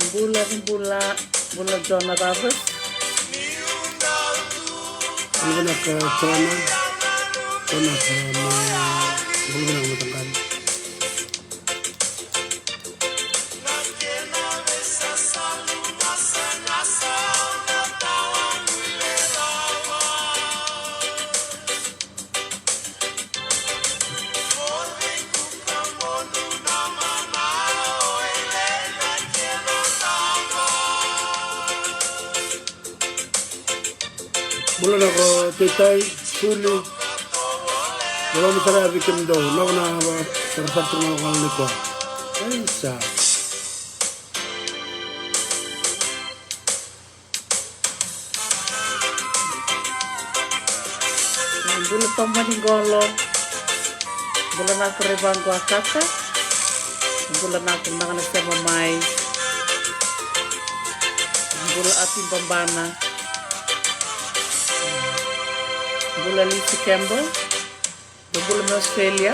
Bula John Ravis. Bulbina ka Chona ka bulbina matangkan. Bulan ako titay suli belum saya bikin do na terpaksa melakukan liko bisa Bula Tomaningolo. Bula na Rebang Guacata. Bula na Kundangan sa Mamay. Bula Ating Bambana. Bula Lisi Campbell. Bula na Australia.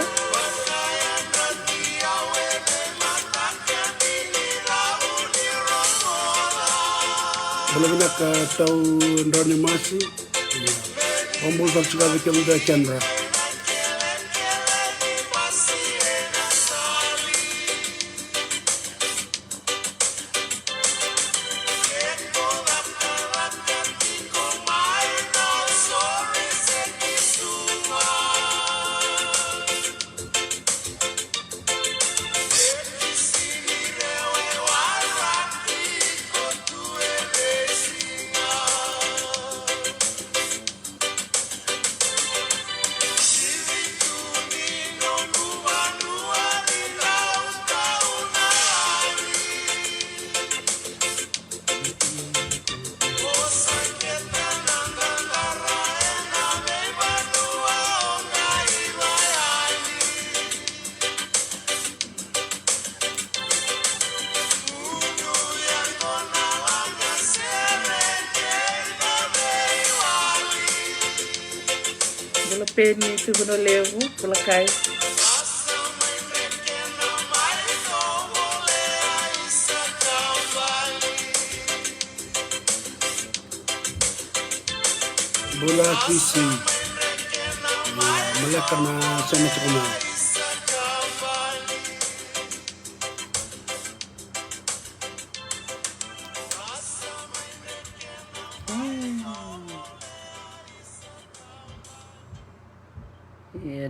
belum nak tahu Ronnie Masi Ombul juga bikin udah Chandra Bula Penny Tubuno Levu. Bula Kai. bola kisi malaka na sama tukuna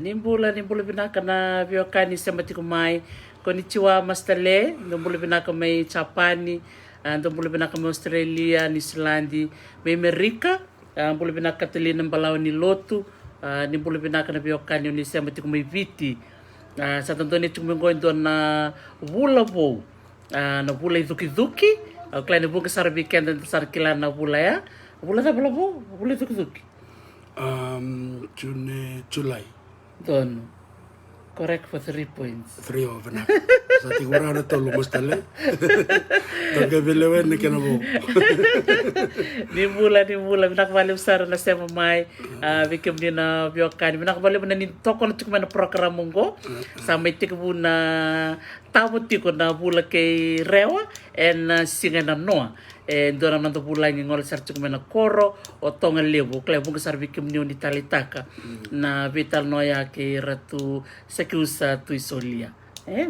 Nimbula binaka na viokani sa matikumay. Konnichiwa Mastale. Nimbula binaka may Japani. Nimbula binaka may Australia, New Zealand, may Amerika. Nimbula binaka tali ng balaw ni Lotu. Nimbula binaka na viokani ni sa matikumay Viti. Sa tanto ni tumungoy doon na Wulabo. Na Wula Iduki-duki. Klain bunga sa weekend at sa kilan na Wula ya. Wula na Wulabo. Wula Iduki-duki. July Doon. Correct for 3 points. 3 of na sa tigura na to lumustale tagabilewen ni kanabo Nimbula binakabali usara na sa mamay bikim ni na biyokan binakabali mo na ni toko na tikman na program monggo sa may tikbu na tamo tiko na bula kay rewa and singa na noa and doon naman to bula ngol sar tikman na koro o tonga lebu klay bunga sar bikim ni talitaka na vital noya kay ratu sekiusa tu isolia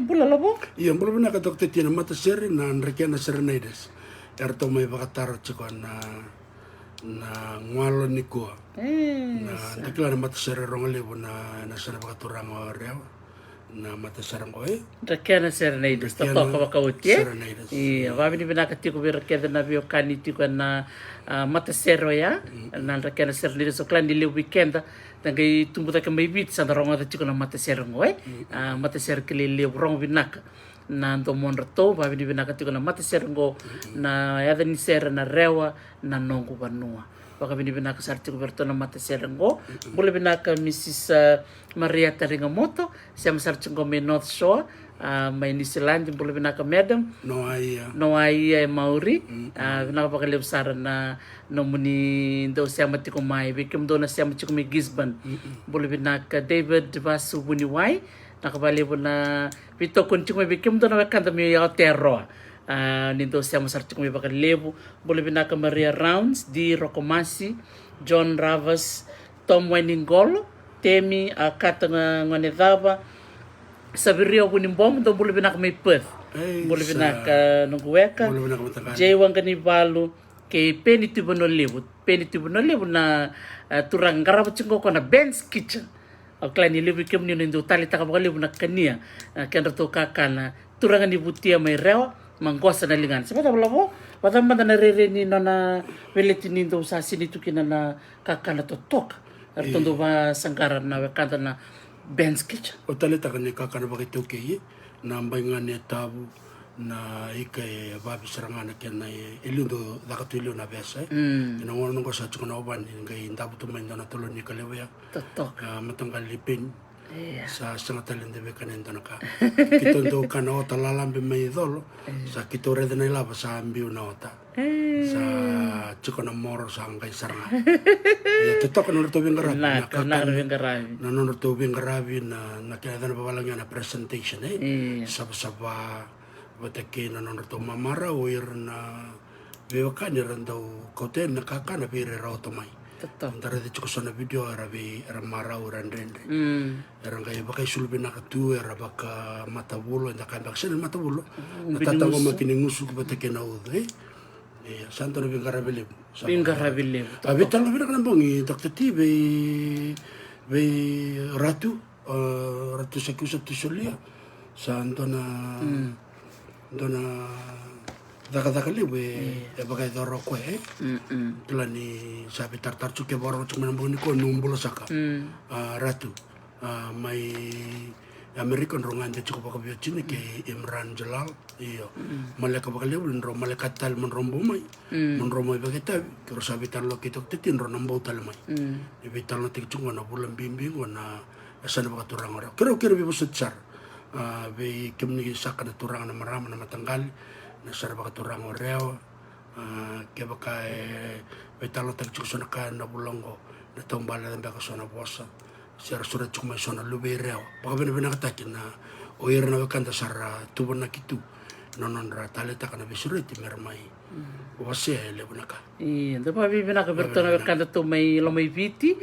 bula labo iya bula na kadokte tina mata seri na rekena serenades erto may bakataro chiko na ngwalo ni ko na deklara mata seri rongalebu na sana bakaturang rewa na mata sarang oe Rekena serenades to ka bakauti iya babi ni binakati ko rekena na bio kaniti ko na mata sero ya na rekena serenades so klan di weekend tangay tumbuta ka may bit sa ronga da chiko na mata sero ngoe mata sero kili rong binaka na ndo monrato babi ni binakati ko na mata sero ngo na yada ni sera na rewa na nongo banua baka binibinaka sa artiko berto na mata serengo bule binaka Mrs. Maria Taringamoto siya masartiko may North Shore may New Zealand bule binaka Madam Noai Mauri binaka pakalib sara na nomuni daw siya matiko may bikim daw na siya matiko may Gisban bule binaka David Vasu Buniwai nakabali po na pito kunching may bikim daw na wakanda may Aotearoa nindo siamo sarti kumi baka lebu boleh binaka Maria Rounds di Rokomasi John Ravas Tom Weningolo Temi Kata Ngonedaba Sabirio Winimbom do boleh binaka may Perth boleh binaka Nungueka Jay Wanganibalu ke peni tubo no lebu na turang garaba chingo kona Ben's Kitchen au klani lebu kem ni ndo tali taka baka lebu na kania kenda to kakana turanga ni butia mai rewa manggosa na lingan sebab labo wadam na rere ni nona veleti ni ndo sa sini tukina na kakana to tok artondo ba sangara na wakanda na Ben's Kitchen o tali taka ni kakana baka toke na mbaingane tabu na ike babi serangana kena ilundo dakatulio na besa ina ngono ngo sa tukuna oban ngai ndabu to menda na tolo ni kalewa tok matanggal lipin sa sangatalende bekane ndonaka kito ndo kana ota lalambe mai dolo sa kito rede na lava sa ambiu na ota sa tukuna moro sa ngai saranga ya tutok no to bingarabi na no to bingarabi na kaya na babalangya na presentation saba Batake na to mamara oir na bewakani randau koten na kakana pire rautomai. Antara de chukosona video arabe ramara urandrendre. Erangai bakai sulbe na katu era baka matabulo nda kan baksen matabulo. Natatanggo makini ngusuk batake na ude. Santo na bingarabile. Bingarabile. Abitang na kan bongi Dr. T be ratu sakusa tusolia. Santo na dona daka lewe bagai doro ko tulani sabi tartar chuke boro chuma mboni ko numbulo saka ratu mai American rongan de chuko bakabio chini ke Imran Jalal iyo malaka bakalewe nro malaka tal mon rombo mai bagai tabi kero sabi tarlo kitok titin ro nambo tal mai ibital na tik chunga na bulan bimbing na asana bakaturang ora kero bi bosutsar be kemni saka na turang na marama na matanggal na sarba ka turang oreo ke baka be talo tak chukso na ka na bulongo na tombala na baka sona bosa sira sura chukma sona lube reo baka bena katakin na oira na kanta sara tubo na kitu nonon ra taleta kana bisuriti mermai wase le bunaka ndo pa bibina ka bertona kanta to mai lomai viti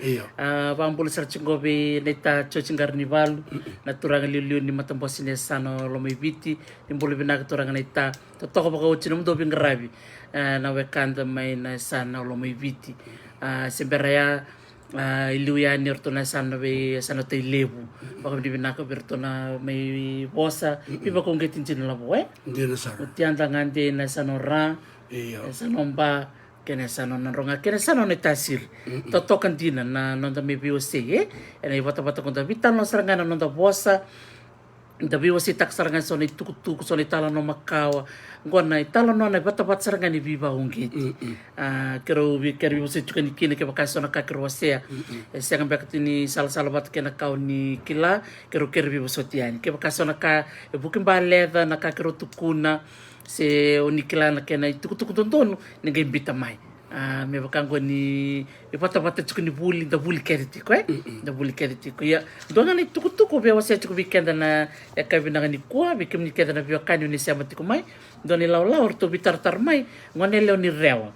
pambul searching be neta chocing carnival na turanga liu ni matambo sine sano lomai viti imbul bina ka turanga neta to ko baka uchino ndo bingarabi na wekanda mai na sana lomai viti semberaya iluya ni ortona sana be sana te lebu baka bibina ka bertona mai bosa piba kong getin la boe ndina sar utianda ngante na sanora sanomba kene sano ronga kene sano ne tasir totokan dina na nonda me biose ena bata konta vital no sarangana nonda bosa da biose tak sarangana sone tuku sone tala no makawa ngona itala no na bata sarangana viva ungit kero biose tukani kine ke bakaso na kakro wasea senga bakatini sal bat kena kauni kila kero biose tiani ke bakaso na ka bukin baleda na kakro tukuna se onikila na kena tuku tontono ningai bita mai me bakango ni pata tukuni buli da buli keriti ko da buli keriti ko ya dona ni tuku be wasa tuku weekend na ya kabina ni kwa be kemni keda na biokani ni sama tiku mai doni law orto bitar mai ngone leo ni rewa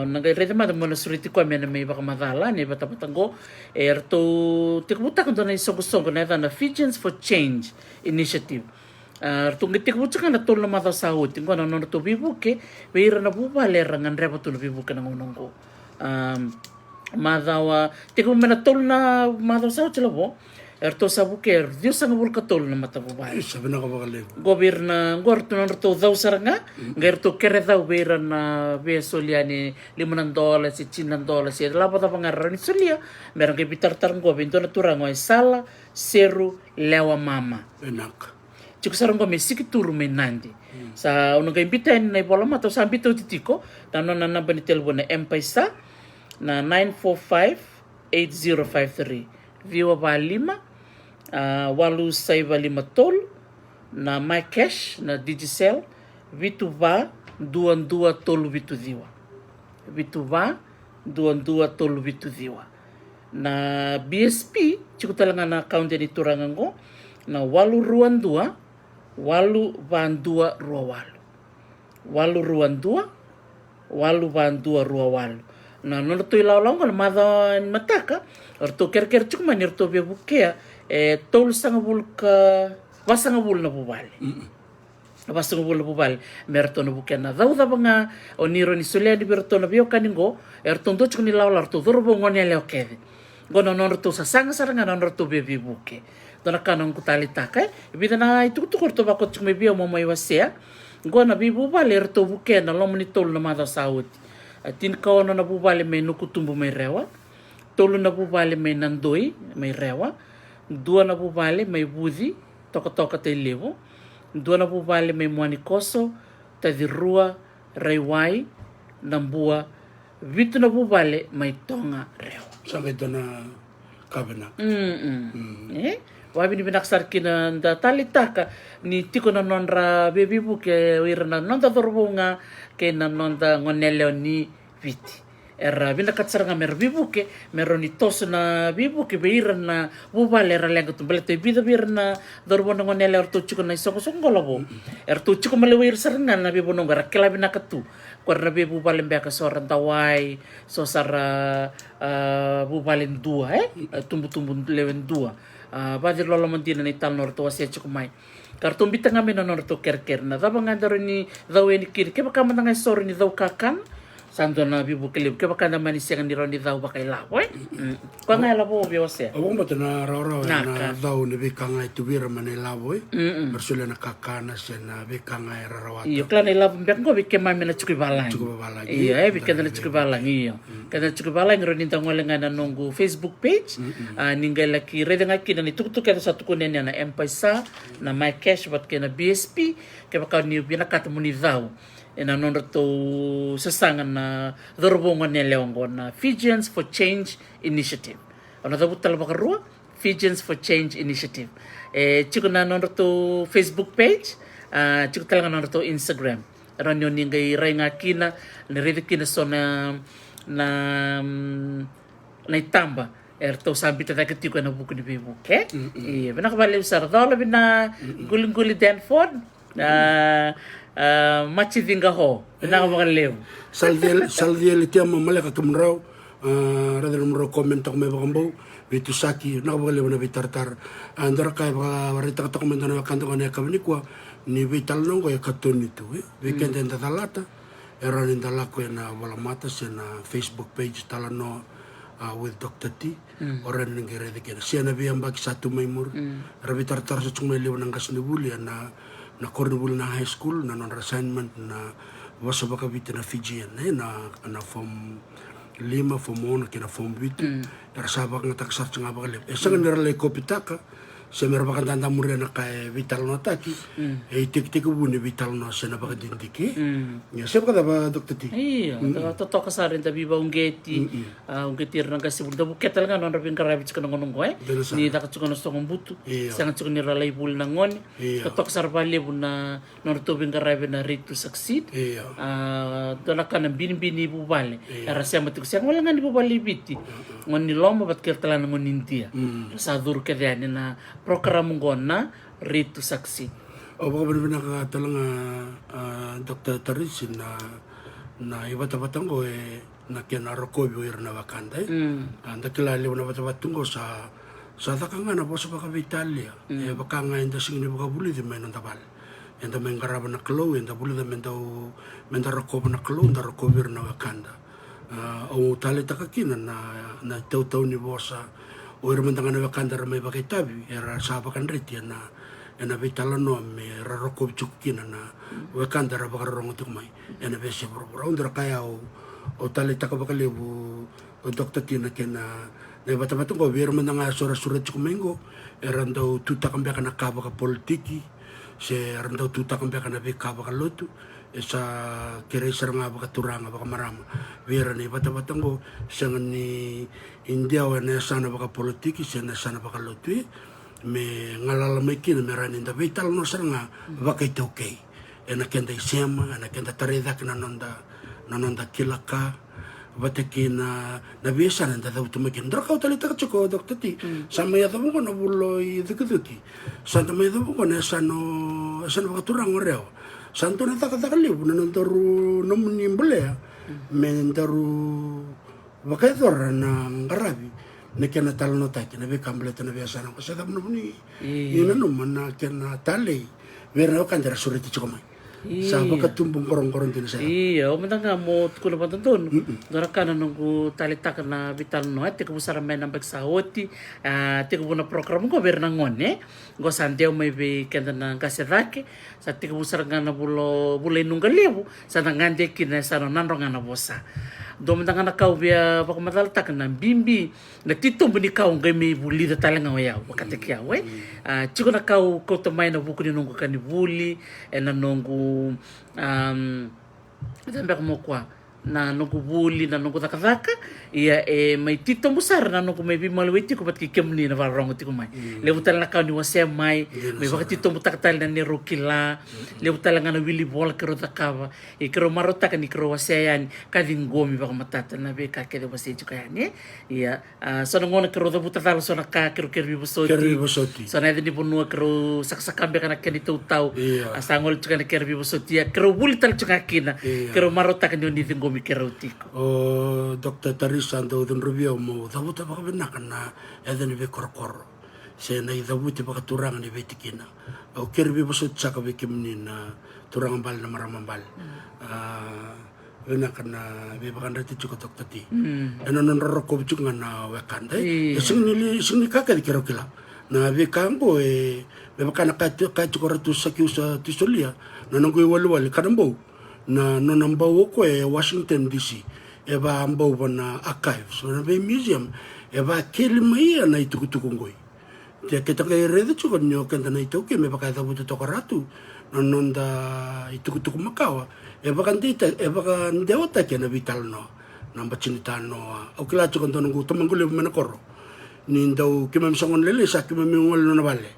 nangai rede ma mo suriti ko me me baka madala ni bata ngo erto tiku buta ko dona songo na na Fijians for Change initiative tungitik bukan na tol na mata sahut tingko na nono to bibu ke beira na buba lerangan reba to bibu ke nangonongko madawa tiku mena tol na mata sahut labo erto sabu ke Dios ang bul ka tol na mata buba sabi na ka bakale gobierna gorto na to daw saranga gerto kere daw beira na be soliani $5 si $10 si labo ta pangaran ni solia merang ke bitar ngo bento na turango sala seru lewa mama enak Cuk sarang kami sikit turu menandi. Sa unang kaimbita na ibola mato sa ambito titiko tano na namba ni telepon na M-Pesa na 945-8053. Viwa ba 5 walu saiba 5 tol na MyCash na Digicel vitu ba 22 tol vitu diwa. Vitu ba 22 tol vitu diwa. Na BSP cuk talangan na account ni turangan ko na 822 8 bandua 2 822 822 na no to ilaw na mada mataka orto kerker chukma nirto be bukea tol sanga bulka wasanga bul na bubali wasanga bul na bubali merto na bukea na dau banga oniro ni sulia di berto na bio kaningo erto ndo chukni law larto dorbo ngone leo kede gono no to sasanga saranga no to be buke dona kanong kutali taka bidana itu to korto bakot chukme bio momoi wasea gona bi bubali erto bukea na lomni tol na mada sauti tin kawana na bubale may nukutumbu may rewa, tolo na bubale may nandoy may rewa, dua na bubale may budi, toka-toka tayo levo, dua na bubale may muanikoso, tadirua, rayway, nambua, vito na bubale may tonga rewa. Sampai ito na kabanak. Wabi ni binaksar kina da talitaka ni tiko na nonra baby book ira na nonda dorbunga ke na nonda ngoneleo ni viti era binakatsar nga mer bibuke meroni tos na bibuke beira na bubale era lenga tumbele te bida bir na dorbona ngoneleo to chiko na isoko songolobo to chiko malewir sarna na bibono gara kela binakatu kwarna be bubale mbeka soran tawai so sara bubale dua tumbu-tumbu lewen dua badir lolo mantina ni tal norto wasia chukumai kartum bitanga mena norto kerker na daba ngandaro ni dawe ni kiri ke baka mananga sor ni daw kakan santo na bibu kelib ke baka na manisiang ni ron ni daw bakay lawo ko nga labo bi wasia awong mata na raw na daw ni bikanga itubira man lawo bersula na kakana siya na bikanga rarawata iyo klan ilab mbek go bikke mami na chukibalang iya bikke na chukibalang iyo kada chukibalang ron ni tangolenga na nunggu Facebook page ninggal laki reda nga kina ni tuktuk kada sa tukunen na M-Pesa na my cash bat kina BSP ke baka ni binakata mo ni daw na nonro to sasangan na dorbongan ni leongo na Fijians for Change Initiative ano daw talaga karua Fijians for Change Initiative chiko na nonro to Facebook page chiko talaga nonro to Instagram ron yun ngay ray nga kina nirede kina so na itamba erto sabi tayo ko na buko ni bibu iya binakabaliw sa dolo bina guling-guli Danford machi dinga ho binakabaliw saldiel iti ang mamalaka tumraw radar numero komento ko may bakambaw bitu saki nakabaliw na bitartar andara kay warita ka komento na kanto ko na kamanikwa ni vital nongo ya katun itu weekend en talata eran in talako na wala mata sa na Facebook page talano with Dr. T orang nengere de kena siya na biyang bagi satu maimur rabi tartar sa tsung may liwan ng kasnibuli na kornibuli na high school na non assignment na wasa baka bita na Fijian na form 5 form 1 kina form 8 rasabak nga taksar tsang abakalip sa nga niralay ko pitaka sa meron baka tanda mo rin na kay vital no taki tik-tik ubo ni vital no sa napakadindiki siya baka ba Dr. T? Iya totoo ka sa rin tabi ba unggeti rin ang kasi bulda buket talaga no rabing karabit ka nang ko ni nakatsuka na sa kong buto sa nga tsuka niralay bul na ngon totoo ka sa rabali bu na nortubing karabit na rate to succeed dola ka ng binibini bubali era siya matik siya wala nga ni bubali biti ngon ni loma bat kaya talaga ngon India sa dur ka diyan na program na rito saksi. O baka ba nakatalang Dr. Tarisin na ibat-abatang ko na kinarokobyo na wakanda nakilaliw na bat-abatang ko sa taka nga na po sa baka Italia baka nga yung dasing ni baka buli di may nantabal yung da may ngaraban na klo yung da buli da may rokobo na klo yung da rokobyo na wakanda o tali takakina na taw-taw ni bosa o iramantangan na wakanda ramay bakay tabi era sabakan rit yan na vitala no me rarokob chukina na wakanda rabakarong tukmay yan na besya bro undra kaya o talita ka bakalibu o Dr. Tina kena na bata-bata ko iramantangan nga sura-sura chukumengo eran daw tutakambya ka na kabaka politiki se eran daw tutakambya ka na kabaka lotu sa kiresar nga baka turanga baka marama wira ni bata-batang ko siya nga ni India na sana baka politiki siya na sana baka lotu me ngalalamay kina meranin da vital no sar nga baka ito okay na kenda isema na kenda taredak na nonda kilaka bataki na bisa na daw tumakin drakaw talita ka chuko Dr. T sama ya tamo ko na buloy dikuduki sa tamo ya tamo ko na sano baka turang oreo santo na takaliu na nantaru nomni mbolea men taru vakaidora na ngarabi na kena talno ta kena be kamble tana be sana ko sa nomni ina no mana kena tale vera kan dera suriti chomai sa bakatumbong korong-korong din sa iya umandanga mo tukuna pantun dorakana nunggu talitak na vital no te ko sara men ambek saoti te ko na program ko ber nangone go sandeu mai be kenda na kasedake sa te ko sara ngana bulo nunggal lebu sa ngande kina sa nanro ngana bosa do umandanga na kau bia bakamatal tak na bimbi na tito buni kau ngai me buli da talanga ya wakati kia we chiko na kau ko to mai na buku ni nunggu kan buli na nunggu também como qua na nunggu buli na nunggu takataka ia mai tito musar na nunggu mai bimalwiti ko bat kikemni na varong ti ko mai leutal na kau ni wase mai mai bakati tito mutakatal na ni rokila leutal nga na wili bola kero takava e kero marota kan kero wase yan kadingomi baka matata na be ka kede wase ju kayani ia so ngona kero da butatal so na ka kero kerbi bosoti so na ni ponu kero saksakambe kana keni tau asangol ju kana kerbi bosoti kero buli tal ju kina kero marota kan ni dingomi kero tiko Dr. Teresa ando den rubio mo dabuta baka benakan na eden be korkor se na dabuti baka turang ni betikina o kerbi bosot saka be kimni na turang bal na maramambal benakan na be baka ndati chuko Dr. T eno non roko chuko na wakanda sing ni kaka di kero kila na be kambo be baka na ka chuko ratu sakiu sa tisolia na nangoi walu kadambo na nambau ko Washington DC eba ambau bana archives na be museum eba kelmai na itukutuku ngoi te ketanga rede chuko nyo kenta na itoke me baka tabu to karatu nonda itukutuku makawa eba kandita eba kan dewata ke na vital no namba cinita no o kila chuko to ngu tomangule mena korro ni ndau kimam songon lele sa kimam ngol no vale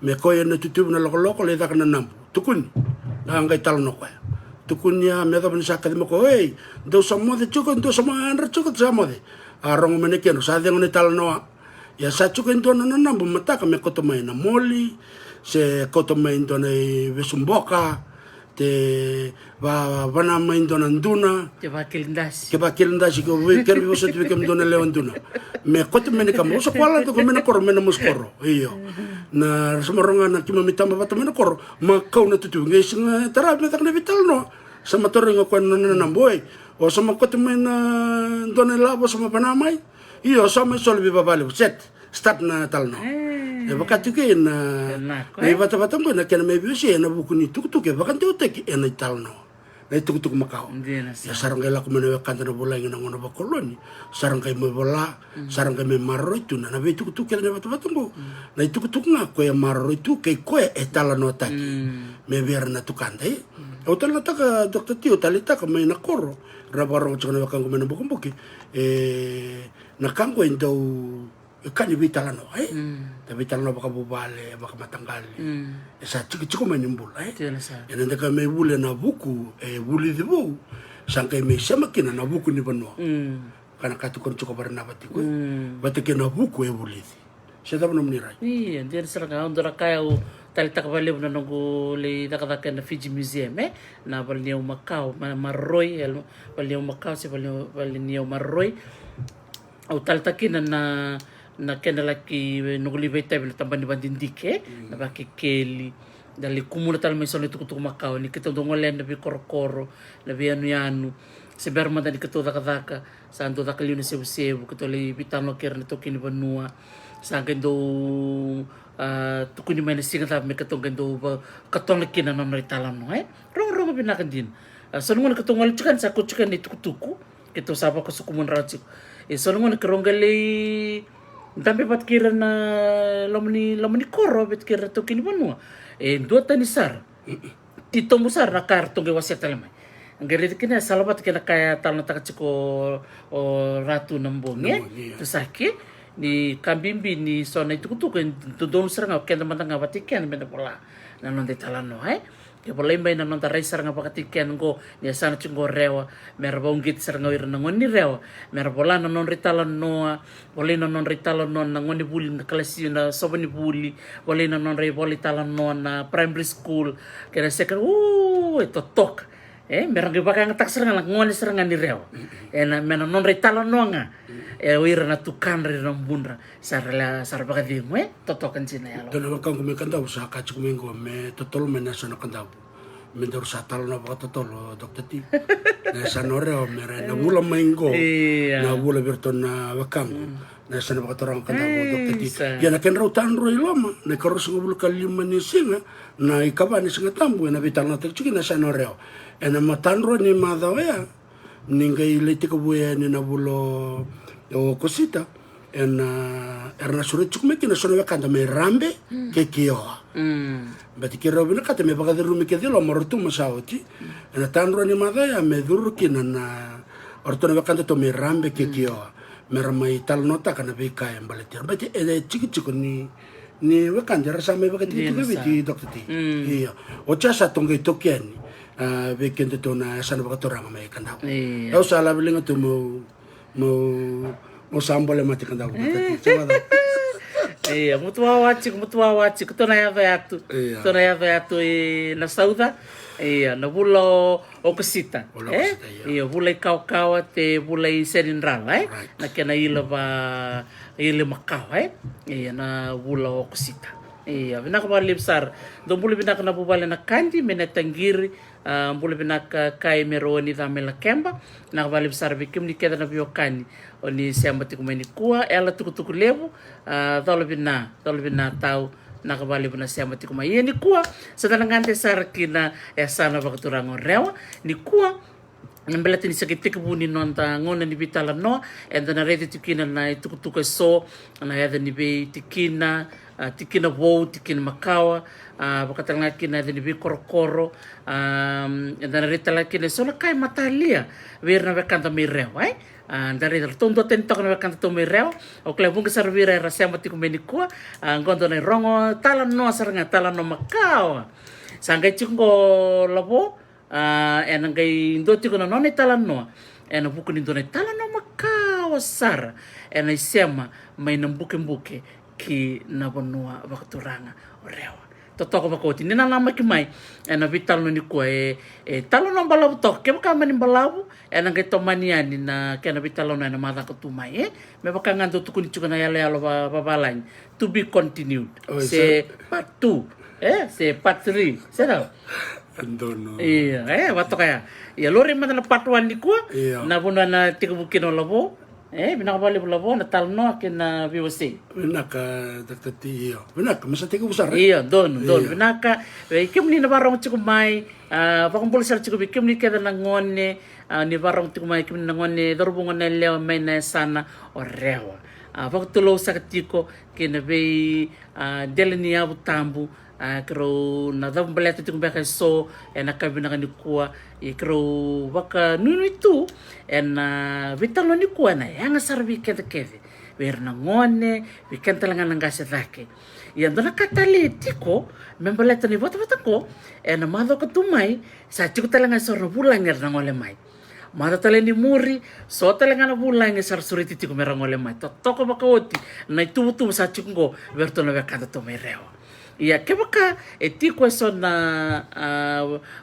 me ko na tutu na loko le da kana nambu tukun na ngai tal no ko tukunya me da bensa ka mo ko do samo de chuko do samo anra chuko samo de arong mene keno sa de ngone tal no ya sa chuko ndo na nambu mata ka me ko to mai na moli se ko to mai ndo ne besumboka te va bana mai ndo na nduna ke ba kilindasi ko we kerbi so te kem ndo na leonduna me ko to mene ka mo so kwala to ko mene kor mene muskoro iyo na sumaronga na kima mitamba bata mena kor ma kau na tutu ngai singa tara me tak na vital no sama torenga ko na namboy o sama ko te mena dona labo sama panamai iyo sama solvi babale set start na tal no e bakati ke na bata bata mo na kena me bisi na buku ni tuk tuk e bakante utek e na tal no na tuk tuk makau ya sarang kai laku mena kanta na bola ngina ngona ba koloni sarang kai me bola sarang kai me marro itu na be tuk tuk na bata bata mo na tuk tuk na ko ya marro itu kai ko e tala no taki me ver na tukante o tal na taka Dr. Tio talita ka me na korro rabarong tsana ba kang mena bukumbuki na kangko indau kan vital no ta vital no baka bubale baka matanggal sa chiko man yung bula yan ka may bula na buku buli di bu sangkay may samakina na buku ni bano kana katukon chuko barna batiko batike na buku buli siya daw naman niray iya diyan sa nga ondora kaya talita ka baliw na nungu li nakadaka na Fiji Museum na balniyaw Macau Maroy balniyaw Macau si balniyaw Maroy au talita kina na kena laki nuguli beta bila tambah ni bandindike na baki keli dali kumuna tal mai solo tuku Macau ni kita dongolen na bi korokoro na bi anu se berma dali kita daka sa ando daka liu na sebu kita li bitano ker na toki ni banua sa gendo tuku ni mai na singa ta me kita gendo katong laki na namri talan no rong binakan din so nungona katong wal chukan sa kuchukan ni tuku kita sapa ko sukumun rachik so nungona karongali Tambe pat kira na lamani koro bet kira to kini banua dua tani sar tito musar na karto ge wasia talemai ngere kina salabat kina kaya talna takachiko o ratu nambong to sake ni kambimbi ni sona itu kutu kan to don seranga kenda mantanga batikan benda pola nanon de talano ke bolai mai na nonta rai saranga pakatiken go ni sana chungo rewa mer bongit saranga ir na ngoni rewa mer bola na non ritala noa bolai na non ritala non na ngoni buli na klasi na sobani buli bolai na non rai bolai tala non na primary school ke na second ito tok merang bakang tak seranga ngoni seranga ni rewa na mena non ritala noa wira na tukan ri rambunra sarla sarbagadi mo totokan sina yalo dona wakang me kanda usa ka chukumengo me totol me nasa na kanda me dor satal na ba totol dokter ti na sanore o mere na bula mengo na bula berton na wakang na sana ba torang kanda dokter ti ya na ken rautan ro iloma na karos ngubul kalima ni singa na ikaba ni singa tambu na vital na terchiki na sanore o na matan ro ni madawea ningai leti ko buya ni na bulo o cosita erna surat cukup kina sono wakanda me rambe ke kioa bati kira bina kata me baga rumi ke dilo mortu masauti na tanro ni mada ya me dur kina na orto na wakanda to me rambe ke kioa me ramai tal nota kana be kaya mbaletir bati chiki ni wakanda rasa me baga ti ti dokter ti iya o chasa tonge tokiani be kende to na sana baga toranga me kanda au sala bilinga to mo sambole mati kanda ko mutua wachi kutona ya veatu na sauda na bulo o kasita bula kau te bula serin-ral na kena ila makau na bula o kasita bina ka bali besar do bula bina na bubale na kandi mena tangiri bula bina kai meroni da mela kemba na bali besar bikim ni keda na biokani oni sembati kumeni kuwa ela tuku lebu dolo bina tau na kabali bina sembati kumai ni kuwa satanangante sarkina sana bakaturango rewa ni kuwa nambela tini sakit buni nonta ngona ni bitala no and then ready tikina na tuku so na ya ni be tikina wo tikina makawa bakatanga kina ni be korokoro and then retala kina so kai matalia verna bekanta mirewa dari tondo tentok na bekanta to mirewa o klebung servira rasemati kumenikua ngondo na rongo tala no saranga tala no makawa sangai chungo labo ngai ndoti kono none tala no buku ni ndone tala no makawa sara sema mai nambuke ki na bonua bakturanga orewa totoko makoti ni na lama ki mai vital no ni ko talo no balabu tok ke baka mani balabu ngai tomaniani na ke na vital no na mata ko tumai me baka ngando tukuni chukana yale yalo babalany to be continued c'est part 2 c'est part 3 c'est ça Andono. Wato kaya. Lori man na part 1 ni ko na buna na tikubukino labo. Binakabali po labo na talno kina VOC. Binaka daktati iyo. Binaka masa tikubusar. Iya, don. Binaka kim ni na barong chikumay pakumpul sar chikubi kim ni keda nangone ni barong chikumay kim nangone dorubungan na leo may na sana orewa. Pagtulo sa katiko kina be dele ni abu tambu kro na dam baleta tu baka so kabina kan kuwa kro baka nunu itu vitalo ni kuwa na yang sarbi kete wer na ngone weekend talangan ng gasetake yan do nakatali tiko membaleta ni bota ko mado ko tumay sa tiko talangan sorno bulanger na ngole mai mada tale ni muri so talangan na bulang sar suriti tiko merangole mai toko baka oti na itu sa tiko werto na bekanta to mereo ia ke baka tiko so na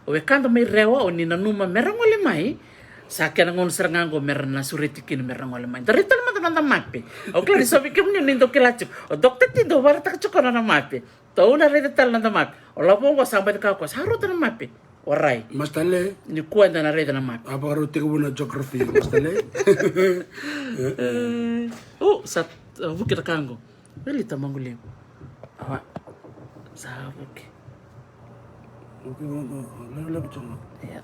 wekanda mai rewa oni na numa merangole mai sa kena ngon serangango merna suriti kin merangole mai dari tal mata mape o klari so bikim ni nindo kelachu o dokter tindo barata chukona na mape to una rede tal na mape o labongo sampai ka ko saru na mape orai mastale ni kuenda na rede na mape abaro tiko na geography mastale sa bukit kango beli tamangule awa sa bukit okay lalo chungo ya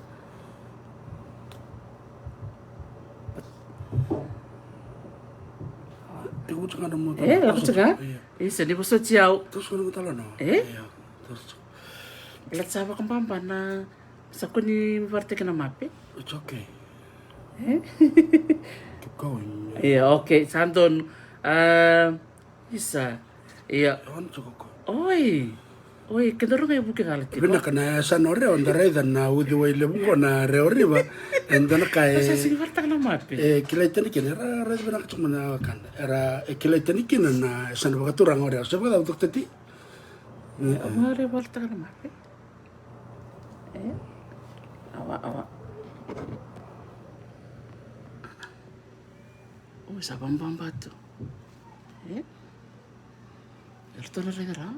tiko chunga mo labu chunga isa di boso ciao terus kono tala no terus let's have a kampamba na sa kuni parte kana mape it's okay keep going okay sandon isa iya on choko oi oi kedorong e buke galati Bina kana sana reo ndare na udi wai lebungo na reo riba endana kai sa sing varta na mape kilaitani kina ra bina cuma na kan era kilaitani kina na sana bakaturang ore sa bada untuk tadi amare varta na mape awa oh sa bamba tu erto na regara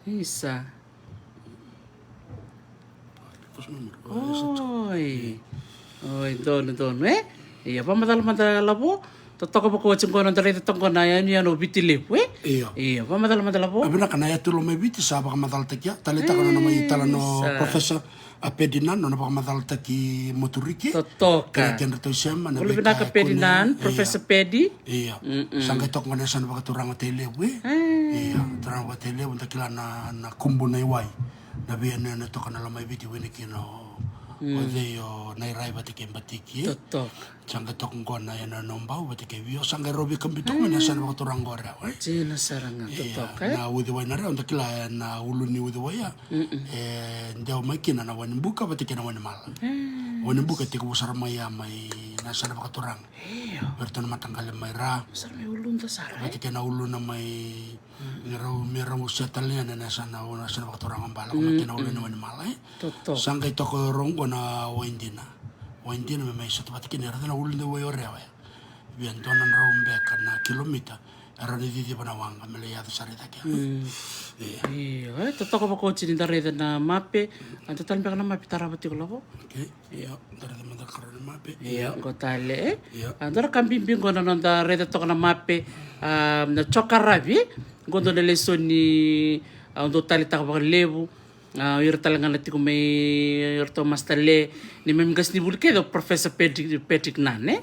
Isa. Oi. Oi, dono, eh? Iya, pamadala po. Totoko pa ko chingko nang dali totoko na yan bitile po, eh? Iya, pamadala po. Abina kana ya tulo may biti sa baka madal takya. Talita kana na may talano professor Pedinan no baka madal taki motoriki. Totoka. Kaya to siyam na Ulo binaka Pedinan, Professor Pedi. Iya. Sangkay tok ngana sa baka turang tele we. Iya, turang tele unta kila na kumbu na iwai. Na biyan na to kana lamay biti we kino. Ode yo nairai batike batiki. Totok. Sangkay tok ngona ya na nombau batike wio sangkay robi kambitok na sa baka turang gora we. Sina saranga totok eh. Na udi wai na ra unta kila na ulu ni udi wai ya. Ndio makina na wani buka batike na wani mala. Wani buka tiku usara maya mai nasa na baka turang. Berto na matanggal may ra. Sar may ulun ta sara. Batike na ulo na may mera usia talia na nasa na baka turang ang bala. Kumakin na ulo na wani mala eh. Totok. Sangkay toko rongo na waindina. Waindina may sa batike na na ulo na way orewa. Biyan to na beka na kilomita. Era di pa na wanga melayado sa rita kaya. Iya, totok pa ko chininda reda na mape. Ang total ba na mape tarabati ko labo? Okay. Iya, dari teman karon na mape. Iya, ko tale. Andara kambimbing ko na nanda reda to na mape na chokarabi. Gondo na leso ni ando tali ta ba lebu. Ir talaga na tiko may irto mastale ni memgas ni bulke do Professor Patrick Nane.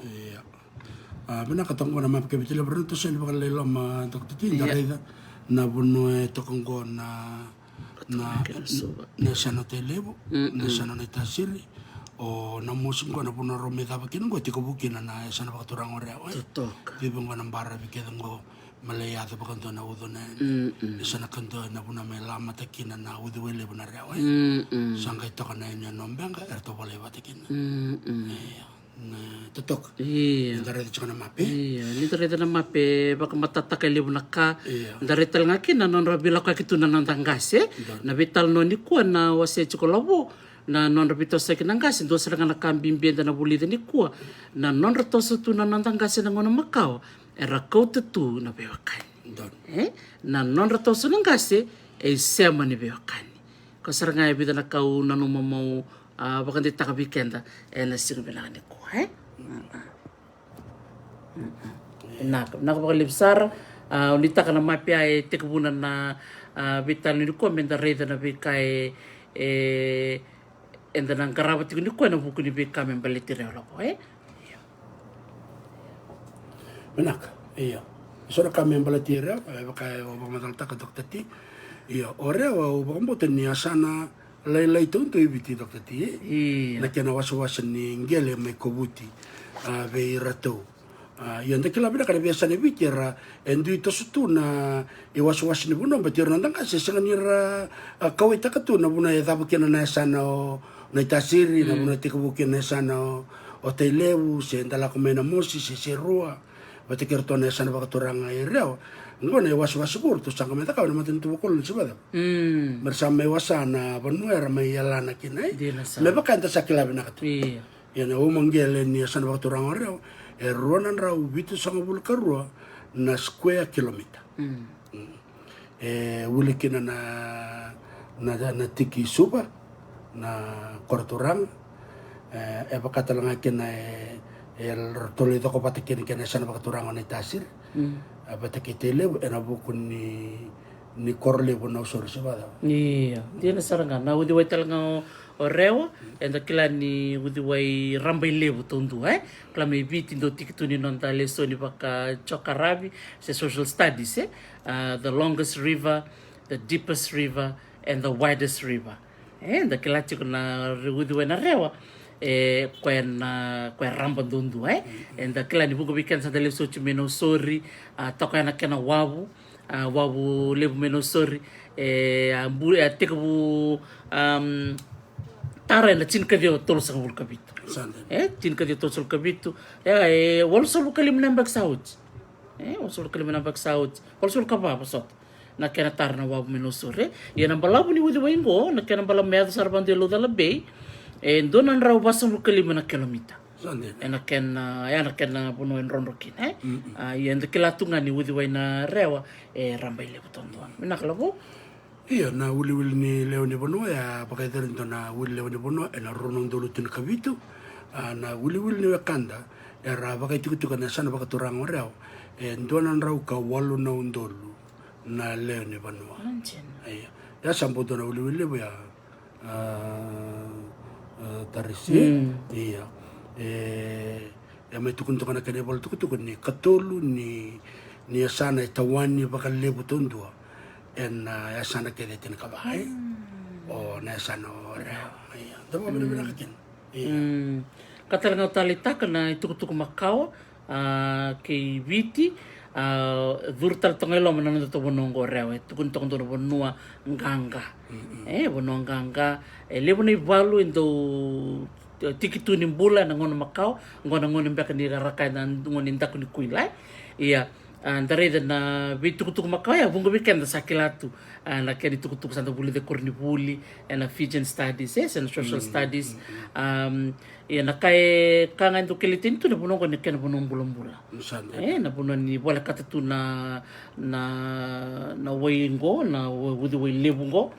Bina katong ko na mapakabitila pero ito siya baka lelo ma Dr. Tin darida na buno tokong ko na siya no telebo na siya no itasiri o na musing ko na puno romeda bakin ko tiko bukin na siya na bakaturang ore wa Totok. bibong ko ng bara bikin ko malaya to bakanto na udo na siya na kanto na puno may lama takin na udo wele na rewa sangkay to ka na yun nombang ka erto pala ibatikin totok. Iya. Dari itu cuma mape. Iya, ni dari na mape baka matataka libu naka. Dari tal nga kina non rabila ka kitu na nantangase. Na vital no ni kuan na wase chokolabo. Na non rabito sa kinangase do sa nga nakambimbienda na bulida ni kuan. Na non ratoso tu na nantangase na ngona makao. Era kauta tu na bewakan. Na non ratoso nangase e sema ni bewakan. Kasar nga ibida na kau na numamau baka di taka weekenda na sino bilangan ni kuan. Nak baka libsar unita ka na mapia tekubunan na vital ni ko menda reda na bikay enda nang karawat ni ko na buku ni bika membaliti relo ko Benak, iya. Sora kami membaliti relo baka matalta ka Dr. T. Iya, ore wa baka ni asana lai tu untuk ibiti Dr. T. Na kena wasu-wasu ni ngele may kobuti be rato. Yan dakila bina kada biasa ni bikira endu itu sutu na iwas-was ni buno batir nandang kasi sanganira kawita katu na buna ya tabukin na sana na itasiri na buna tikubukin na sana o teilewu se ndala kumena mosi se serua batikir to na sana bakaturang ireo ngone iwas-was burto sangka meta ka na matin tubukol ni subada bersama iwasana banuera may yalana kinai leba kanta sakila bina katu yan umangele ni sana bakaturang ireo ruanan rau bitu sanga bulu karua na square kilometer. Wulikina na tiki suba na korturang bakata lang akin na el Toledo ko patikin kena sana bakaturang na itasir. Batakitele enabukun ni korle po na usor siya. Iya, dia na saranga na udiway talaga orewa enda kila ni udiway rambay lebu tundu kala may bitin do tikitu ni non tale so ni baka chokarabi sa social studies the longest river, the deepest river and the widest river enda kila chiko na udiway na rewa koe ramba ndundu and kila ni buku weekend sa dele so chimeno sorry toka na kena wabu lebu meno sorry ambu tek bu tara na chin kadio tol sa bul kabitu chin kadio tol sa kabitu wal so kalim nambak saut wal so kalim nambak saut wal so ka ba pasot na kena tar na wabu meno sorry yan ang balabu ni wudi waingo na kena balam medo sarban de lo dala bay donan raw basam kalim na kilomita enaken puno en ronrokin yan de kilatungan ni wudi waina rewa rambay le butondoan minaklabo iya na wili ni leo ni bono ya pakaitar into na wili leo ni bono na ronong dulu tin kabitu na wili ni wakanda ya ra pakaitu na sana pakaturang reo donan raw ka walu na undolu na leo ni bono iya ya sampo na wili ya tarisi iya ya may tukun-tukun na kanibol tukun ni katulu ni asana tawani bakal lebu tundua en asana kede tin kabahay o na asana ora iya damo ba katin katal nga talita kana itukutuk Macau kay Viti durtal tongelo manano to bonongo rewe tukun to bonua nganga bonong nganga lebu ni balu into tikitu ni bula na ngono Macau ngono mbeka ni rarakai na ngono indak ni kuilai iya andare na bitukutuk Macau ya bungo weekend sa kilatu na kedi tukutuk santa buli de cornibuli na Fijian studies and social studies ya na kai kanga into kilitin tu na bunongo ni ken bunong bulambula na bunon ni bola katatu na waingo na wudi wai lebungo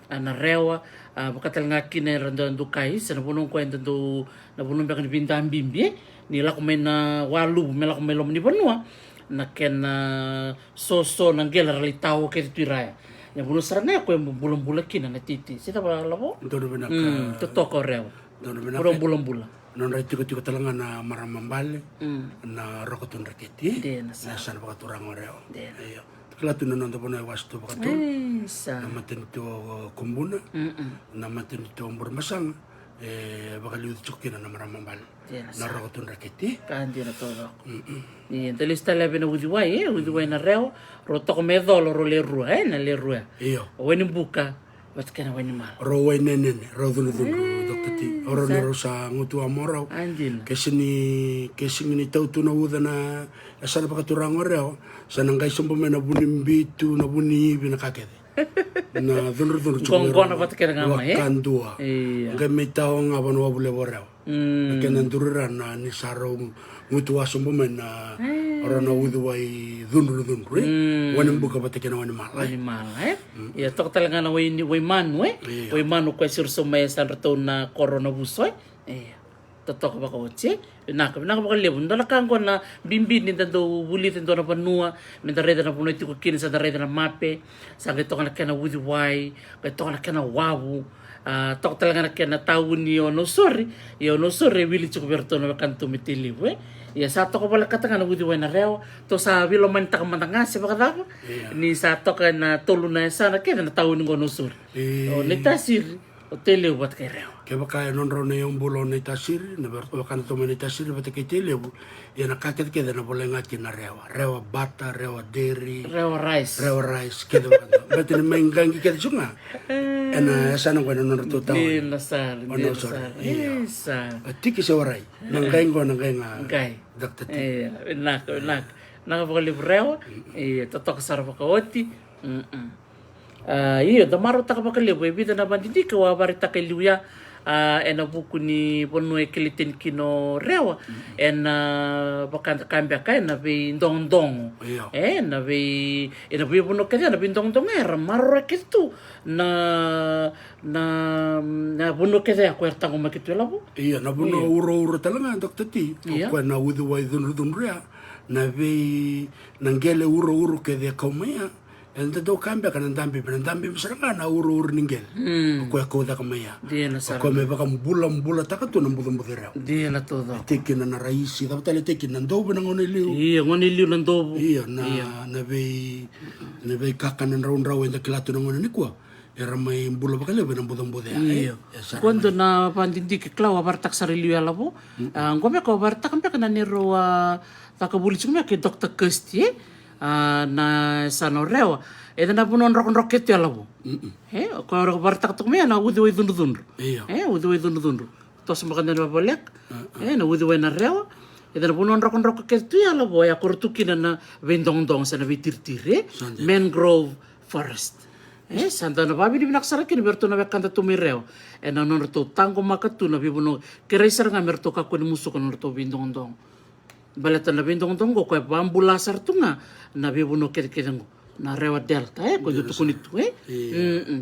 na rewa bakatal ngaki na rando kai sa nabunong ko endo na bunong baka ni bindam bimbi ni la na walu mela ko melom ni banua na ken soso nang gela ralitaw ke tiraya ya buno sarana ko bulong bulakin na titi sita ba labo dono bina to toko rewa dono bina bulong bula non rai tiko talanga na maramambale na rokotun raketi na sana bakaturang reo iya kelatu nonon to bono wastu bakatur namatin ito kumbuna namatin ito masang bakal liut chukin na maramambal na rokotun raketi kandi na todo ni entelista lebe na udiwai na reo roto ko medolo ro le rua na le rua iyo weni buka bat kana weni mal ro nene ro dunu dokter ti oro no sa ngutu amorau kesini tautu na udana asana bakaturang reo sana ngai sombo mena bunimbitu na buni bina kakede na dunu gongona bat kana ngama kandua ngai mitao ngaba no bule boreo kena durira na ni saro ngutu asombo mena ora na udwai dunu wani buka bat kana wani mal ya tok talaga na way manu way manu ko sirso may san rato na corona busoy totok ba ko che nak ba lebun dala kango na bimbi ni dando bulit ndo na panua ni reda na puno ko kin sa reda na mape sa geto na kana wudi wai geto na kana wawu tok talaga na kana taun yo no sorry wili ko berto na kanto mitili ya sa to ko bala katanga na wudi wai na reo to sa bilo man ta kamantanga se baka ni sa to na tolu na sa na kana taun ngo no sorry o netasir hotel buat kay reo ke baka non ro ne yung bulo ni tasir na berto kan to ni tasir bata kay telebu ya nakaket ke na bola ngati na rewa bata rewa dairy rewa rice ke do bata ni mengang ke sunga ena sana ko non to taw ni nasar isa tiki se warai nangay dokter enak nakapag rewa totok sarap ka oti iyo damaro ta kapakaliw bida na bandidi ka wabarita kay liuya ena buku ni bono ekilitin kino rewa bakanta kambia kay na be ndong na be bono kaya na be ndong era marora kitu na bono kaya ko ertango makitu labo iya na bono uro talaga dokter ti ko na udwai dun rea na be nangele uro kaya komaya ente do cambia kan ndambi besaranga na uru ningel ko da kamaya ko me baka mbula takatu na mbudo dia na todo tekina na raisi da tale tekina ndobo na ngone liu ngone liu na ndobo na be kakana raun enda kilatu na ngone nikwa era mai bula bakale bena budang-budang. Iyo. Quando na pandindiki klau abartak sariliu ala bo. Ngome ko abartak mpe kana nero takabuli chumia ke Dr. Kirsty na sanoreo. Eda na punon roket ala bo. Ko abartak to me na udu idundundu. Udu idundundu. Tos makanda na bolek. Na udu na reo. Eda na punon roket ala bo ya kortukina na vendongdong sa na vitirtire. Mangrove forest. Santa na babi di binaksarakin berto na bekanta tumireo. Na norto tango makatu na bibuno kereser nga merto ka kun musu kan norto bindong-dong. Balatan na bindong-dong ko kay bambulasar tu nga na bibuno kerkerengo na rewa delta ko jutu kunitu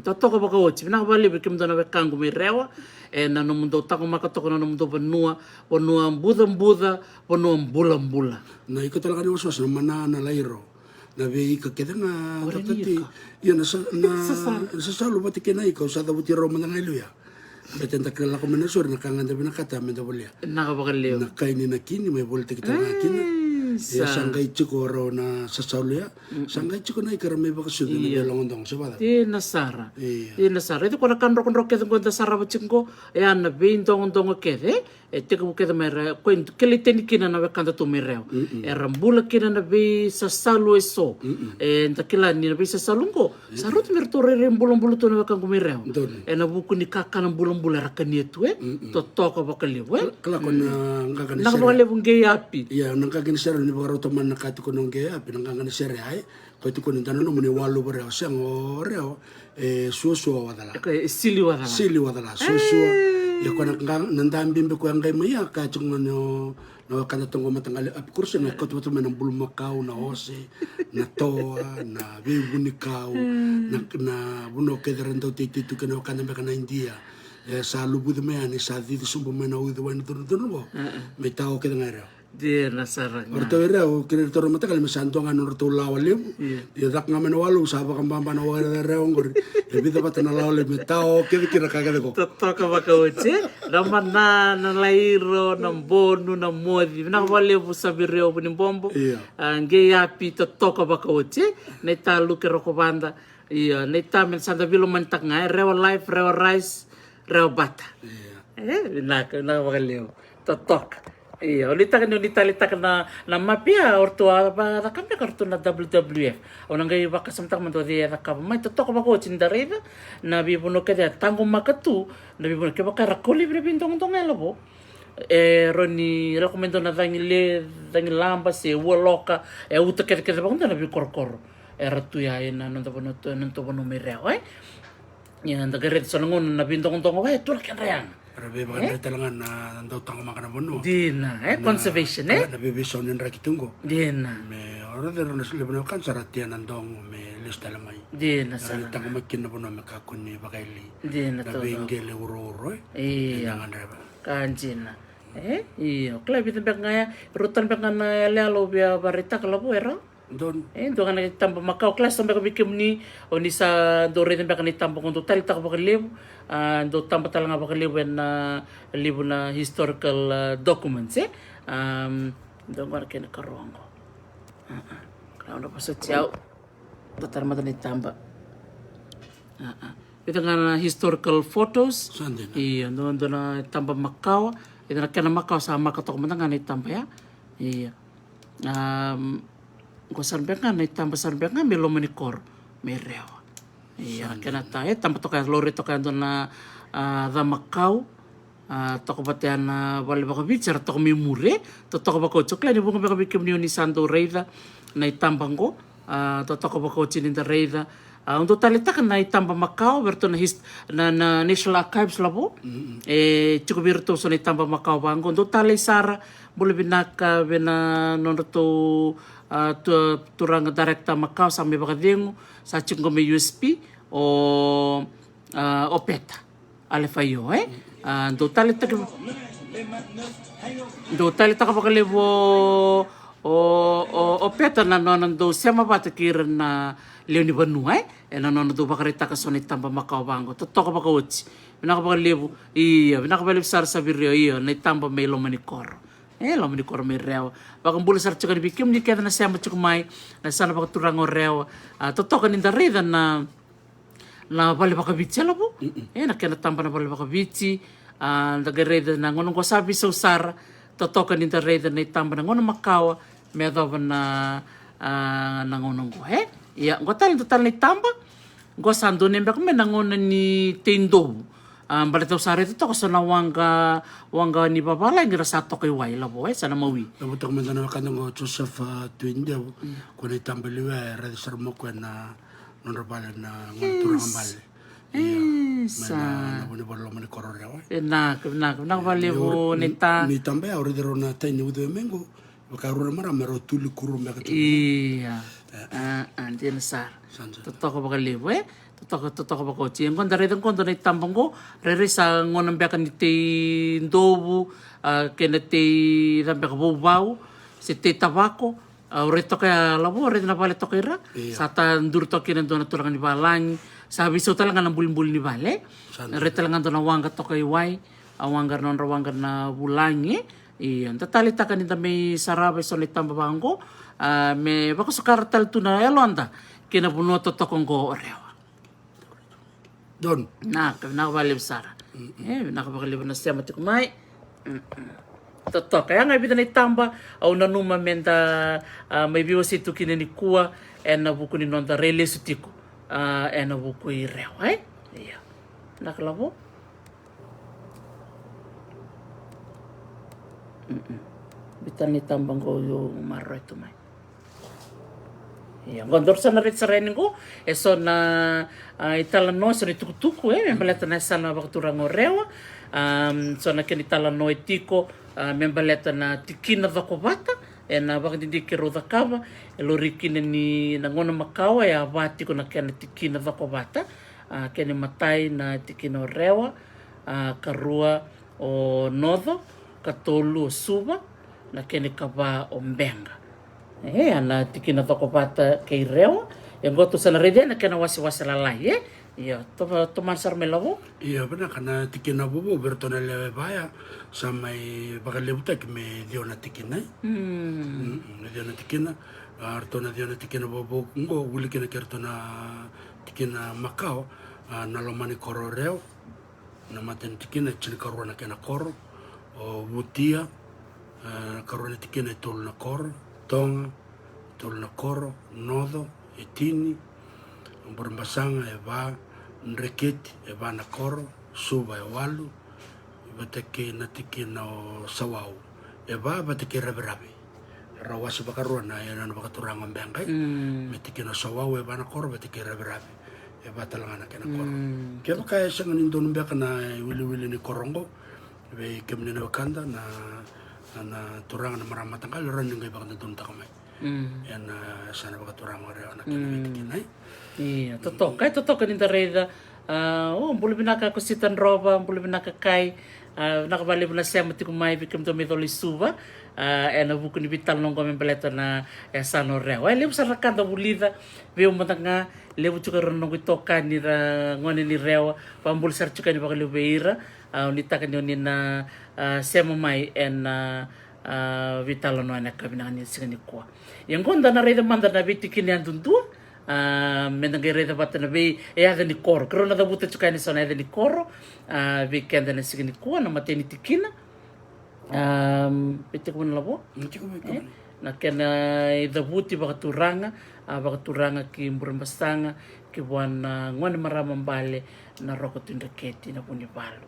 Toto ka baka ochi bina bali bikim na bekango mirewa na no mundo tango makato ko na mundo benua buda bulan-bulan. Na iko talaga ni wasos na mana na lairo. Na be ika keda nga tatati ya na sasalo bati kena ika usada buti roma na ngailuya betenta kala ko menasur na kanganda binakata menda bolia nakabakaleo na kaini na kini may bolte kita na kini ya sangai chiko ro na sasalo ya sangai chiko na ikara may baka sudu na langondong sabada nasara itu kona kanro kede ngonda sara bachingo ya na bindong kede teka bukeda mera ko kele teni kina na bekanda to mereo rambula kina na be sasalo eso ndakila ni na be sasalungo sarut merto rembulong to na bekango mereo na buku ni kakana bulong rakani etu to toko bakali kala ko na ngagana na bakali bunge yapi ya nangagana sera ni baka roto man nakati ko nong ge api nangagana sera ai ko tu ko ni tanano mo ni walu bereo sango reo suo wadala sili wadala suo ya ko nandambi be ko ngai maya ka chung no kana tongo matangali api kursi na ko tu man bulu makau na ose na toa na bibuni kau na buno kederando titu kana kana be kana India sa lubu de me ani sa di sumbo me na udu wan tunu bo me tao ke ngara dia nasarang orto era o kire toro mata kal me santo ngano orto lawale ya dak ngamen walu sa ba kamba na wa era ngor e bida patana lawale me tao ke kira kaga de ko toka bakaoche ramana na lairo na bonu na modi na wale bu sabireo bu bombo nge yapi toka bakaoche ne talu ke rokobanda ne tamen sanda bilo mantak ngai rewa life rewa rice rewa bata na wakaleo toka ulita na mapia orto ba kampe kartu na WWF onang gay baka samtak man to dia ka mai to ko bako cindareda na bibuno ke tango makatu na bibuno ke baka rakoli bintong elabo roni rekomendo na dangi lamba se woloka uta ke bako na bi korkor ratu ya ina no to bono mereo ya ndagare sonongon na bintong tu kan reang Rabe baka talangan na ndaw tango makana bono. Dina, conservation Na bebe sonen rakitungo. Dina. Me ora de na lebno kan saratian andong me lista lamai. Dina sa. Tango makin na bono makakuni bakaili. Dina to. Na bengele uro. Iya. Nangan reba. Kanjina. Iya, kala bitan bek ngaya rutan bek ngana lalo bia barita kala buero. Don. Do kana tambo makau kelas sampai bikim ni oni sa do reden bek ni tambo kon total tak bakalew. Do tambo talanga bakalew na libu na historical documents do ngor ken karongo. Kalau na paso tiao tatar mata ni tamba. Itu ngana historical photos. Iya, do na tamba makau. Itu na kana makau sa makatok mata ngani tamba ya. Iya. Ko sanbenga na tamba sanbenga melo manikor mereo iya kana tae tamba to ka lore to ka na da makau to ko batean wale ba ko bicara to mi mure to ba ko chokla ni bunga ba bikim ni sando reida na tambango to ba ko chininda reida untuk talita kan na tamba makau berto na National Archives labo cukup berto so na tamba makau bango untuk talisara boleh binaka bena nono turang direkta makau sampai bakadengo sa chinggo me USP o opeta alefayo do talita ka bakalevo opeta na nono do sema bata kiran na leoni banu na nono do bakarita ka soni tamba makau bango to ka bakauchi binaka bakalevo iya binaka balib sar sabirio iya na tamba melo manikor lo meni kor mereo bakang bulu sar chukar bikim ni keda na siya machukumay na sana baka turang oreo totokan in the reda na na vale vakavitsi ala vo na kena tamba na vale vakavitsi daga reda na ngono go sabi so sara totoka ni da reda na tamba na ngono makawa me adova na ngono go ia go tal ni tamba go sando ne mbek me na ngono ni tendo bale tau sara itu to sana wanga ni babala ngira sa to kai wai la vo sana mawi la botak me na kana go Joseph twinde ko ni tamba liwe reda sarmo ko na non bale na ngono turang bale sa na bolo mani korore wa na vale vo neta ni tambe ore de rona tai ni ude mengo ka rona mara mero tuli kuru me ka iya andien sar totoko baka levo totoko baka ti ngon dare den kondo nei tambango re sa ngon mbeka ni te ndovu kene te rambe ka bau se te tabako ore toka lavo ore na vale toka ira sa ta ndur toki na dona tulangan ni balangi sa biso talaga na bulbul ni vale re talaga dona wanga toka iwai awanga non rawanga na bulangi anta tali taka ni me saraba so le tamba bango me bako sukar tal tuna elonda kina buno to tokongo orewa don na vale sara na vale na sema tikumai totoka yang ai bidana tamba au na numa menda mai biwa situ kine ni kua na buku ni nonda rele sutiku na buku i rewa iya na kalavo bitani tambang ko yo maro ito mai iya gondor sana rit sareni ko eso na itala no so ni tukutuku membaleta na sana bakturang orewa so na ken itala no etiko membaleta na tikina vakovata na bakadindi kero dakava lorikina ni nangona makawa ya vati ko na ken tikina vakovata ken matai na tikina orewa karua o nodo katolu o suba na kene kava o mbenga ana tikina vakovata kei rewa ngoto sana rede na kena wasi lalai iya to mansar melavo iya bena kana tikina bobo bertona le baya samai bakalebuta ke me diona tikina diona tikina artona diona tikina bobo ngo wulikina kertona tikina makao na lomani kororeo na maten tikina chini karona kena koro o wutia karona tikina tol na koro tonga tol na koro nodo etini Bormbasanga e va nreketi e va na koro suba e walu batake na tiki no sawau e va batake rabe rawasi bakarua na ya na bakaturanga mbengai metiki no sawau e va na koro batake rabe e va talanga na kena koro ke baka e sanga nindo mbeka na wili ni korongo be kemne na kanda na turanga na maramatanga loran ngai bakanda don takamai na sana bakaturanga re na kena metiki nai iya totoka ni tareda bulu binaka ko sitan roba bulu binaka kai nakabali na siya matiku mai bikim to medoli suba na buku ni vital nong kami beleta na sano rewa lebu sarakanda bulida veo matanga lebu chuka ronong itoka ni ngone ni rewa pambul sar chuka ni bakali beira unitaka ni na siya mai vital no ana kabina ni sigani kwa yang konda na reda manda na bitikini anduntua menangere da batana be ada ni koro krona da buta chuka ni sona ada ni koro be kenda na sigini ko na mateni tikina pete ko na labo na kena da buti bakaturanga ki Bormbasanga ki wana ngone marama mbale na roko tindaketi na puni balu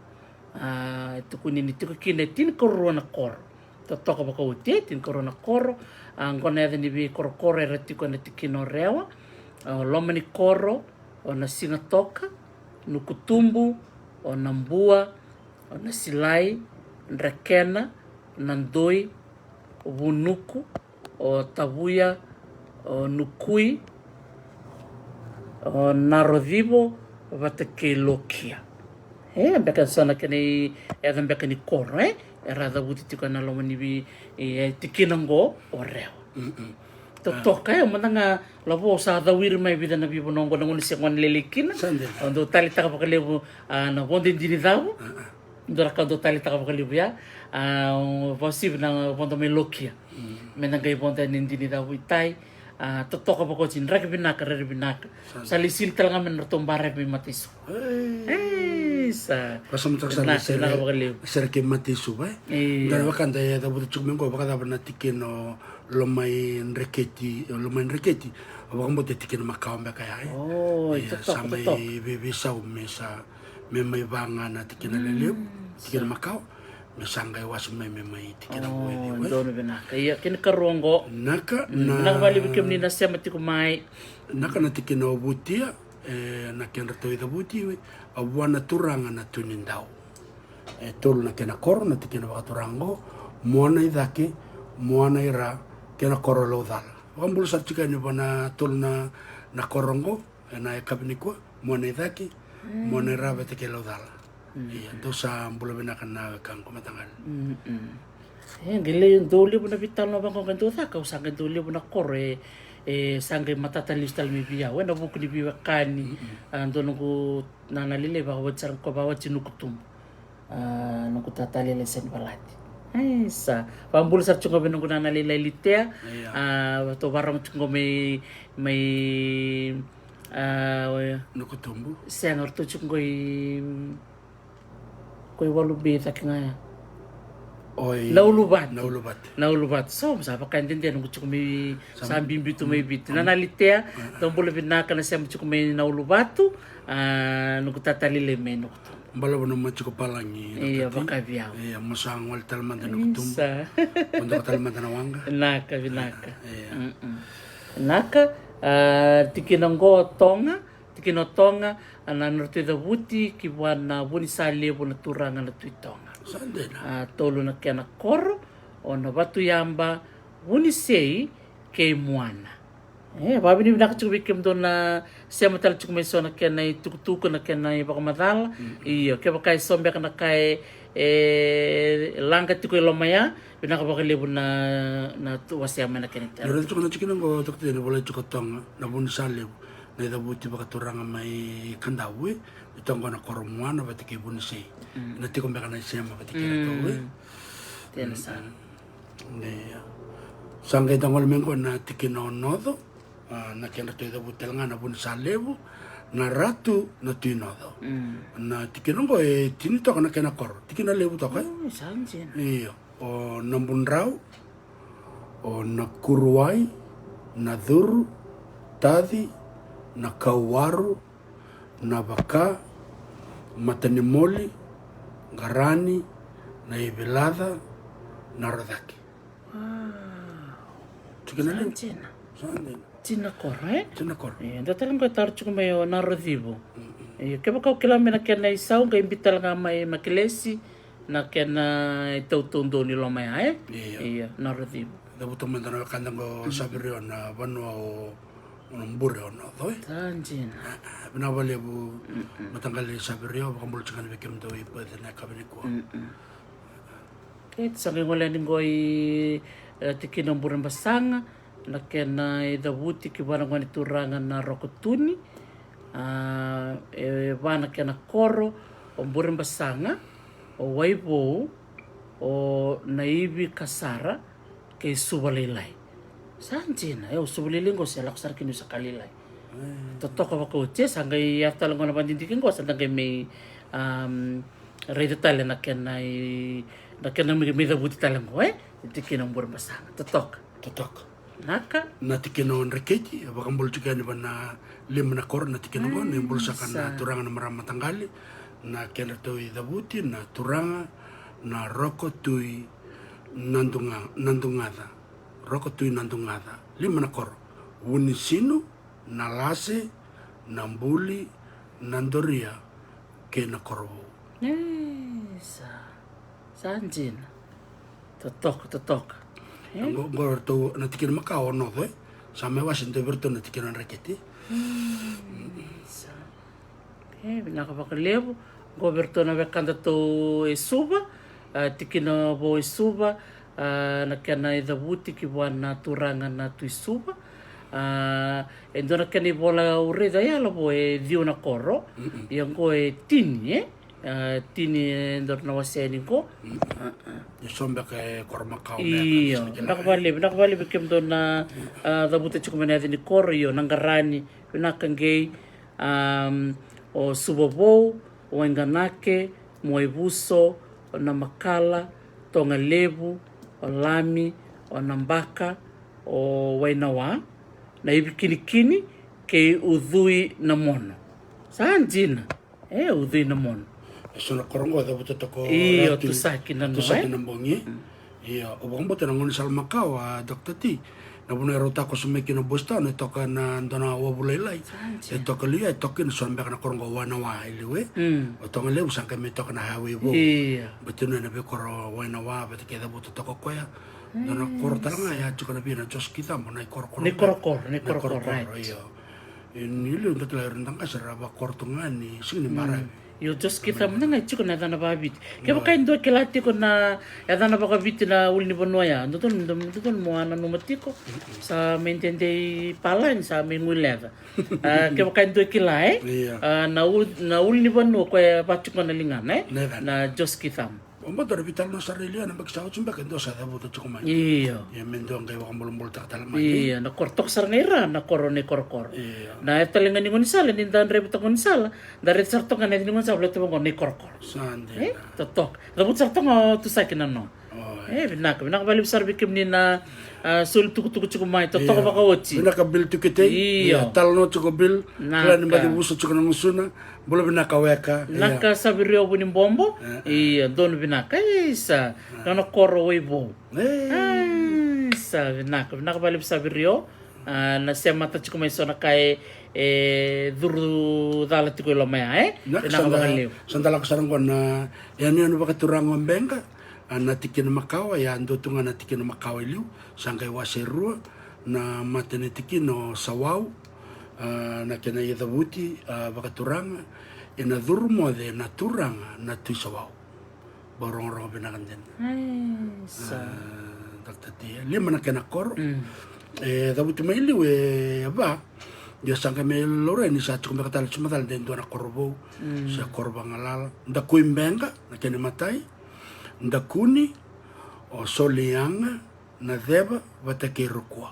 itu kuni ni tiko kine tin korona koro totoka baka uti tin korona koro ngone ada ni be koro retiko na tikino rewa loma ni koro o na singa toka nukutumbu o na mbua o na silai nrakena na ndoi o vunuku o tabuya o nukui o narodhivo vatake lokia mbeka sana kene eda mbeka ni koro era da buti tika na loma ni bi tikina ngo o rewa totoka mananga lavo sa dawir mai vida na bibo nongo nangoni se ngwan lelekina ndo tali taka pakalebu na bonde dini dawo ndora ka ndo tali taka pakalebu ya posib na bondo me lokia menanga bonde dini dawo itai totoka pa ko sin rek binaka re binaka sa lisil talaga men tombare mi matiso sa pasam tak sa ser ke matiso ba dar wakanda ya da butu chukmengo baka da na tikino lomai reketi abang bote tikino makao mbeka ya sa mai bisa umesa me mai banga na tikino leleu tikino makao mesanga was me mai tikino we dono benaka iya kin karongo naka bali bikem ni na sema tikumai naka na tikino butia na ken rato ida buti abuana turanga na tunindau tolu na kena koro na tikino bakaturango moana idake moana ira kena koro lo dala wambul sa chika ni bana tolu na korongo na kabiniko moana idake moana ira beteke lo dala iya dosa mbula benaka na kang kumatangal gile yung doli mo na vital na bang kung ganito ka usang doli mo na kore sangge matatalis tal mi biya wena buku di biwa kani ando nungku nanalile bawat sarang ko bawat sinukutum nungku tatalile sen balati sa pambul sar chungo benungku nanalile litea to barang chungo may nukutumbu siang orto chungo koy walubi takingaya naulubat so sa pakandinde nung chukumi sambim bitu may bitu nanalitea tombolo binaka na siya chukumi naulubatu nung tatalile me nung bala bono machuko palangi iya bakabiao iya musang wal talman nung tumbo untuk talman na wanga naka binaka naka tikinongo tonga nanurtida buti kibuana buni sale bona turanga na tuitonga tolu na kena koro o na batu yamba wuni sei ke muana babi ni binaka chukubi kem do na siya matal chukume so na kena tukutuku na kena bakamadala iyo ke bakai sombe kana kai langka tiko lomaya binaka bakalebu na tuwasya mana kena loro chukuna chikina go tokte ne boleh chukotonga na buni sale na ida buti bakaturanga mai kandawe itonga na koro muana batike buni sei na tiko mbeka na sema batike na towe tena sa sangga itangol mengo na tikino nodo na kena to ida butel ngana buni salebu na ratu na tinodo na tikino go tini to kana kena kor tikina lebu to ka sanjen iyo o nambunrau o na kuruai na dhuru tadi na kawaru na baka matanimoli garani na ibilada na rodaki tikina le tina kore tina kor enda talang ko tar chuko mayo na rodibo ke baka kilame na kena isau ga imbital nga mai makilesi na kena itautundo ni lo mai iya na rodibo da buto mandana kandango sabirio na banwa o mbure ono doi tanjin bina bale bu matanggali sabirio bakambul chikan bekem doi pwede na kabini ko ket sangi ngole ngoi tikino buran basanga na kena ida buti ki bana ngani turanga na rokotuni bana kena koro o buran basanga o waibo o naibi kasara ke subalilai sanjina subalilai ngo sela kusar kinu sakalilai totoka bakoche sangai afta ngona bandindikin ko sangai me redetale na kena mi da buti talango tikino buran basanga totok naka na tikino reketi bakambul chikan bana limna kor na tikino go ne bulsa kana turanga na marama tanggali na kena to ida buti na turanga na rokotui nandungada rokotui nandungada limna kor unisinu nalase nambuli nandoria kena korwo sanjin totok go to na tikino makao no same wasinte berto na tikino reketi binaka bakalebu goberto na bekanda to esuba tikino bo esuba na kana ida buti ki wana turanga na tu esuba endona kani bola ureda ya lo bo dio na koro yang go tini tini ndor na waseni ko sombe ke kormakau iyo nakavali bikem do na dabuta chukumene ni koro iyo nangarani pinakangei o subobou o enganake moibuso o namakala tonga lebu o lami o nambaka o wainawa na ibikinikini ke udhui na mono sanjina udhui na mono sona korongo da buta toko iyo tusaki na no bongi iyo obombo tena ngoni salmakau Dr. T na bune rota ko sumeki no bosta no toka na ndona wabulai toka lia toka no sombe kana korongo wana wa iliwe o tonga le usanga me toka na hawe bo betuno na be koro wana wa bete ke da buta toko koya ndona kortanga ya tukana bina jos kita mo na korokoro ni korokoro right iyo ni lu ndakla rindanga saraba kortunga ni sini mara yo just kita menanga chiko na dana babit ke ba kain do kelati ko na ya dana ba kabit na ulni bonoya ndon mo ana no matiko sa mentende palan sa menguleva ke ba kain do kelai na ulni bono ko ba chiko na lingana na just kita Omba dora vital na sarelia na magsaw chumba kendo sa dabo to chukuma. Iyo. Ya mendo ang kay wakambulong tak talama. Iya, na kortok sarngira na korone korkor. Na etalingan ni sala ni dan rebut ngon sala, dari sarto kan ni ngon sala to ngon ni korkor. Sande. Totok. Dabo sarto ngo to sakin no. Binak balib sarbi kimni na sul tuku chukuma totok ba kawochi. Binak bil tukite. Iya. Talno chukubil. Klan ba di buso chukuna ngusuna. Bolo binaka weka. Naka sabirio bunim bombo. Iya, don binaka isa. Kana koro webo. Isa binaka balib sabirio. Na semata chukuma iso na kai duru dala tiko lomaya binaka balib. Sandala kasarang ko na yan ba katurang wambenga. Na tikin makawa ya ando tunga na tikin makawa liu sangkai waserua na matene tikin no sawau na kena ya dabuti bakaturanga ina durmo de naturanga na tu sawau borong binakan den Dr. T lima na kena kor dabuti mai liu ba dia sangkai me lore ni sa chukum bakatal sumatal den do na korbo sa korba ngalala nda kuimbenga na kena matai ndakuni o solianga na deba watakerukwa.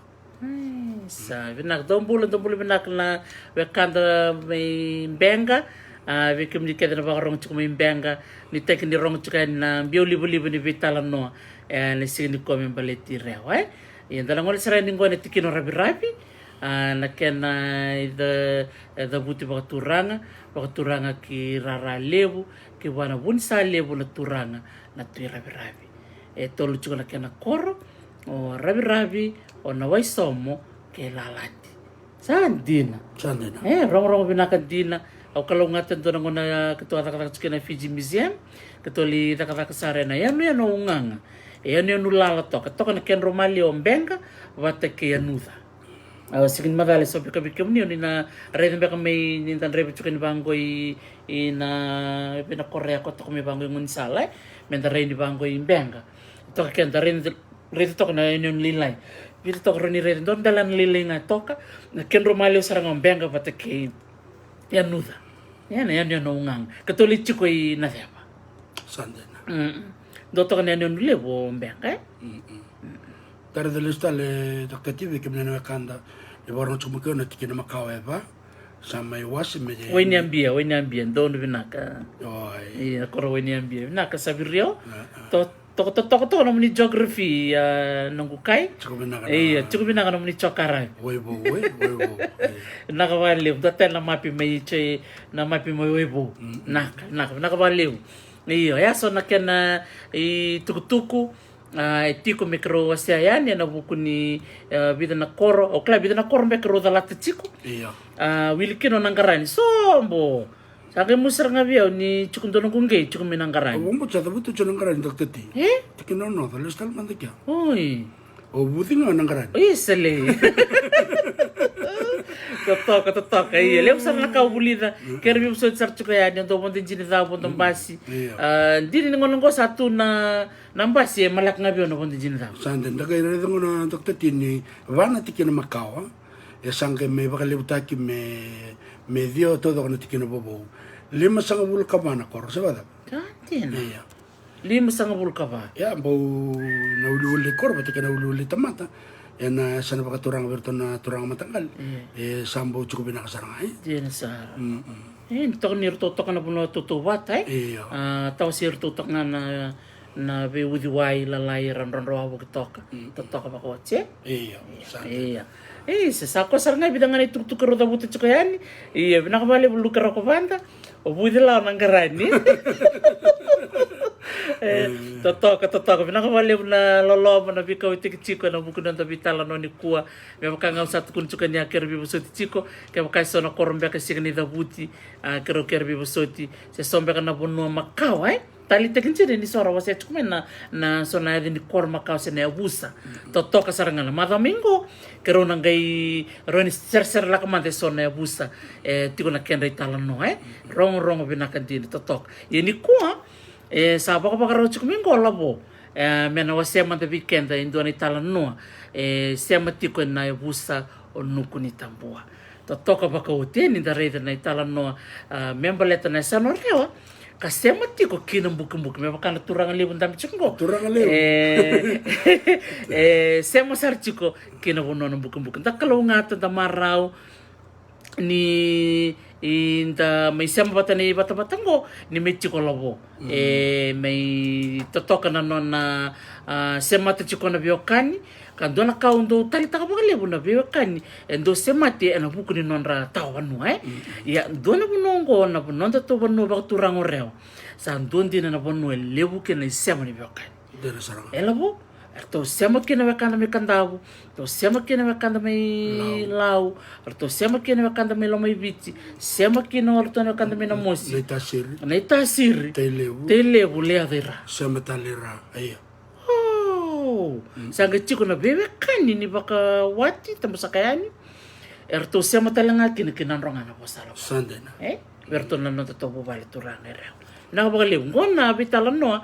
Sa binak dombul binak na wekanda may benga vikim ni kedra ba rong chuk may benga ni tek ni rong chuk na biu libu ni vitala no ni sini ko men baleti rewa yan dalang wala sara ningo ni tikino rabi na kena the buti ba turanga ki rara lebu ki wana bunsa lebu na turanga na tui rabi tolu chuka na kena koro o rabi o na waisomo ke lalati sandina rong binaka dina au kalau ngatan to ngona ketua takata chukena Fiji Museum ketoli takata sarena ya no unganga ya no lala to na ken romali ombenga wate ke yanuda sigin madale so pika bikamni ni na reden beka may nintan rebe chuken bango na pina korea ko to may bango ngun sala menta reni bango imbenga to ken reni to na yon lilay bito to reni reden don dalan lilay na toka na ken romali sarang ombenga wate ke yanuda yan no ngang katoli chuko na siapa sandena doto kan yon lebo ombenga Tara de lista le Dr. T que me no kanda e borno chumu ke no tikina makawa ba sama iwasi me weni ambia don binaka oi koro weni ambia binaka sabirio to no muni geography nongukai chuku binaka no muni chokara webo naka vale data na mapi me che na mapi mo webo naka vale iyo ya so nakena tukutuku tiko mikro wasiayani na buku ni bida na koro o kla bida na koro mikro da lata tiko iya wilikino nangarani sombo sake musar ngabia ni chukundono kunge chukum nangarani bombo chata butu chonangarani Dr. T tikino no da lestal mandikia oi o butinga nangarani isele Totok iya leo sana kau bulida kerbi usut sarchuka ya ni ndo bonde jini da bonde basi diri ngonongo satu na nambasi malak ngabi ono bonde jini da sande ndaga ire ngono Dr. T ni vana tikina makawa ya sange me bakale utaki me dio todo con tikina bobo 5 kamana kor sebada. Kantina. Iya. 5 kava. Ya bau na uli kor berarti kena uli tamata. Ya na sana baka turang berto na turang matanggal. Sambo cukup bina kasarang ay. Diyan sa. Tok ni tutok na puno tutuwat ay. Iya. Taw sir tutok na be udiwai lalai ran rawa butok. Tutok ba ko che? Iya. Iya. Sa ko sarang bidangan itu tukaro da buti chukayani. Iya, binakabali bulu karo ko banda. O budi la nang garani. Totoka binakabali na lolo na bikaw tik chiko na buku nanda bitala no ni kuwa. Me makanga usat kun chukani akir bi busoti chiko. Ke makai sono korombe ka signi da buti. Kero ker bi busoti. Se sombe kana bonu makau ai. Tali tekinchiri ni sora wase chukumena na sona ni kor makau se ne abusa. Totoka sarangana madamingo kero nangai roni ser la kamante sona abusa tiko na kendra itala no rong binakandini totok. Ini kuwa sa baka ro chukumingo labo mena wase mante weekend indona itala no sema tiko na abusa o nuku ni tambua. Totoka baka uteni da reida na itala no membaleta na sano rewa. Kasema tiko kina mbuku me bakana turanga libu ndam chungo Turanga libu sema sar chiko kina bono mbuku ndakalo ngata da marau ni inda mai sema batani batabatango ni mechiko labo mai totoka na nona sema chiko na biokani kandona kaundo tali takabagale buna biokani endo sema te ana buku ni nonra tawanu ya dona bunongo na bunonda to bonu ba turango reo sa ndondi na bonu lebu ke na sema ni biokani dere sarang elabo to sema ke na wakanda me kandabu to sema ke na wakanda me lau to sema ke na wakanda me lo mai biti sema ke na orto na wakanda me na mosi na itasiri te lebu le adera sema talera aya sanga chiko na bebe kani ni baka wati tamusakayani erto sema talanga kini kinanronga na posala sandena berto na no to bobale turanga reo na bagale ngona bitala no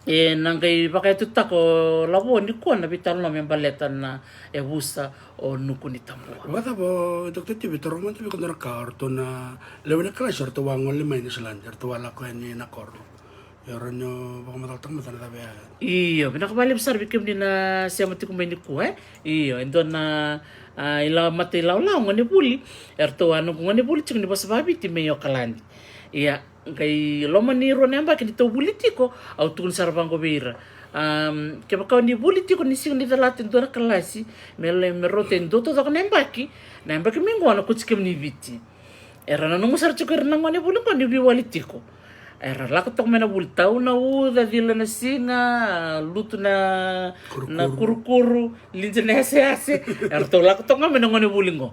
nangai baka tutako labo ni kona bitala no membaleta na busa o nuku ni tambua wada bo dokter tibi toroma tibi kondra karto na lewena klasher to wangol le main slander to wala ko ni na korno Yaranyo baka mataltang matanda ba? Iyo, binakabali besar bikim din na siya mati kumain ko Iyo, endo na ila mati law ngani buli. Erto ano kung ngani buli ni basa babi ti mayo kalani. Iya, kay loma ni ronamba kini to buli tiko au tukun sarabang ko bira. Kaya baka ni buli tiko ni sing ni dalatin do na kalasi merote endo to ko nembaki mingo ano kutsikim ni biti. Era na nung sar chukir nang ngani buli ko ni biwali tiko. Era lako tok mena bultau na uda dila na singa lutu na kuru linja na hase era to lako tok mena ngone bulingo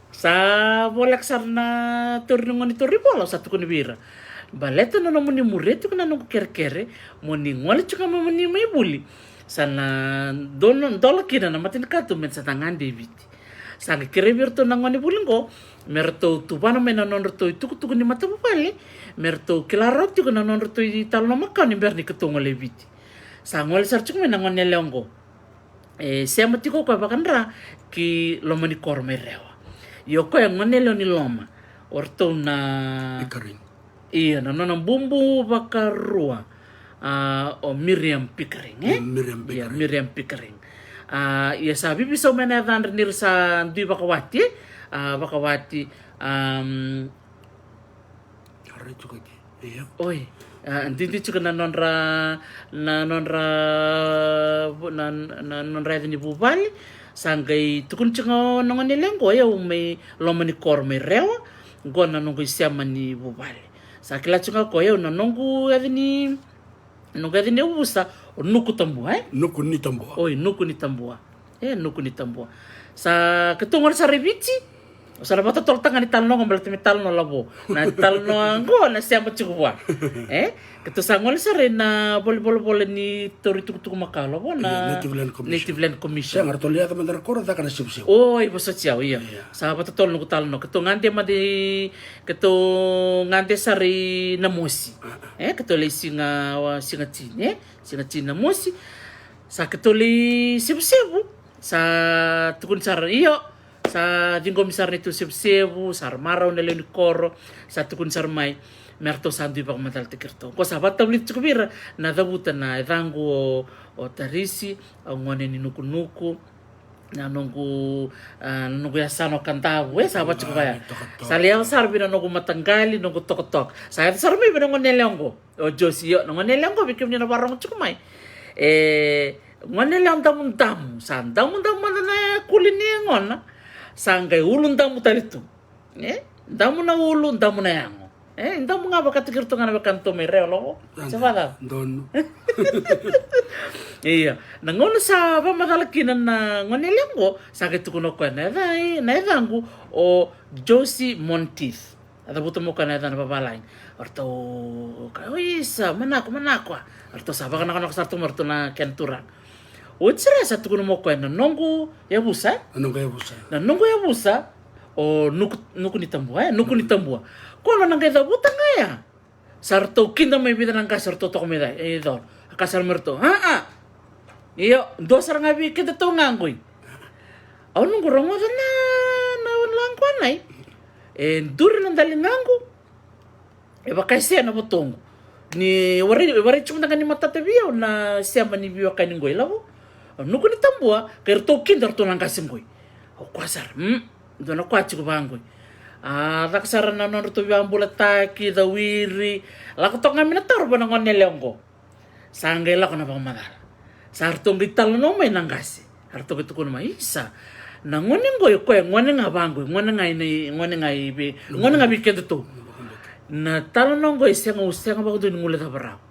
sa bolak sar na torno ngone torri bola satu kuni bira baleta na moni muretu kana no kerkere moni ngole chuka moni mai buli sana dola kina na matin katu men sa tangan David sa kere birto na ngone bulingo merto tubana mena nonroto tuku ni mata bupale merto kilaroti kuna nonroto di talo maka ni berni ketongo lebiti sangol sarchuk mena ngone leongo sema tiko ko bakandra ki lomani korme rewa yoko yang ngone leoni loma orto na Pickering iya na nona bumbu bakarua o Miriam Pickering Miriam Pickering iya sabi bisa mena dan nir sa dui bakawati bakawati Hari juga iya oi hindi juga na nonra ni bubali sangai tukun cungo nongon nilengo ya umay lomani korme rewa go na nongo siama ni bubali sakila cungo ko ya nongo adini ubusa o nuku tambua nuku ni tambua oi nuku ni tambua nuku ni tambua sa ketungor sa rebici Usara bata tol tangan italno ngombelat metalno labo. Na italno anggo na siapa cukup Ketu sangol sare na bol ni tori tuk makalo na Native Land Commission. Saya ngarto lihat teman-teman kora tak kana sip-sip. Oh, ibo sa ciao iya. Sa bata tol no talno ketu ngante ngante sare na mosi. Ketu le singa na mosi. Sa ketu le sip-sip sa tukun sare iyo. sa dingo misar nito seb-sebu sar maraw na ni koro sa tukun sar mai merto sandu pa matal tikirto ko sabat tablit kubira na dabuta na edangu o tarisi o ngone ni nuku na nunggu ya sano kantabu sabat kubaya saliang sar bina nunggu matanggali nunggu tok saya sar mi bina ngone leongo o josio ngone leongo bikim ni na barang cukumai ngone leong damu sandang na kulini ngona sanggai ulun damu taritu damu na ulun damu na yang damu ngapa katikirto ngana bekanto mereo lo sabada Don. iya nangono sa pamadalakinan na ngone lengo sakit kuno ko na edangu o Josie Monteith ada buto mo kana na babalain orto kaisa manako orto sa baka nakano sarto morto na kentura Utsira sa tukuno mo ko na nongo yabusa na nongo yabusa o nuku ni tambua kono nang kaya buta ngaya sarto kinda may bida nang kasar to komeda do kasar merto iyo do sar ngabi kita to ngangoy aw nung rongo na lang ko nay dur nang dali ngango baka siya na butong ni wari chung nang ni matatabiyo na siya manibiyo kaningoy labo nuku ni tambua kaya to kinda to nang kasingoy o kwasar do na kwachi ko bangoy raksara na to biambula taki da wiri la ko tonga mina tar bana ngone leongo sangge la ko na pamadala sarto gital no may nangasi harto gitu ko na isa na ngone ngoy ko ngone nga bangoy ngone nga bi kedo to na talo no ngoy senga ba ko dun ngula ta barao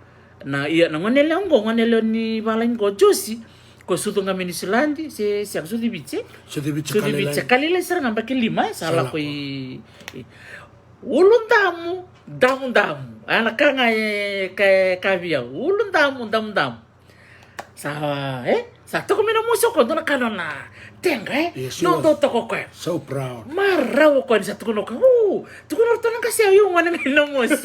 na iya na ngone leongo ngone leoni balain ko Josie ko sutu nga minisilandi se siang sutu bice kalila sira ngamba ke lima sala ko ulun damu ana kanga kavia ulun damu sa to ko mina muso ko dona kanona tenga no do to ko so proud marraw ko sa tukuno ko tukuno to nang kasi ayo ngana nginamos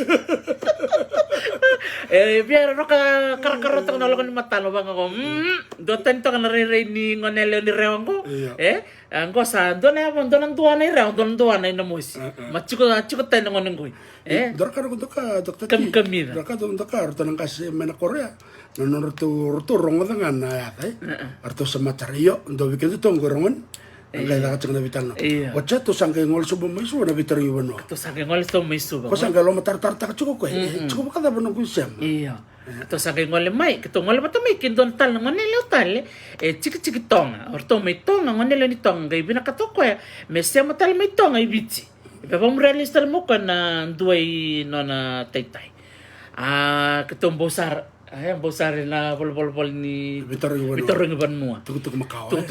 biar no karakaro to na lokon matalo bang ako do tento ka nare ni ngonelo ni rewango angko sa donan tuwa na rew don tuwa na inamos machuko tayo ngonen ko dorkar ko ka doktor kamida dorkar to nang kasi mena Korea no rutu rongo dengan ayat arto sa matariyo do bikin to ngorongon ang kaya nakachang nabitan whatcha to sangkay ngol subo may subo nabitan yung ano to sangkay ngol subo may subo ko sangkay lo matartarta ka chuko chuko ka dapat nung kusyam iya to sangkay ngol may kito ngol pa to may kindon tal ngonelo tal chiki tonga orto may tonga ngonelo ni tonga gay binakatoko may siya matal may tonga ibitsi ipapam realista mo ka na duway no na taytay kitong bosar na bol ni bitar yung banua tutuk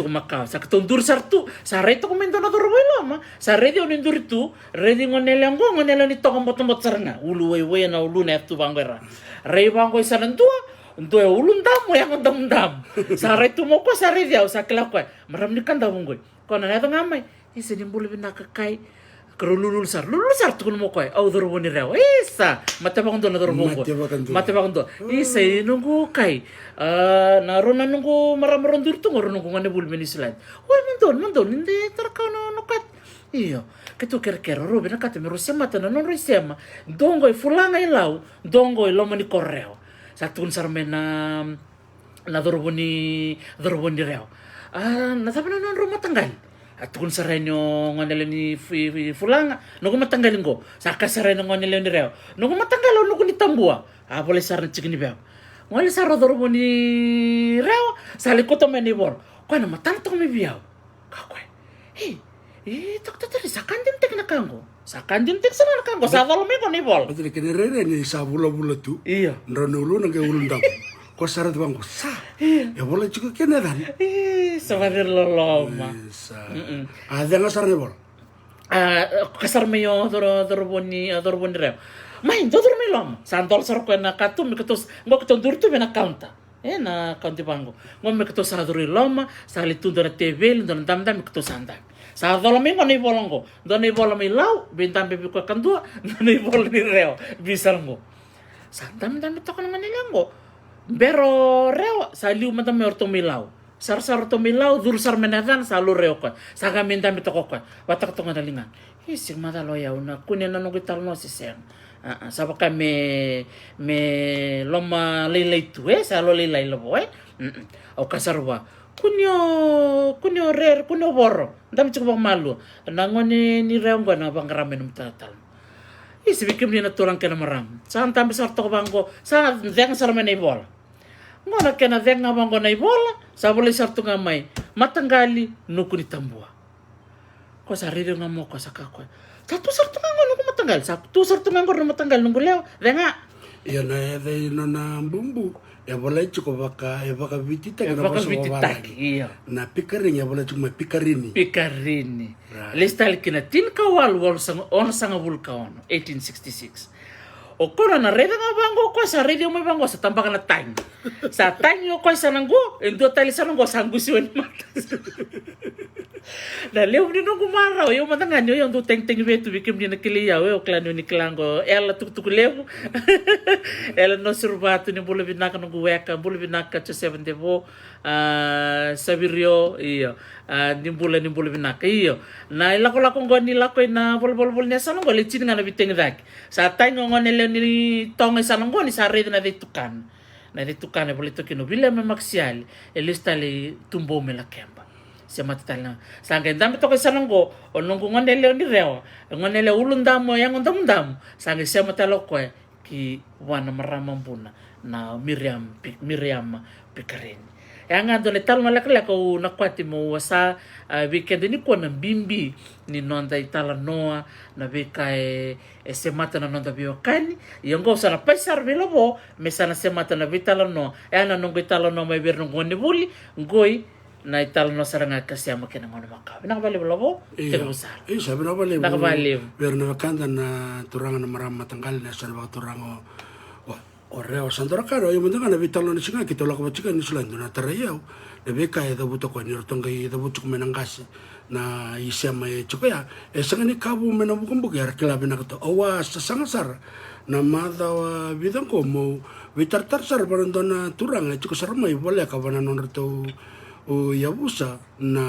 Macau sa kitong dur sartu sa reto komendo na dorwelo ma sa redio ni duritu redi ngonelo ni tokong botomot sarna ulu we na ulu na tu bangwera rei bangwe sanantua ndo ulun damu yang ndam sa reto mo ko sa redio sa klakwa maram ni kanda bunggoy kono na to ngamay isa dimbul binakakai lulul sar tukun mo koy au doro ni rew isa matebang do na doro bongo matebang do isa nunggu kai narona nunggu maram dur tu ngoro nunggu ngane bul menislad mandon inde tarkau no kat iyo ketu ker ro bina kat me rosema tan non rosema dongo fulanga ilau dongo loma ni korreo sa tukun sar mena na doro ni rew na sabi non ro matanggal atukun sarenyo ngonele ni fulanga nugo matanggalin ko saka sarenyo ngonele ni reo nugo matanggalo nugo ni tambua boleh sarna cikini beo ngole sarro dorbo ni reo sali koto meni bor ko na matanto mi biao kakwe dokter sakandin tek na kango sakandin tek sana na kango sa dolo me ko ni bol betul kene rere ni sa bula tu iya nronulu nang ke ulundam ko sarat bang sa ya boleh juga kene dan sabadir loloma ada nga sarne bol kasar meyo dorboni reo main dormi lom santol sor ko na katum ketos ngok tondur tu bena kaunta na kaunti bango ngom ketos sa dormi loma sa litu dona tv don dam ketos anda sa dolomi ngoni bolongo doni bolomi lau bintang bebi ko kandua doni bolni reo bisal ngo sa dam to kan ngani lango Pero reo sa liu mata me orto milau. sar to milau dur sar menadan sa lureo ko sa gaminda mi to ko watak to ngadalingan isig madalo ya una kunya nanu gital no siseng sa baka me loma lelai tu sa lo lelai lo boy o kasarwa kunyo rer kunyo boro ndam cukup malu nangoni ni reonggo na bang ramen tatal isi bikim ni naturang kena maram sa antam besar to bangko sa deng sar menai bola ngona kena deng bangko nai bola sa boleh sar tu ngamai matanggali nukuni tambua ko sa riri ngamo ko sa kako satu sar tu nganggo nuku matanggal satu sar tu nganggo nuku matanggal nunggu leo denga ya na de na bumbu ya boleh cukup baka vitita kana baka vitita iya na pikarin ya boleh cuma pikarini listal kina tin kawal wal sang on sanga vulkan 1866 o kono na reda nga bango ko sa radio mo bango sa tambaka na tang sa tang yo ko sa nanggo endo tali sa nanggo sanggusiwan mata na leo ni nung kumaraw yung matangan nyo yung teng-teng beto bikim ni nakiliyaw o klano ni klango ela tuk leo ela no surbato ni bula binaka nung guweka bula binaka cho 7 devo sabirio iyo ni bula binaka iyo na ilako nilako na bol niya sa nunggo lichin nga na biteng dak sa tayo ngon nila ni tong sa nunggo ni sa red na ditukan e bolito kinubila mamaksial elistali tumbo melakemba siya matatal sa hanggang dami to kay sananggo o nung ngonele ni reo ngonele ulundamo yang undam sa hanggang siya matalo ko ki wana maramang buna na Miriam Picarin yang ando ne tal malakla ko nakwati mo sa weekend ni ko ng bimbi ni nonda itala noa na bikay se mata na nonda bio kan yung go sa na paisar bilobo me sana se mata na vitala no ana nung vitala no may bir nung ngoni buli ngoy na italo no saranga kasi ama kinangono makabi nakabaliw labo usar sabi na baliw pero na makanda na turangan na maram matanggal na sa mga turango o reo sandora karo yung mga na vitalo na singa kito lako chika ni sulando na tarayaw na beka da buto ko ni rotongay da buto ko menangasi na isya may chukaya sa ngani kabo menabukong bugya kilabi na kato awa sa sangasar na madaw bidang ko mo vitartar sar parang na turang chuko sarmay wala ka ba na nonrto o yabusa na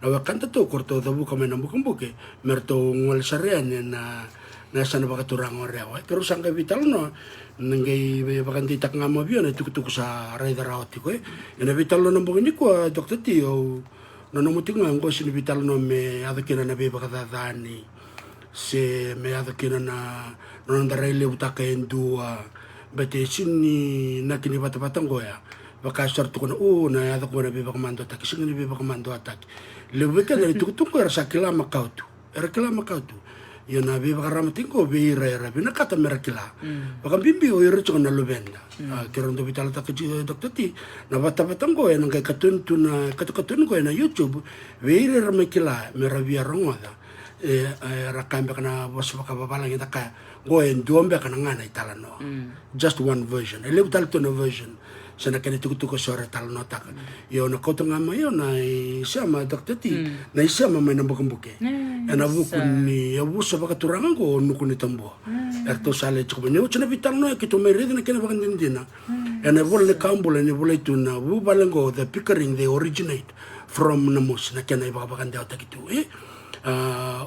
wakanta to korto da buka mena buke merto ngol sarean na sana baka turang orewa pero sangka vital no nangay bakanti tak ngama biyo na tukutuku sa rider out ko na vital no nambong ni ko doktor tio no muting ngo sin vital no me adakina na be baka dadani se me adakina na no ndarele utaka endua bete sinni nakini batapatang ko ya baka sarto ko na yada ko na biba komando atak singa ni biba komando atak lebe ka na tukutuk ko sa kila makautu yo na biba karamating ko bira binakata merakila baka bimbi o iro chon na lubenda kiron do bitala tak doktor ti na bata-batang ko nang kay katun ko na YouTube bira ramekila meravia rongoda rakambe kana boss baka babala kita ka go en dombe kana ngana italano just one version ele utal to no version sana kani tukutuko sora tal notak yo na koto nga mayo na isama doktor ti na isama may nambukumbuke na buku ni abuso baka turangan ko nuku ni tambo erto sale chukbo ni uchana bitang no kito may redi na kina baka dindina na bol ni kambula ni bula itu na bubalango the Pickering they originate from namus na kina baka ndaw takitu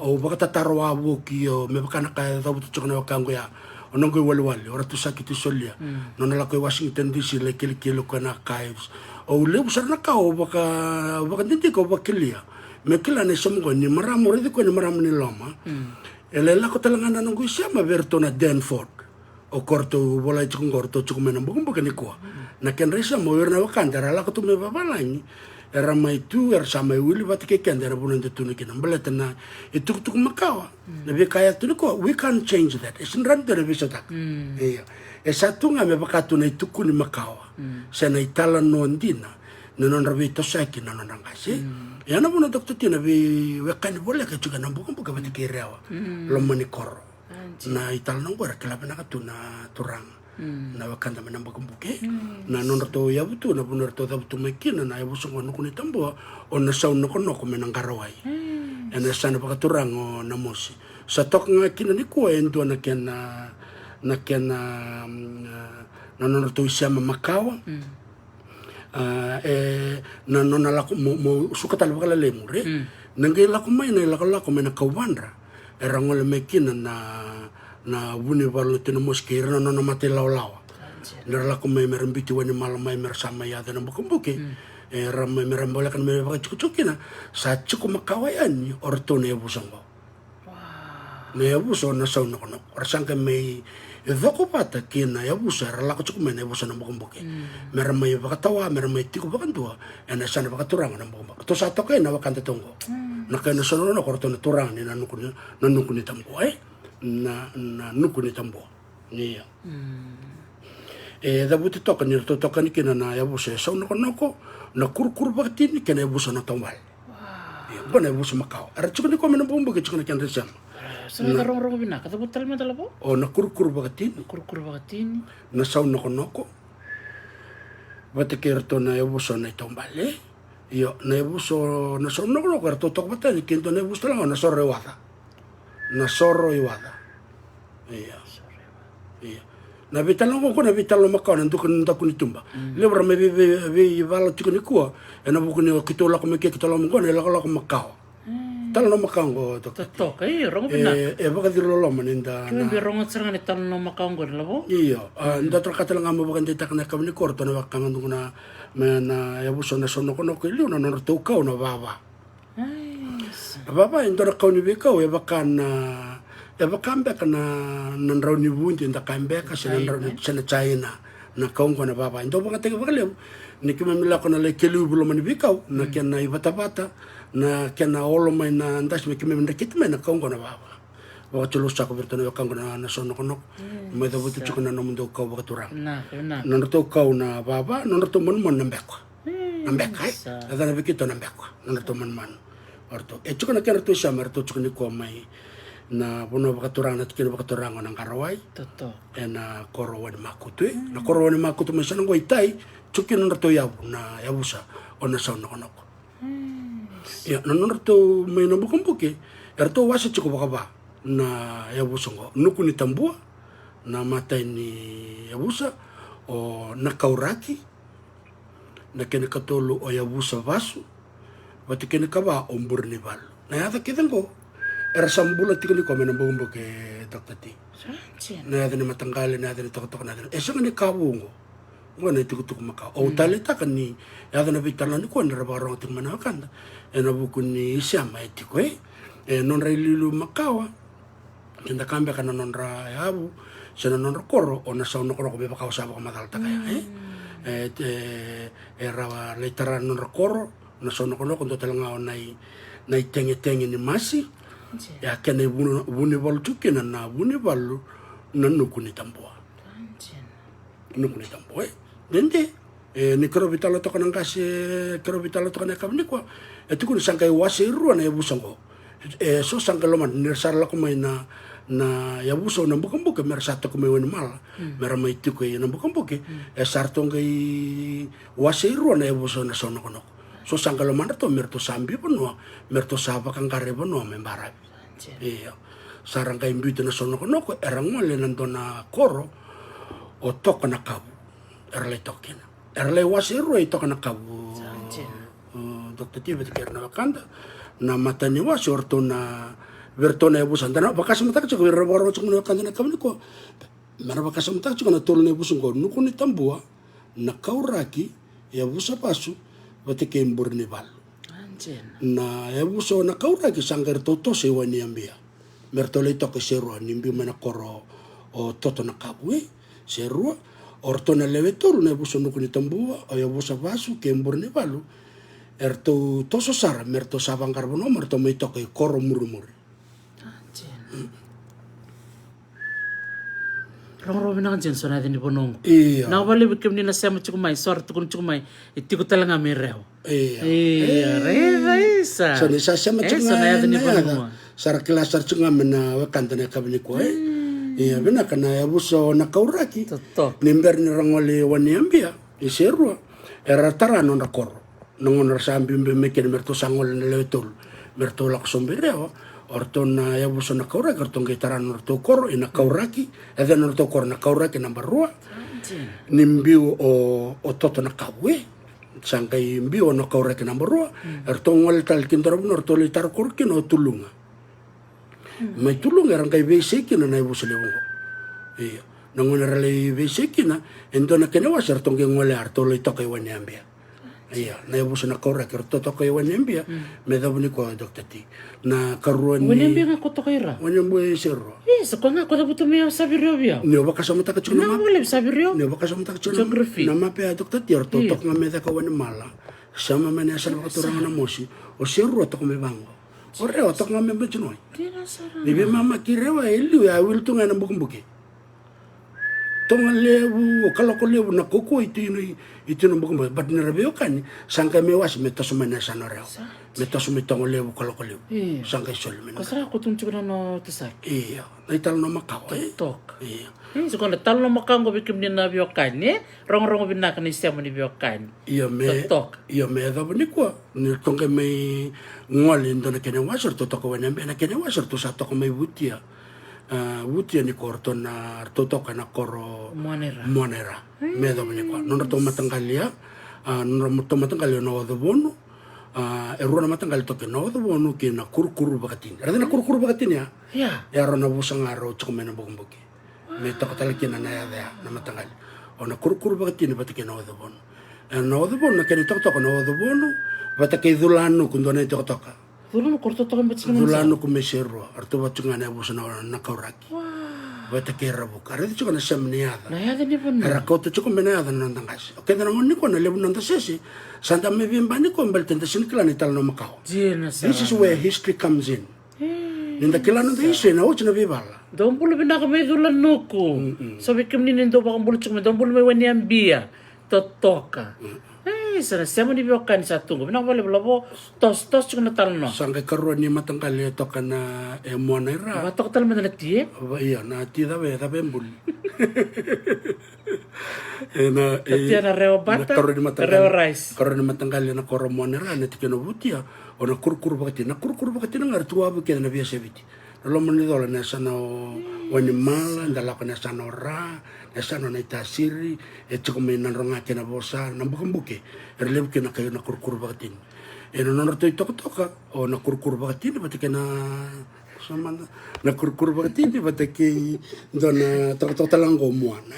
o baka tatarwa buki yo me baka nakatabuto chukna wakango ya onong ko walwali ora tu sakit solia non la ko Washington DC le kilo kana kaives o le usar na ka o baka dindi ko bakilia me kila ne somgo ni maramo re ko ni maramo ni loma ele la ko talanga na ngo siya maberto na Denford o korto bola chukong korto chukumen mbong ni ko na ken resa mo na wakanda la ko tu me babalani era mai tu era sama wili batike kenda era bulan tu nikin ambeleta na itu makawa na be kaya tu ko we can't change that it's not the revision tak esa tu nga me bakatu na itu ni makawa sa na itala no ndina non rabito sa kin non ngasi ya na buno doktor tina be we kan bola ka juga na bukan buka batike rewa lo manikor na itala no gora kala na katuna turang na wakanda manamba kumbuke na nonrato yabutu na bunarto dabutu makina na yabuso ngono kuni tambo o na saun no kono menang karawai ena sana pakaturang o namosi sa tok nga kina ni ko endo na nonrato isama makawa na nona lako mo suka tal bakala lemure nangai lako mai na lako mai na kaubandra era ngole mekina na wuni valu tino moskira na nona mate lawa nera lako mai merambiti wani malam mai mersama ya dana bukumbuke era mai merambola kan mai baka cukucukina sa cukup makawaian ortone busongo ne abuso na sauna kono orsangka mai Doko pata kina ya busa rala ko cukup mena busa na bukumbuke meramai baka tawa meramai tiku baka tua ena sana baka turang na bukumbuke to sa toke na wakanta tongo na kena sono na korto na turang ni na nuku ni tambo na nuku ni tambo ni ya da buti toka ni to toka ni kina na ya busa sauna kono ko na kur baka tini kena ya busa na tombal bona ya busa makau ara cukup ni ko mena bukumbuke cukup ni kena resam Sana karong bina kata butal mo po. O na kur bakatin. Kur bakatin. Na saun noko. Bate kerto na ebuso na itombale. Yo na ebuso na saun noko kerto tok batan kinto na ebuso lang na sorro iwada. Iya. Na vital ko na vital makao na dukun itumba. Lebra me be vala tikuni kuwa. Na bukuni kitola ko me kitola mo ko na la ko makao. Talo no makango tok rongo bina baka dilo lo maninda kung rongo serang ni talo no makango labo iyo nda trakata lang amo baka ndita kana kamni korto na wakangan na na yabuso na sono kono ko liu na no to ka na baba indora ka ni beka o baka mbeka na nandraw ni bunti nda kambeka sa China na kaungo na baba indo baka tega baka liu ni kimamila ko na le kelu bulo mani beka na kena ibata na kena olo mai na ndas me kime menda kit mai na kongo na baba wa chulo sa ko bertone wa kongo na sono kono mai da butu chukuna no mundo ko ba turang na to ko na baba no to mon nambek ada na bikito nambek no to mon orto chukuna kena to sa mer to chukuni ko mai na bono ba turang na tikino ba turang na karawai toto na korowan makutu na korowan makutu mai sango itai chukino to yabu na yabusa ona sono kono ya nanor to may nabukumbuke erto wasa chiko baka na yabusongo nuku ni tambua na matay ni yabusa o nakauraki na kinakatolo o yabusa vaso bati kinakaba ombur ni bal na yata kitango era sambula tikoni ko may nabukumbuke taktati na yata ni matanggali na yata ni tokotok na yata esa nga ni kabungo na itukutuk maka o talita kan ni yata na bitala ni ko na rabarong ting manakanda na buku ni siama etiko non ra lilu makawa kinda kambia kana non ra yabu sana non ra koro o na sauno koro ko be bakaw sa baka madalta kaya era letara non ra koro na sauno kono ko talang nai tengi ni masi ya kene buni balu tukina na buni balu na nuku ni tambua dende ni kero vitalo to kanang kasi kero vitalo to kanang kamni ko etu kun sangkai wasi ruan ya busango so sangkai loman ni sarla ko may na ya buso na bukambuke mer sato ko may wan mal mer may tu ko na bukambuke sartong kay wasi ruan ya buso na sono kono so sangkai loman to mer to sambi pono mer to saba kang kare pono membara iya sarang kay mbito na sono kono ko erang mo le nando na koro o to kana kabu erle tokena erle wasiru ito kana kabu Dr. Tibe tikir na wakanda na matani wasi orto na vertona ebusan dana bakas matak chiko rabaro chiko na wakanda na kabni ko mara bakas matak chiko na tolo na ebusan ko nuku ni tambua na kauraki ebusa pasu batike imbur ni bal na ebuso na kauraki sanggar toto se wani ambia mertole ito ke serua nimbi mana koro o toto na kabu serua orto na levetoro na ebuso nuku ni tambua o ebusa pasu ke imbur ni balu erto toso sara merto sabang karbono merto mai toke koro murumuri Rong na kanjen so natin ni bonong iya na wali bikim ni nasema chukumai sorto kun chukumai itiko talaga mereo iya reisa so ni sasema chukumai natin ni bonong sara kelasar chungam na wakanta na kabini ko iya bina kana ebuso na kauraki nimber ni rangoli wani ambia iserua era tarano na koro nongon rasambi meken merto sangol na letul merto lak sombireo orto na yabuso na kauraki orto ngitaran orto koro ina kauraki eden orto koro na kauraki number 2 nimbiu o toto na kawe sangkai mbio no kaurek number 2 ertongol tal kintarabun ertoli tar korkin o tulunga mai tulunga rangkai vesekina na ibu selewongo iya nangona rale vesekina endona kene wasar tongge ngole artoli tokai wani ambia iya na ibu sena kaurek erto tokai wani ambia medabuni ko Dr. T na karuani wani ambia ngako tokai ra wani ambia serro sekonga ko dabuto me sabirio bia ne baka sama taka chuna na wale sabirio ne baka sama taka chuna na mape Dr. T erto tok ngameda ka wani mala sama mane asal baka torang na mosi o serro tok me bango ore o tok ngame bechnoi bibi mama kirewa elu ya wil tunga na bukumbuki tonga lewu o kala ko lewu na koko itu no bukumbuki bat na rabeo kan sangka mewas me tosu mane sanareo me tosu me tonga lewu kala ko lewu sangka sol me kasara ko tunchura no tesak iya naital no makao tok iya sekonda tal no makango bikim ni na biokan ni rong binak ni siamo ni biokan iya me da bani ko ni tonga me ngoli ndona kene wasar to ko wena me na kene wasar to sa to ko me butia wutia ni korto na to kana koro monera me da bani ko non to matangalia non to matangalia no do bono erona matangal to ke no do bono ke na kurkuru bakatin ada na kurkuru bakatin ya rona busanga ro chko me na bogomboki me to katala kina na ya na matangal ona kurkuru bakatin batike no do bono no do bono ke ni to no do bono batake dulanu kundone to toka dulanu korto to mbetsinga dulanu ku mesero arto batunga na busana na kauraki batake rabu kare to na semniada na ya ni bon era ko to chko menada nan tangas oke na ngoni ko na lebu nan tasesi santa me bimbani ko mbeltenda sinklan ital no makao this is where history comes in ninda kilano de history na ochna bibala dombulu binaka me dulanu ko sabi kim ni ndo ba kumbulu chko me dombulu me wani ambia totoka sana siamo ni biokan sa tungo bina wale blabo tos chuna talno sangka karuan ni matangkali to kana monera ba to tal mana tie iya na tie da bembul na tie na reo bata reo rice karuan ni matangkali na koro monera na tikeno butia ona kurkur bakati na ngar tua bu kena biasa biti lo meni dola na sana wani mala ndala kana sana ra na sana na tasiri e chukome na ronga kena bosa na bukumbuke erleb kena kayo na kurkur bakatin eno non to toka o na kurkur bakatin batike na sama na kurkur bakatin batike dona to talango muana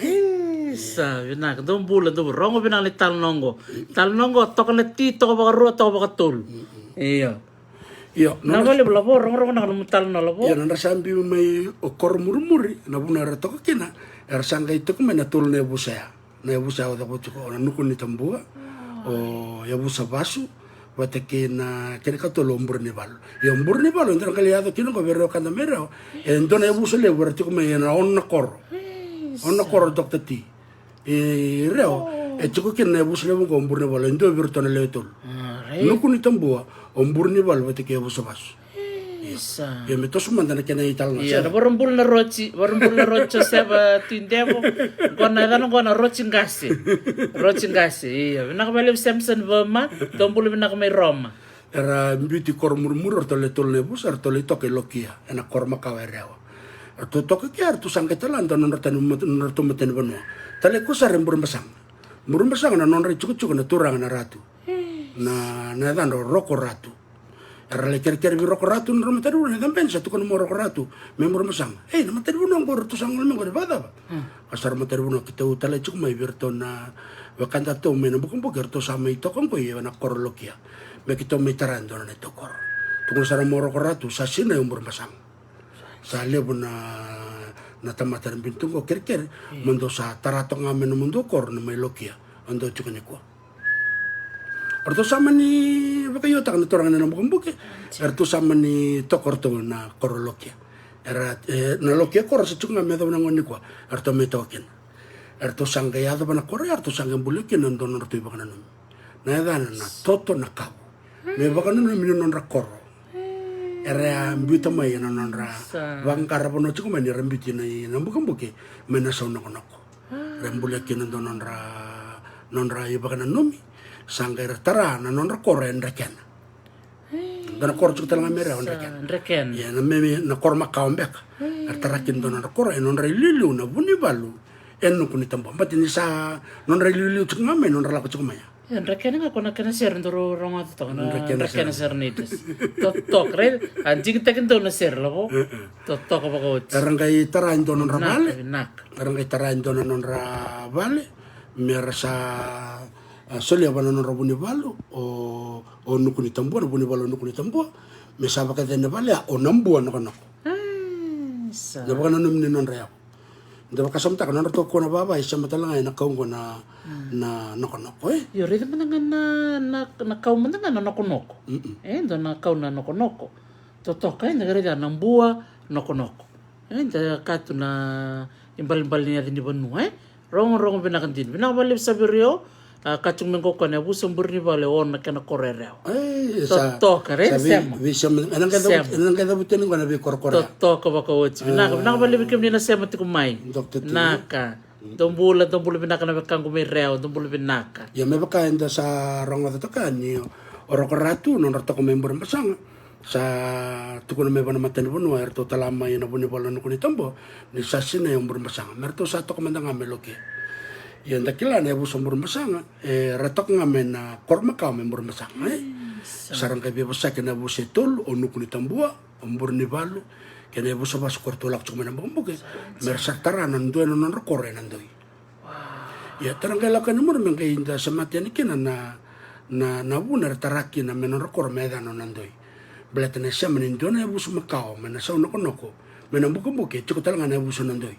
sa bina do bula do rongo bina le talnongo to kana ti to ba ro to ba tul iya na vale blabo rong na mutal na labo ya na sambi mai o kor murmuri na buna ra to kena er sanga itu ko mena tul ne busa o da botu ko na nukuni tambua o ya busa basu batake na kene ka to lombur ni bal ya lombur ni bal ndra kali ado kino ko vero kanda mero endo na busa le berarti ko mena on na kor Dr. T reo chiko kene busa le ko lombur ni bal endo virto na le tul nukuni tambua ombur ni bal batake ya busa basu ya meto sumanda na kena ital na ya barumbul na rochi seba tindemo gona rochi ngasi iya bina bale Samson Boma dombul bina me Roma era mbiti kor murmur to le tol ne bus to le toke lokia ena kor makawerewa to toke ke artu sangketalan to non tan non to meten bono tale ko sare mbur mbasang na non re cukuc na turang na ratu na dan roko ratu era le ker vi roko ratu no mataru na dan pensa tu kono roko ratu memor masang na mataru no ngor tu sang ngol ngor bada asar mataru no kita utale cuk mai virto na wakanda to mena bukan to sama itu kon ko na korlokia me kita metarando na to kor tu sara roko ratu sasina umur masang sale buna na tamatar bintung ko ker mundo sa tarato ngamen mundo kor na may lokia ando cuk ni ko Arto sama ni bakayo tak na torang na bukan arto sama ni tokorto na korolokia era na lokia kor sa chunga me daw ngoni ko arto me token arto sanggayado ba na kor arto sanggam bulikin nandon arto iba kanan na dan na toto na kabu me ba kanan mi non rakor era mbito mai na non ra bangkar bono chuko me ni rambiti na bukan me na sauna kono rambulikin nandon non ra iba kanan nomi sangger tara na non rakor en reken dan kor cuk tala mera on reken ya na me na kor makau mbek tarakin don rakor en non lilu na buni balu en no kuni tambo mbati ni sa non lilu cuk ngame non rala cuk maya Ndraiky nga kona kana ser ndoro ronga to na kana ser nides. Totok re anjing tekin to na ser labo. Totok ba ko. Tarangai tarain to non rabale. Nak. Tarangai tarain to non rabale. Merasa solia bana non rabuni balu o nukuni tambua rabuni balu nukuni tambua. Mesaba ka tene vale o nambua no kono. Sa. Daba kana non non rea. Daba ka samta kana to ko na baba isa matala na kaungo na noko Yo reda mananga na kau mananga na noko. Ndo na kau na noko. Totoka enda reda nambua noko. Enda katu na imbal ni adini banu Rong binakandin. Binabali sabirio kacung mengko kana busum burni bale on kana korereo. Totoka re sema. Visam anang kada buten ngana be korkora. Totoka baka uchi. Binabali bikim ni na sema tikumai. Naka. Tombula binaka na bekang kumireo, tombula binaka. Ya me baka enda sa ronga tataka ni orokoratu non rato ko member masanga. Sa tukuna me bana matan bunu er to talama ina bunu bala no kunitambo ni sasina yung bermasanga. Merto sa to komandanga meloke. Yan dakila na buso bermasanga ratok nga men korma ka member masanga sarang kay bebasa kana busetul o no kunitambua ombur ni balu kaya buso bas kortolak cuma na bumbuke mersatara nandoy non rekore nandoy. Ya tarang kay lakan mo men kay inda sa matian kina na bunar taraki na men rekor medan nandoy. Belata na siya manindo na buso makao men sa noko men buke cukup talangan na buso nandoy.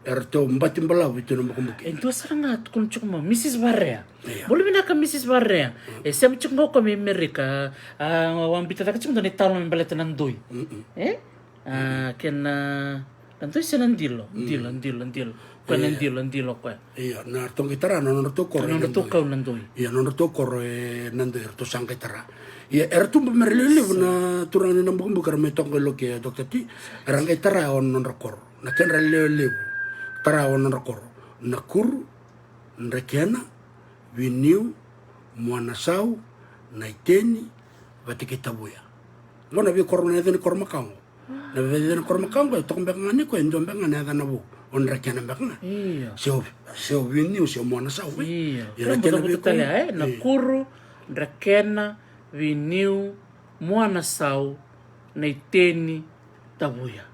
Erto mbatim balaw itu no buke. Ento saranga kun cuma Mrs. Barrea. Boleh binaka Mrs. Barrea. Sem cuma ko me Amerika wan bitata ka cuma ni talon men belata nandoy. Kena nandoy sa nandilo. Ndilo. Nandilo ko. Iya, na tong gitara non to kor. Non to kau nandoy. Iya, non to kor nandoy to sang gitara. Iya, ertu merlele na turang ni nambung bukar metong lo ke dokter ti. Rang gitara on non rekor. Na ken rele tara on non rekor. Na kur ndrekena viniu muanasau na iteni vatikitabuya. Ngona vi korona den kormakang. Na vi den kormakang ko tong bengani ko endom bengani ada nabu. On rekena bengana. Iya. Sio viniu sio muanasau. Iya. Rekena vi ko na kuru ndrekena viniu muanasau na iteni tabuya.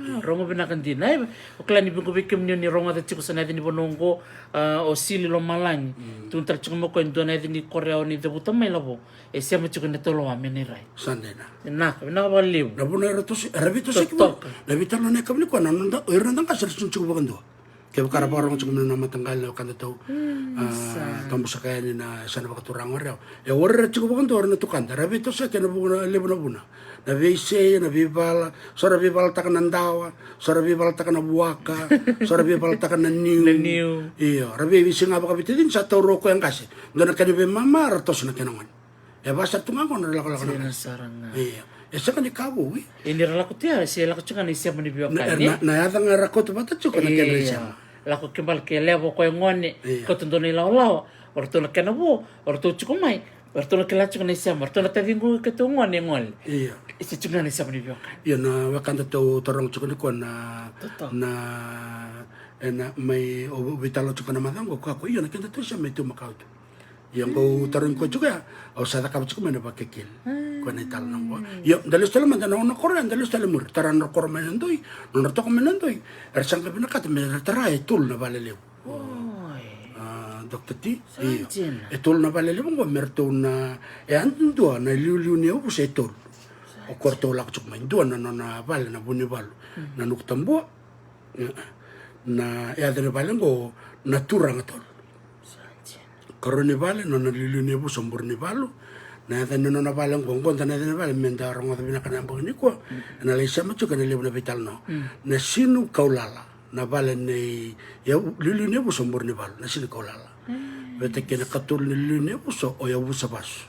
Rongo binakan dinay o klani bingo bikim ni rongo ta chiko sana ni bonongo o sili lo malang tun tar chiko mo ko ndo na ni korea ni debuta mai labo e siamo chiko ne tolo amene rai Sandena. na ba liu Na bona ratos rabito sekimo. Rabito no ne kamni ko nan da irna ka sir sun chiko bagando. Kaya kara parang chiko na matanggal o kanda taw tambo sa kaya ni na sana bakaturang ora. E ora chiko bagando ora na tukanda. Rabito sa kaya na buna. Na veise na vivala, sora vivala takan nandawa, sora vivala takan buaka, sora vivala takan niu. Iya, rabi visi nga baka bitidin sa tawro ko yang kasi. Ngana kani be mama ratos na kinangan. E basta tungangon na lako na. saranga Iya. E sa kani kabo wi. ini rala ko tia si la ko chika ni siamo ni biwa kani Na yata nga rakot bata chuko na kena siya. la ko kimbal ke levo ko ngone ko tundo ni law orto na kana bo orto chiko mai orto na kala chiko ni siamo orto na tadingu ke to ngone ngol Iya. isi chika ni siamo ni biwa kani Iya na wakanda taw torong chuko ni ko na may vitalo chuko na madango ko ako iya na kenda to siya may tumakao. Yang ko tarong ko juga o sa ka chuko na bakekil. Ko na tal nang ko. Yo dalos tala man na koran dalos tala mur taran no korma nandoy. No to ko menandoy. Ersang ka binakat me taray tul na balelew. Dokter ti. Etul na balelew ko merto na ando na liuliu niyo ko sa etul. O korto lak chuk man do na bal na bunibal. Na nuktambo na de balengo na turang atol. Karoni bale no na lilu ni bu sombur ni balu na no na balang gonggon na de bale menda ronga de na kana ni ko na le sama chu kana le na vital no na sinu kaulala na bale ni ya lilu ni bu sombur ni balu na sinu kaulala bete kena katul ni lilu ni bu so o ya bu sabas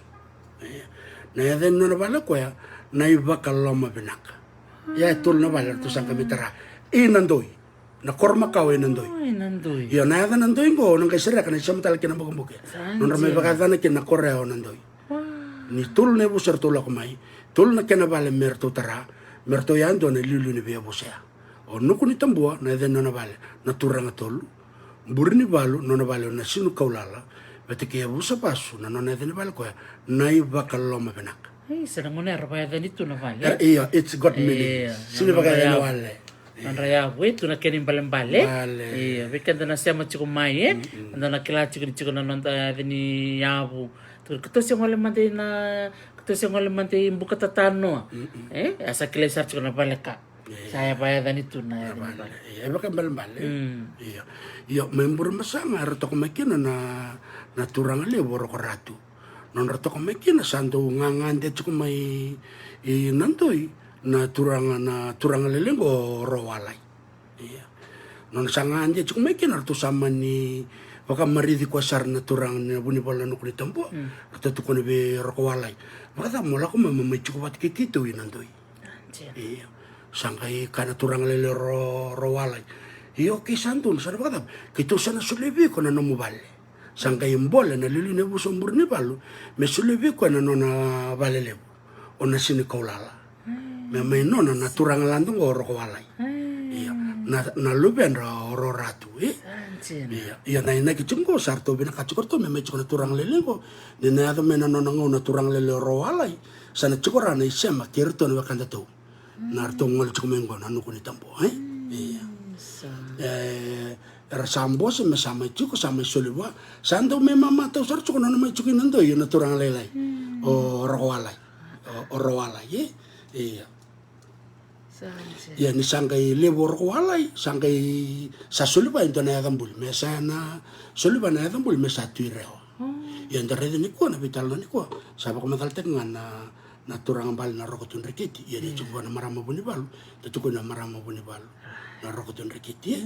na no na bale ko ya na iba kaloma binaka ya tul na bale to sangka mitara inandoy na korma ka inandoy nandoy yo na nandoy go nang kaisira kana siya matal kina bukumbuke non ramay bagada na kina koreo nandoy ni tul ne bu sertul ako mai tul na kina bale merto tara merto yando na lilu ni biya busya o nuku ni tambua na den na bale na turang tol burni balu nona balu na sinu kaulala bete ke abusa pasu na nona edeni balu ko nai bakaloma benak Sedang mana raya dan itu na vale. iya it's got meaning sinu bakaloma wale Raya gue tu nak kirim balik. Iya, bikin tanah siapa cukup main, tanah kelas cukup nonton edeni yabu. Kita sih ngoleh mati na, kita sih ngoleh mati buka tatano. Asa kelas cukup na balik kak. Saya bayar dan itu na. Iya, bakal balik. Iya, iya memburu masanga rato kumekina na turang le boro koratu. Non rato kumekina santo ngangan dia cukup mai nantoi na turang lelengo rowalai. Iya. Non sangan dia cukup mekina rato sama ni baka maridi kuasar na turang na buni bola no kuni tempo. Rato tu kuni be rowalai. Baka mola ko mamai cukup bat kikitu nantoi. Iya. Sangkai kana turang lele rowalai. Iyo kisantun sana baka kito sana sulebi ko na nomubale. Sangkai mbola na lili ne buso mburni balu me sulebi ko na nona bale lebu. Ona sini kaulala. Me nona na turang landung oro kowalai. Iya. Na luben oro ratu Iya. Iya na ina kichungo sarto bina kachukorto me chukona turang lele ko. Dina ado me na nona ngona turang lele oro walai. Sana chukora na isema kirto na bakanda tu. Narto ngol chukumengo na nukuni tampo. Iya. Era sambo se me sama chuko sama soliwa. Sando me mama tau sar chukona na me chukin nando na turang lele. O oro walai. Oro walai. Iya. Ya ni sangkai lebor walai sangkai sasuliba into na gambul mesa na suliba na gambul mesa tuireo ya ndare ni ko na vital ni ko saba ko metal tengan na turang bal na rokotun rekiti ya ni chuko na marama buni bal to chuko na marama buni bal na rokotun rekiti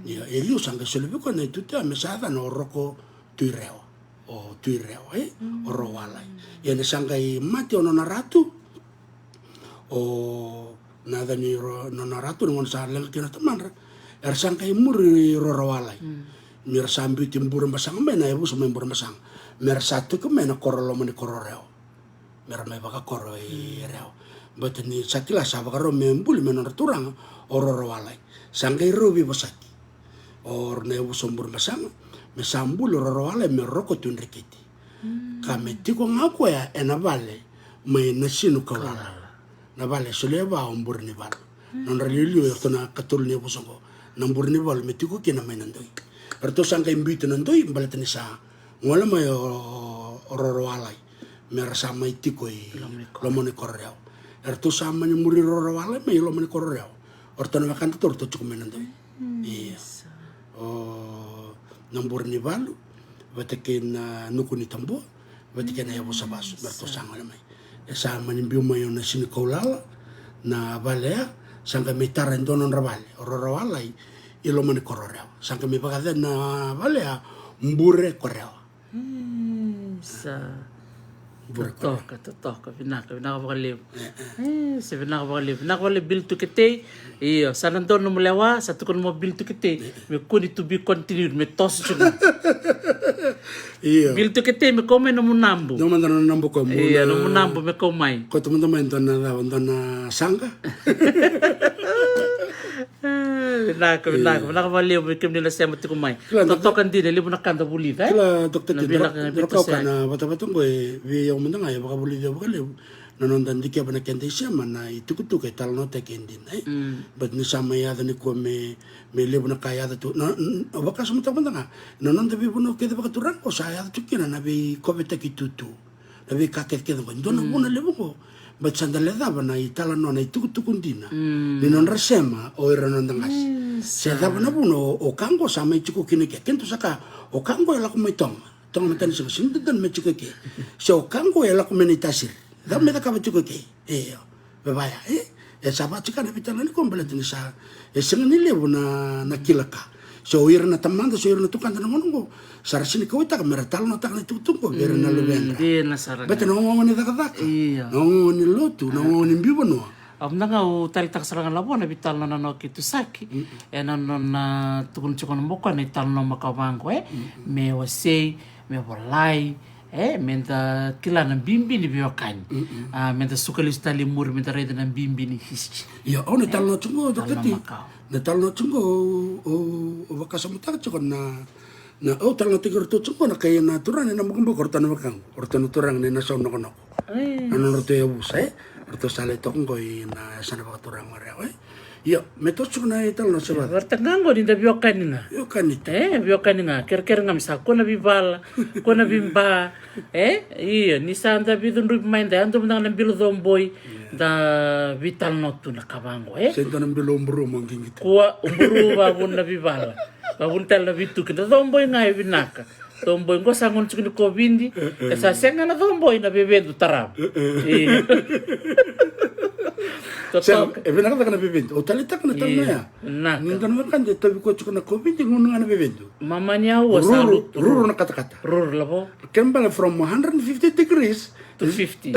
ya eliu sangkai suliba ko na tuta mesa na roko tuireo o oro walai ya ni sangkai mati ono na ratu o nada ni nona ratu ngon sa lel kina tamandra sangkai muri rorowalai mir sambi timbur masang mena ibu sama mbur masang mer satu ke mena korolo meni kororeo mer me baka koroi reo batni sakila sabaka ro membul mena turang ororowalai sangkai rubi bosaki or ne ibu sombur masang me sambul rorowalai me roko tun rikiti kame tiko ngako ya enavale me nasinu kalala na vale soleva ombur ni val non relilio yo tona katul ni busongo nambur ni val metiko kina mainandoi erto sangka imbite nandoi balatani sa ngola mai ororo alai merasa mai tiko I lomone korreo erto sama ni muri ororo alai mai lomone korreo orto na kan tur to cukup mainandoi iya nambur ni val batekin nukuni tambo batekin ya busabas berto sangala mai esa manimbiu mayo na sini kaulala na valea sangka mitara indonon ravale oro ilo mani kororeo sangka mi bagade na valea mbure koreo sa toka vinaka bakaliu se vinaka bakaliu bil tu kete iyo sananton no melewa satu kon mobil tu kete me kuni to be continued me tos chuna iya bil tu kete me come no munambu no mandano nambu ko iya no munambu me komai ko teman-teman dona sangka vinaka bakaliu me kemni la sema tu komai totokan din libu nakanda bulida kila dokter tidak kau kana bata-bata gue vi yang mendang ya baka buli dia bakaliu nonton dikia bana kente siama na itukutu ke tal no tekendin but ni sama ya ni ko me lebu na kaya tu baka semua tanga nonon tapi buno ke baka turang ko saya tu kina na bi ko beta kitutu na bi kaket ke ko ndona buna lebu ko but sandale da bana itala no na itukutu kundina ni non resema o era non dangas se da bana buno o kango sama ichuko kini ke kento saka o kango la ko metong tong metan se sindan me chuko ke so kango la ko menitasir dame da kaba chuko ke bebaya sabat chika na bitana ni kombelet ni sa sengni lebu na kilaka so ir na tamanda so ir na tukan na mongo sar sini ko ta kamera tal no tak na tutung ko ber na luben di na sarang bet no ngoni da kada no ni lotu no ni bibo no nanga o tal tak sarangan labo na bital na no kitu saki na tukun chukon moko na tal no makabango me wasei me walai menta kilana bimbini biokani menta sukali stali mur menta reda na bimbini hiski ia o ne talna tungo dokati ne talna tungo o vakasamutaka tsiko na o talna tigor to tungo na kaya na turane na mukumbu kortana wakang kortana turang ne na sauna kono ano roto ya busa roto sale tongo na sana bakaturang marewa ia meto tsiko na talna seba vartangango ni da biokani na biokani nga ker ngamsa kona bibala kona bimba iya ni sanda bidundu mainda ando mnang bilo domboy da vital notu na kabango sento na bilo umburu mangingit kuwa umburu babun na bibala babun tal na bitu kita domboy nga binaka domboy ngo sangon tsukini ko bindi sa senga na domboy na bebedu tarab iya Sel, evena kata kana bebendo. O talita kana talna ya. Nindan makan je tabi ko tsukana covid ngun ngana bebendo. Mamanya wa salut. Ruru na kata. Ruru labo. Kembali from 150 degrees to 50.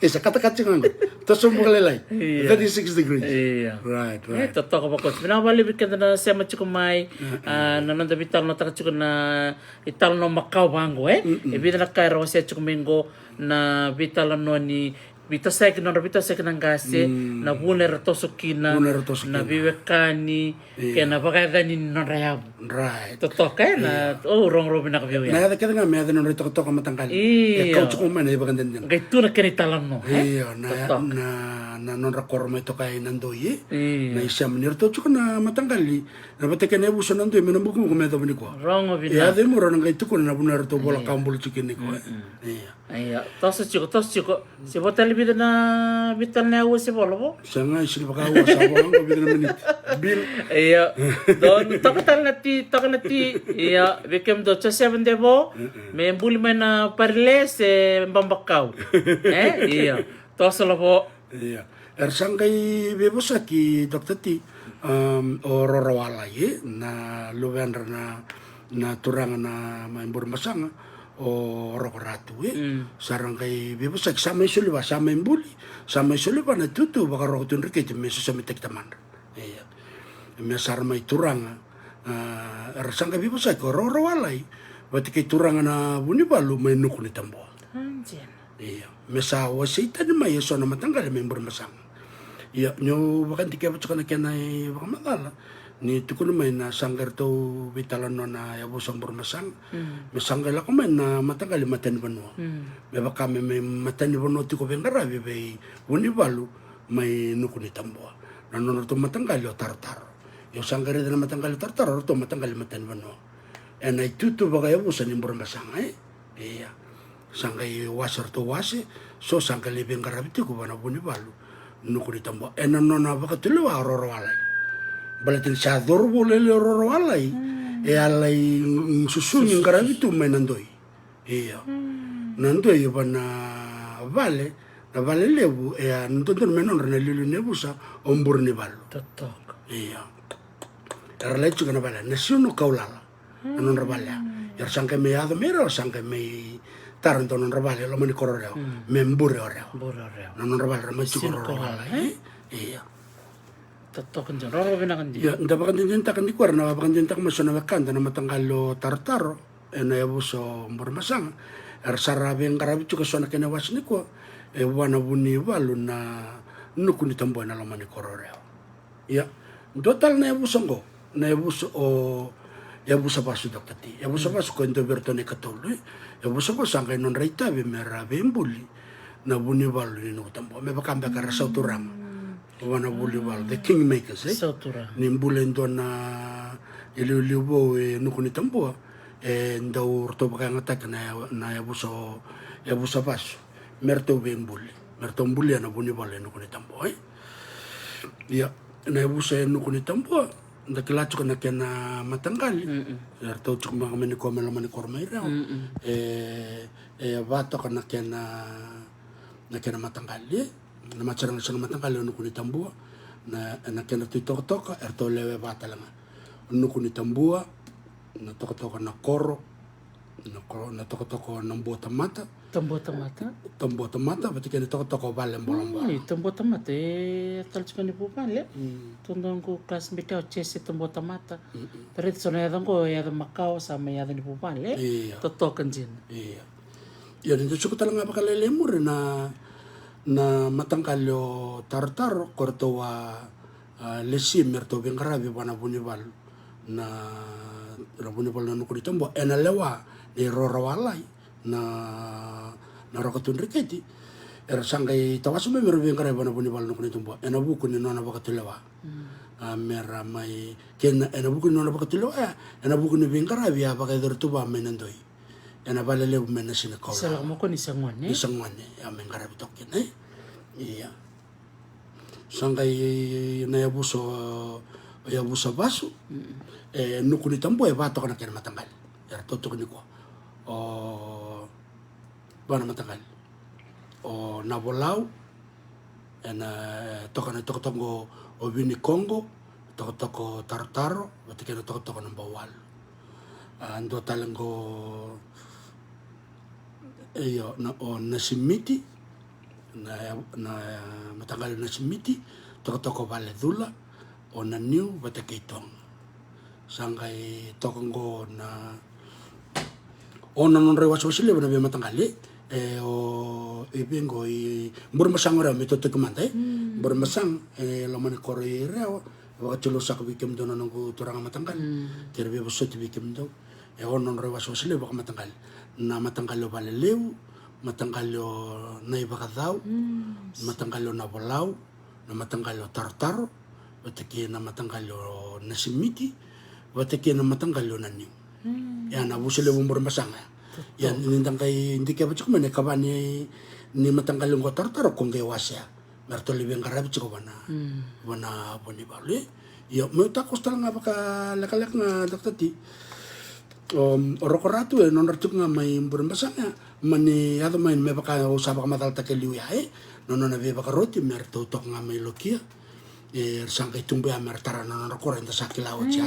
Esa kata ngango. To somo lelai. 36 degrees. Iya. Right. To ko bakot. Binawali bikenda na sema tsikumai nananda vital no taka tsukuna ital no makau bango Ebida na kairo se tsikumengo na vital no ni Vita sek nang gase na buner tosokina na viwekani ke na bagada ni narayabu right totok na rong robin nak viu ya na kada nga me ada no tok matangkal e kau tsuk man e baganda ni gaitu na kenitalan no iya na non rakor mo ito kay nandoy na isya menir to tsuk na matangkali na bateke ne buso nandoy menambuko mo me to ni ko rong robin ya de mo ron gaitu ko na buner to bola kambul chicken ni ko iya tos chiko si botal bida na vital na uwa si bolo sanga isil baka uwa sa bolo ko bida na minit bil iya don tokatal na ti iya bikem do 7 debo me mbuli na parle se mbambakaw iya tos lobo iya sangai bebosa ki dokter ti o rorawala na luwenra na turang na maimbur masanga o rokoratu sarang kay bibusak sama isuliba sama imbuli sama isuliba na tutu baka rokotun rikit meso sa mitek taman iya me sarma ituranga rasang kay bibusak o rorowalay bati kay turanga na bunibalu may nuko ni tambo iya me sa wasita ni may so na matanggal may masang iya nyo baka di kaya patsuka na kaya na baka matala ni tukul may na sanggar to bitalan no na yabo sang burmasang may sanggal ako may na matagal matan bano may baka may matan bano ti ko bengarabi bay unibalu may nukuni tambo nanon to matanggal yo tartar yo sanggar na matanggal tartar to matanggal matan bano and ay tutu baka yabo sa burmasang iya sanggay wasar to wase so sanggal bengarabi ti ko bana unibalu nukuni tambo and nanon na baka tuluwa rorowalay balatin sa dorbo lele roro alay alay susunin karabi tu may nandoy iya nandoy ba na vale lebu nandoy menon na lilu nebu sa ombur ni balo totok iya erlay chuka na bala nasyuno kaulala anon rabala yar sangkay may ado mero sangkay may taranto non rabala lo mani kororeo membure oreo nanon rabala ramay chuka roro alay iya totok kan roro binakan ya ndapakan din takan di kwar na bakan din tak masona wakanda na matangalo tartaro na yabuso mormasang sarabe ngarabi chuka sona kenawas ni ko wana buni walu na nuku ni tambo na lamani kororeo ya total na yabuso ngo na yabuso o yabuso pasu dokati yabuso pasu ko into bertone katolo yabuso pasu angkay non reita be merabe mbuli na buni walu ni nuku tambo me bakamba kara sa turang wana bulibal the kingmakers nimbulen do na iliulibo nuku ni tambo ndaw to baka ngatak na yabuso pas merto bembuli na bunibal nuku ni tambo ya na yabuso nuku ni tambo ndakilacho kana kena matanggal erto chuk mga mani ko melamani kormaira vato kana kena matanggal na macharang sa matanggal nuku ni tambua na kena toka erto lewe bata lang nuku ni tambua na toka na koro na toka ng bota mata bati kena toka balem bolong tambota mata tal chika ni pupan le tundong ko kelas mitao chesi tambota mata pero ito na yadang ko yadang Macau sama yadang ni pupan le totokan jin iya Ia nito suku talanga pakalele mure na matangkalyo tartar kortowa lesi merto bengarabi wana bunibal na bunibal na nukuri tombo ena lewa ni rorawalai na rokatun riketi era sangai tawasume mero bengarabi wana bunibal nukuri tombo ena buku ni nona bakatulewa mera mai kena ena buku ni nona bakatulewa ena buku ni bengarabi apakai dortuba menandoi ena balele mena sina kola sala mo ko ni sangwane ya mengarabi tokin iya sangai na yabuso basu nukuni tambo bato kana kena matanggal ya totok ni ko bana matanggal nabolau ena tokana tokotongo obini Kongo toko tartaro batikena toko nambawal ando talengo iyo na simiti na matanggal na simiti toko vale dula o na new batakitong sangai tokongo na ona non rewa sosile bana be matanggali o ibengo i burmasang ra mito tekumante burmasang lamane kore rewa wakatulo sak bikem dono nunggu turang matanggal terbe bosot bikem do non rewa sosile baka matanggal na matanggalyo balelew matanggalyo na ibakadaw matanggalyo na bolaw na matanggalyo tartaro bataki na matanggalyo na simiti bataki na matanggalyo na niw yan abusile bumbur masanga yan inindang kay hindi kaya bachuk man kabani ni matanggalyo ko tartaro kung kay wasya merto libeng karabit ko wana bonibali yo mo takos talaga baka lakalak nga daktati rokoratu non ratuk nga may burambasanga mani ado main me baka usaba ka matal takeliu ya nono na be baka roti merto tok nga may lokia sangkay tumbe mertara non rokor enta sakilao cha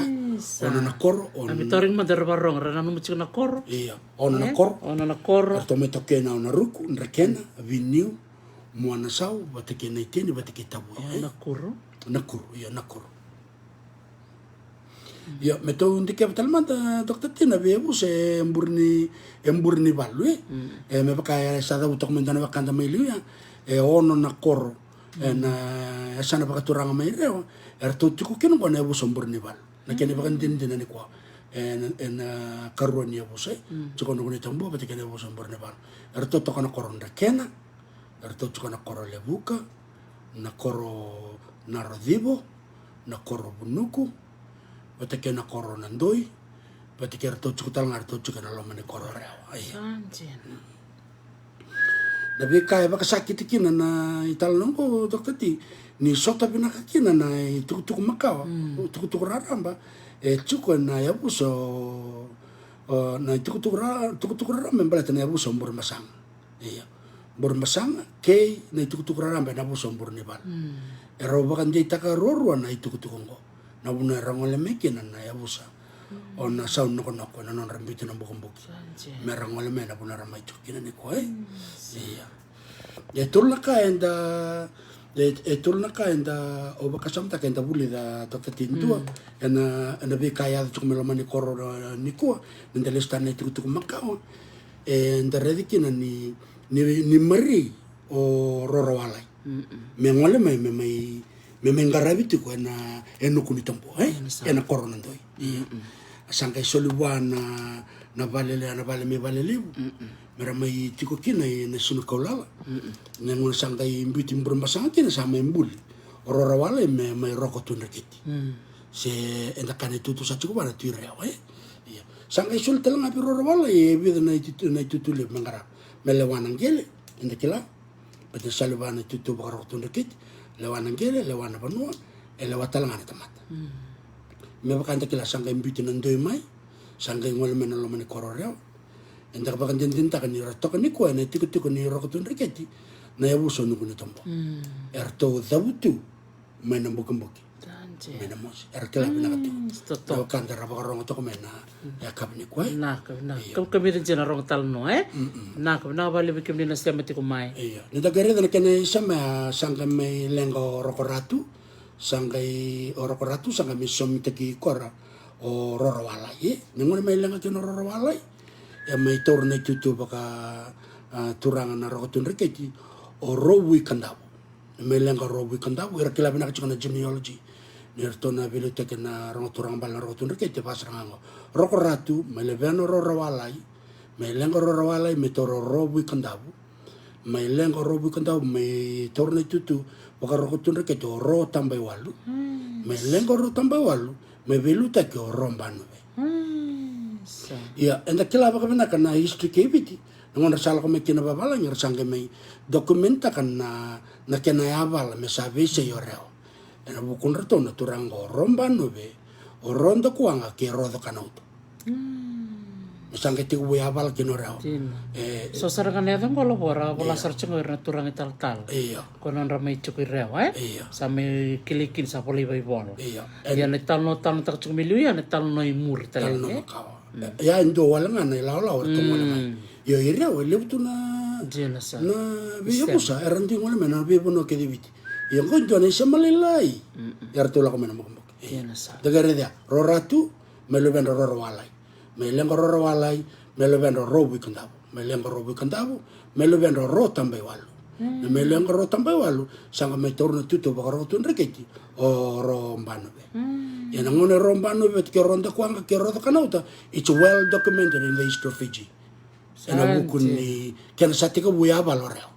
ono na kor ami toring madarbarong rana numuchik na kor iya ono na kor merto me tokena na ruku nrekena viniu muana sau batekena iteni batekitabu na koro iya na kor ya meto undi kapital mata dokter tina bebu se emburni balu me baka sada utok mendana bakanda mailu ya ono na kor na sana baka turanga mai reo erto tuku kino kona ebu somburni bal na kene baka din ni kwa karoni ebu se tukono kuni tambo bati kene ebu somburni bal erto tokana koron kena erto tukana koro lebuka na koro narodibo na koro bunuku batake na koro nandoi batake erto cukutal ngarto cukana lomane koro reo Nabi kaya baka sakit kina na ital nungko dokter ti ni sota binaka kina na tukutuk makawa tukutuk raramba cuko na yabuso na tukutuk raramba membalata na yabuso burmasang iya burmasang kay na tukutuk raramba na yabuso burnibal ero bakan jay takarorwa na tukutuk ngo na buna rangole mekina na yabusa o na saun noko na non rambito na bukumbuki merangole me na buna ramay chukina ni ko iya tulna ka enda o baka samta ka enda buli da totatin tua ena be kaya chuk melamani koro ni ko nda lesta na tukutuk makao enda redikina ni mari o rorowalai mengole me mengarabitu ko na enukuni tompo ena koro nandoi sangkai soluwa na vale me libu mera mai tiko kina na sunu kaulala nangul sangkai imbuti burmasanga kina sama embuli orora wale me mai roko tunrekiti se enda kane tutu sa cukup ana tuireo iya sangkai sul telang api orora wale bida na tutu le mangara melewanang gele enda kila pada salwana tutu bakar roko tunrekiti lewana gele lewana panua lewa talang ana tamata me bakanta kila sangkai imbuti nandoi mai sangkai ngol mena lo mane kororeo enda bakan dinta kan ni ratok ni ko na tiku ni rokotun reketi na yabuso nuku ni tombo erto zabutu mena bukumbuki mena mos erkela binakatu to kan dara bakarong to mena ya kabni ko na kami din jena rong talno na bali bikim ni nasya mati kumai iya ni dagare dan kene sama sangkai me lengo rokoratu sangkai rokoratu sangkai mi somteki kora o rorowalai nangone mai lenga kino rorowalai ya mai torna tutu baka turanga na rokotun riketi o rowi kandabu me lenga rowi kandabu ira kila bina kachikana genealogy nirtona biblioteka na rangoturanga bal na rokotun riketi pasrangango roko ratu me leveno ro rawalai me lenga ro rawalai me toro rowi kandabu me lenga rowi kandabu me torne tutu waka rokotun riketi o ro tambai walu me lenga ro tambai walu me veluta ke o rombanu ya enda kila baka bina kana history kebiti ngona sala ko me kina babala ngira sange me dokumenta kana na kena yaval me savese yoreo ena bukun reto na turango rombanu be o rondo kuanga ke rodo kanauto sange tiku yaval kino reo so sarangan ya ngolo bora bola searching na turang tal konon ramai cukup reo same kilikin sa poli baibol ya netal no tak cukup milu ya netal no imur tal ya indo wala nga na ilaw yo ireo lebutu na biyo kusa eranti ngole mena biyo no ke diviti yo ko indo na isa malilai yarto la ko mena makambok dagare dia roratu melo ben roro walai me lengo roro walai melo ben robu kandabu me lengo robu kandabu melo ben ro tambe walu me lengo ro tambe walu sanga me torno tutto bakaro tun reketi o ro mbano be yana ngone ro mbano be ke ronda kwanga ke ro kanauta it's well documented in the history of Fiji ena buku ni kena satika buya baloreo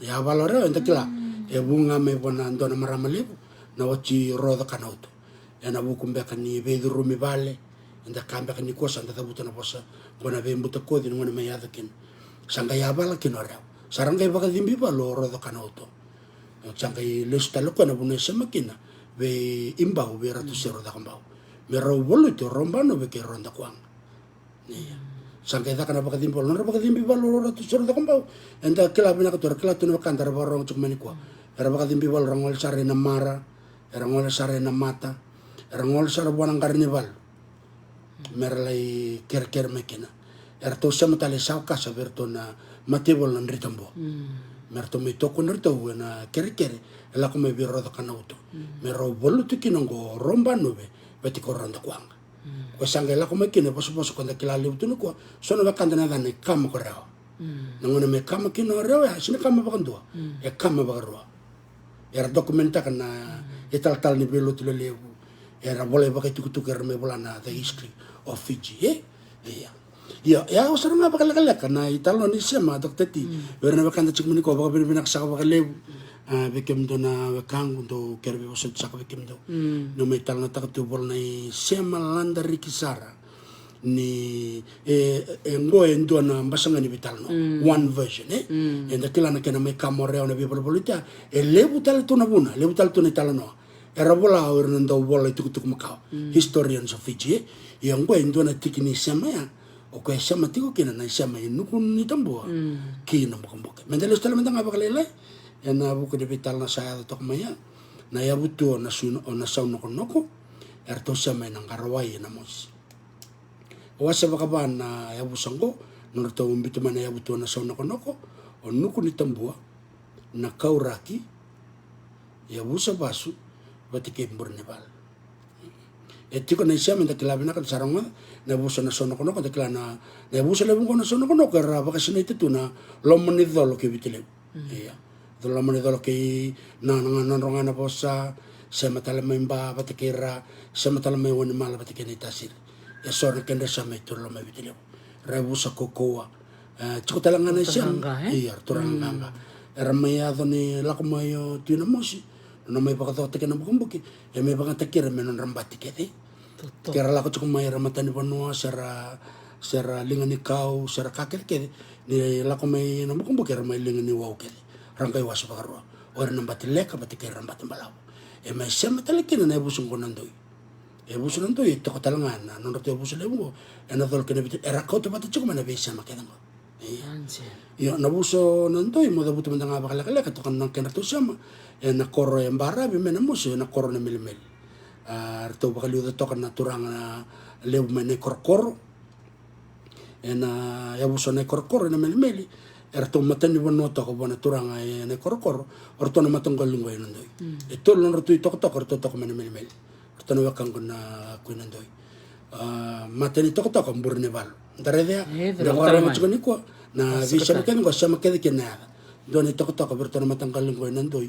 ya baloreo enda kila e bunga me bona ndona maramalebu na wachi ro kanauta ena buku mbeka ni vedru mi vale enda kamba ni kosa enda tabuta na posa bona ve mbuta kodi ngone me yadakin sanga ya bala kinoreo saranga baka dimbi balo ro kanauta sanga lista lokana bune semakina ve imbau ve ratu sero da kambau me ro bolo to rombano ve ke ronda kwang sangke da kana baka dimbi balo baka dimbi balo ratu sero da kambau enda kila bina ka tor kila tunu kantar barong cuk mani kwa era baka dimbi balo rangol sare na mara era ngol sare na mata era ngol sare buana carnival merlai ker mekina era to samatale sauka saberto na matebol nan ritambo merto me toko nerto na ker ela come birro da kanauto me ro bolu tukinongo rombano be beti koranda kwanga ko sanga ela come kine poso kanda kila libutu no ko sono bakanda na ne kam ko rao nangona me kam kino rao ya sine kam bakando e kam bakaro era dokumenta kana etal ni belo tu lebu era boleh bakai tuku me bolana the history of Fiji ya usara nga bakala kana italo ni sema dokteti werna bakanda chikmuni ko baka binak sa baka lebu bekem do na wakang do kerbe osot sa bekem do no may tal na takto bol na sema landa rikisara ni ngo endo na basanga ni vital no one version and kila na kana may kamoreo na bibolita lebu tal to na buna lebu tal to ni tal no era bola werna do bola tukutuk makao historians of Fiji yang ngo endo na tikini sema ya o ko sama tiko kina na sama inukun ni tambua kina makamboke mendele stala mendanga bakalele ena buku de vital na saya tok maya na ya butu na suno na sauno konoko erto sama nang karawai na mos wasa bakaban na ya busango norto umbitu mana ya butu na sauno konoko onukun ni tambua na kauraki ya busa basu batike mburnebal etiko na isya menda kila bina kan saranga na busa na sono kono kan kila na busa le bungo na sono kono kara baka sina itu na lomoni dolo ke bitile iya do lomoni dolo ke na ronga na posa sema tala memba batikira sema tala me woni mala batikeni tasir ya sore kende sama itu lomai bitile rebusa kokoa ciko tala ngana isya iya turanga era maya doni lakumayo tina mosi no may baka to tekena bukumbuki e may baka tekira menon rambati kete kira lako cukup mayar matani panua sera lingani kau sera kakel kede ni lako may namukung bukira may lingani wow kede rangkay waso pakarwa ora nambati leka bati kira rambati balaw e may siya matalikin na ebusong ko nandoy ebusong nandoy toko talangan na nonroto ebusong lebu e nadol kina bitin era kau to bati cukup mana bisa makilang ko ya nabuso nandoy mo dabuto mandanga bakalakala katukan nang kinato sama e nakoro yang barabi menamuso e nakoro na milimil arto bakaliu to kan naturang na lebu mene korkoro ena ya buso ne korkoro na melimeli erto matani bono to ko bona turang ne korkoro orto na matanggal lingway nandoy ito lon roto ito to korto to ko mene melimeli orto na wakang na kuinandoy matani to ko burne bal daredea da wara mo chukani ko na visa makan ko sa makan kinada don ito ko berto na matanggalin ko nandoy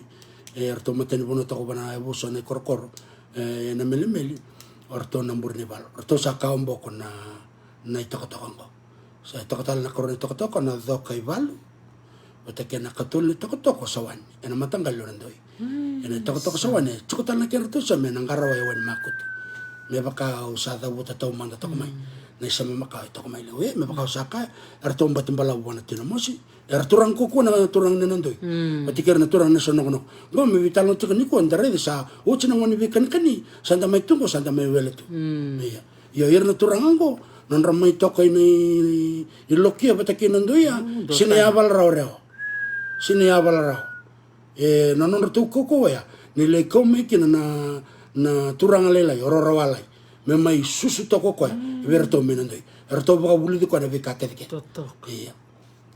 erto maten bono to ko bana buso na korkor na meli orto nambur ni bal orto sa kaombo ko na ito ko sa ito ko na koron ito ko na do kay bal Wata kena katul ito ko sawan. Ena matanggal lo nandoy. Ena ito ko sawan Cukutan na kena to sa men ang karaway wan makut. Me baka usada buta tau manda to kumay. Na isa mamaka ito kumay lewe. Me baka usaka erto mbatin balaw wana tinamosi. Erturang kuku na turang na nandoy. Patikir na turang na sono. Go me vital no tukani ko andare sa uchi na wani bikan kani. Sanda may tungo sanda may weletu. Iya. Yo ir na turang ko. Non ramay to kay ni ilokia patakin nandoy ya. Sinayabal raw. Sinayabal raw. Nanon ratu koko ya. Nilai kau mekin na turang alelai ororawalai. Memai susu to koko ya. Verto menandoi. Erto baka buli ko na bikate ke. Totok. Iya.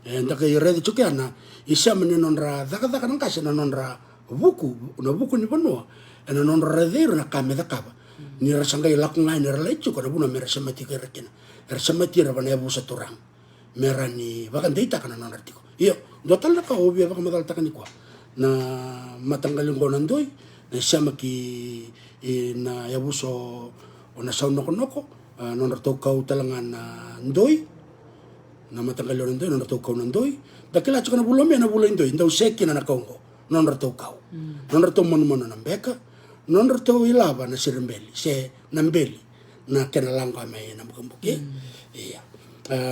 Ndaka irede chuke ana isa menonra daka nang kasi nanonra buku ni banua. Nanonra redero na kame kaba. Ni rasanga ilak ngai ni relai chuko na buna mera semati kerekena. Semati ra bana busa turang. Mera ni bakan deita kana nanartiko. Iyo, dotal na ka obia baka madal takani kwa. Na matanggalin ko nandoy na siya na yabuso o na saun noko nonarto kau talangan na ndoy na matanggalin nandoy nonarto kau nandoy dakila chuka na bulome na bulo ndoy ndaw seki na nakaungo nonarto kau nonarto mono na beka nonarto ilaba na sirembeli se nambeli na kenalanga may na bukambuki iya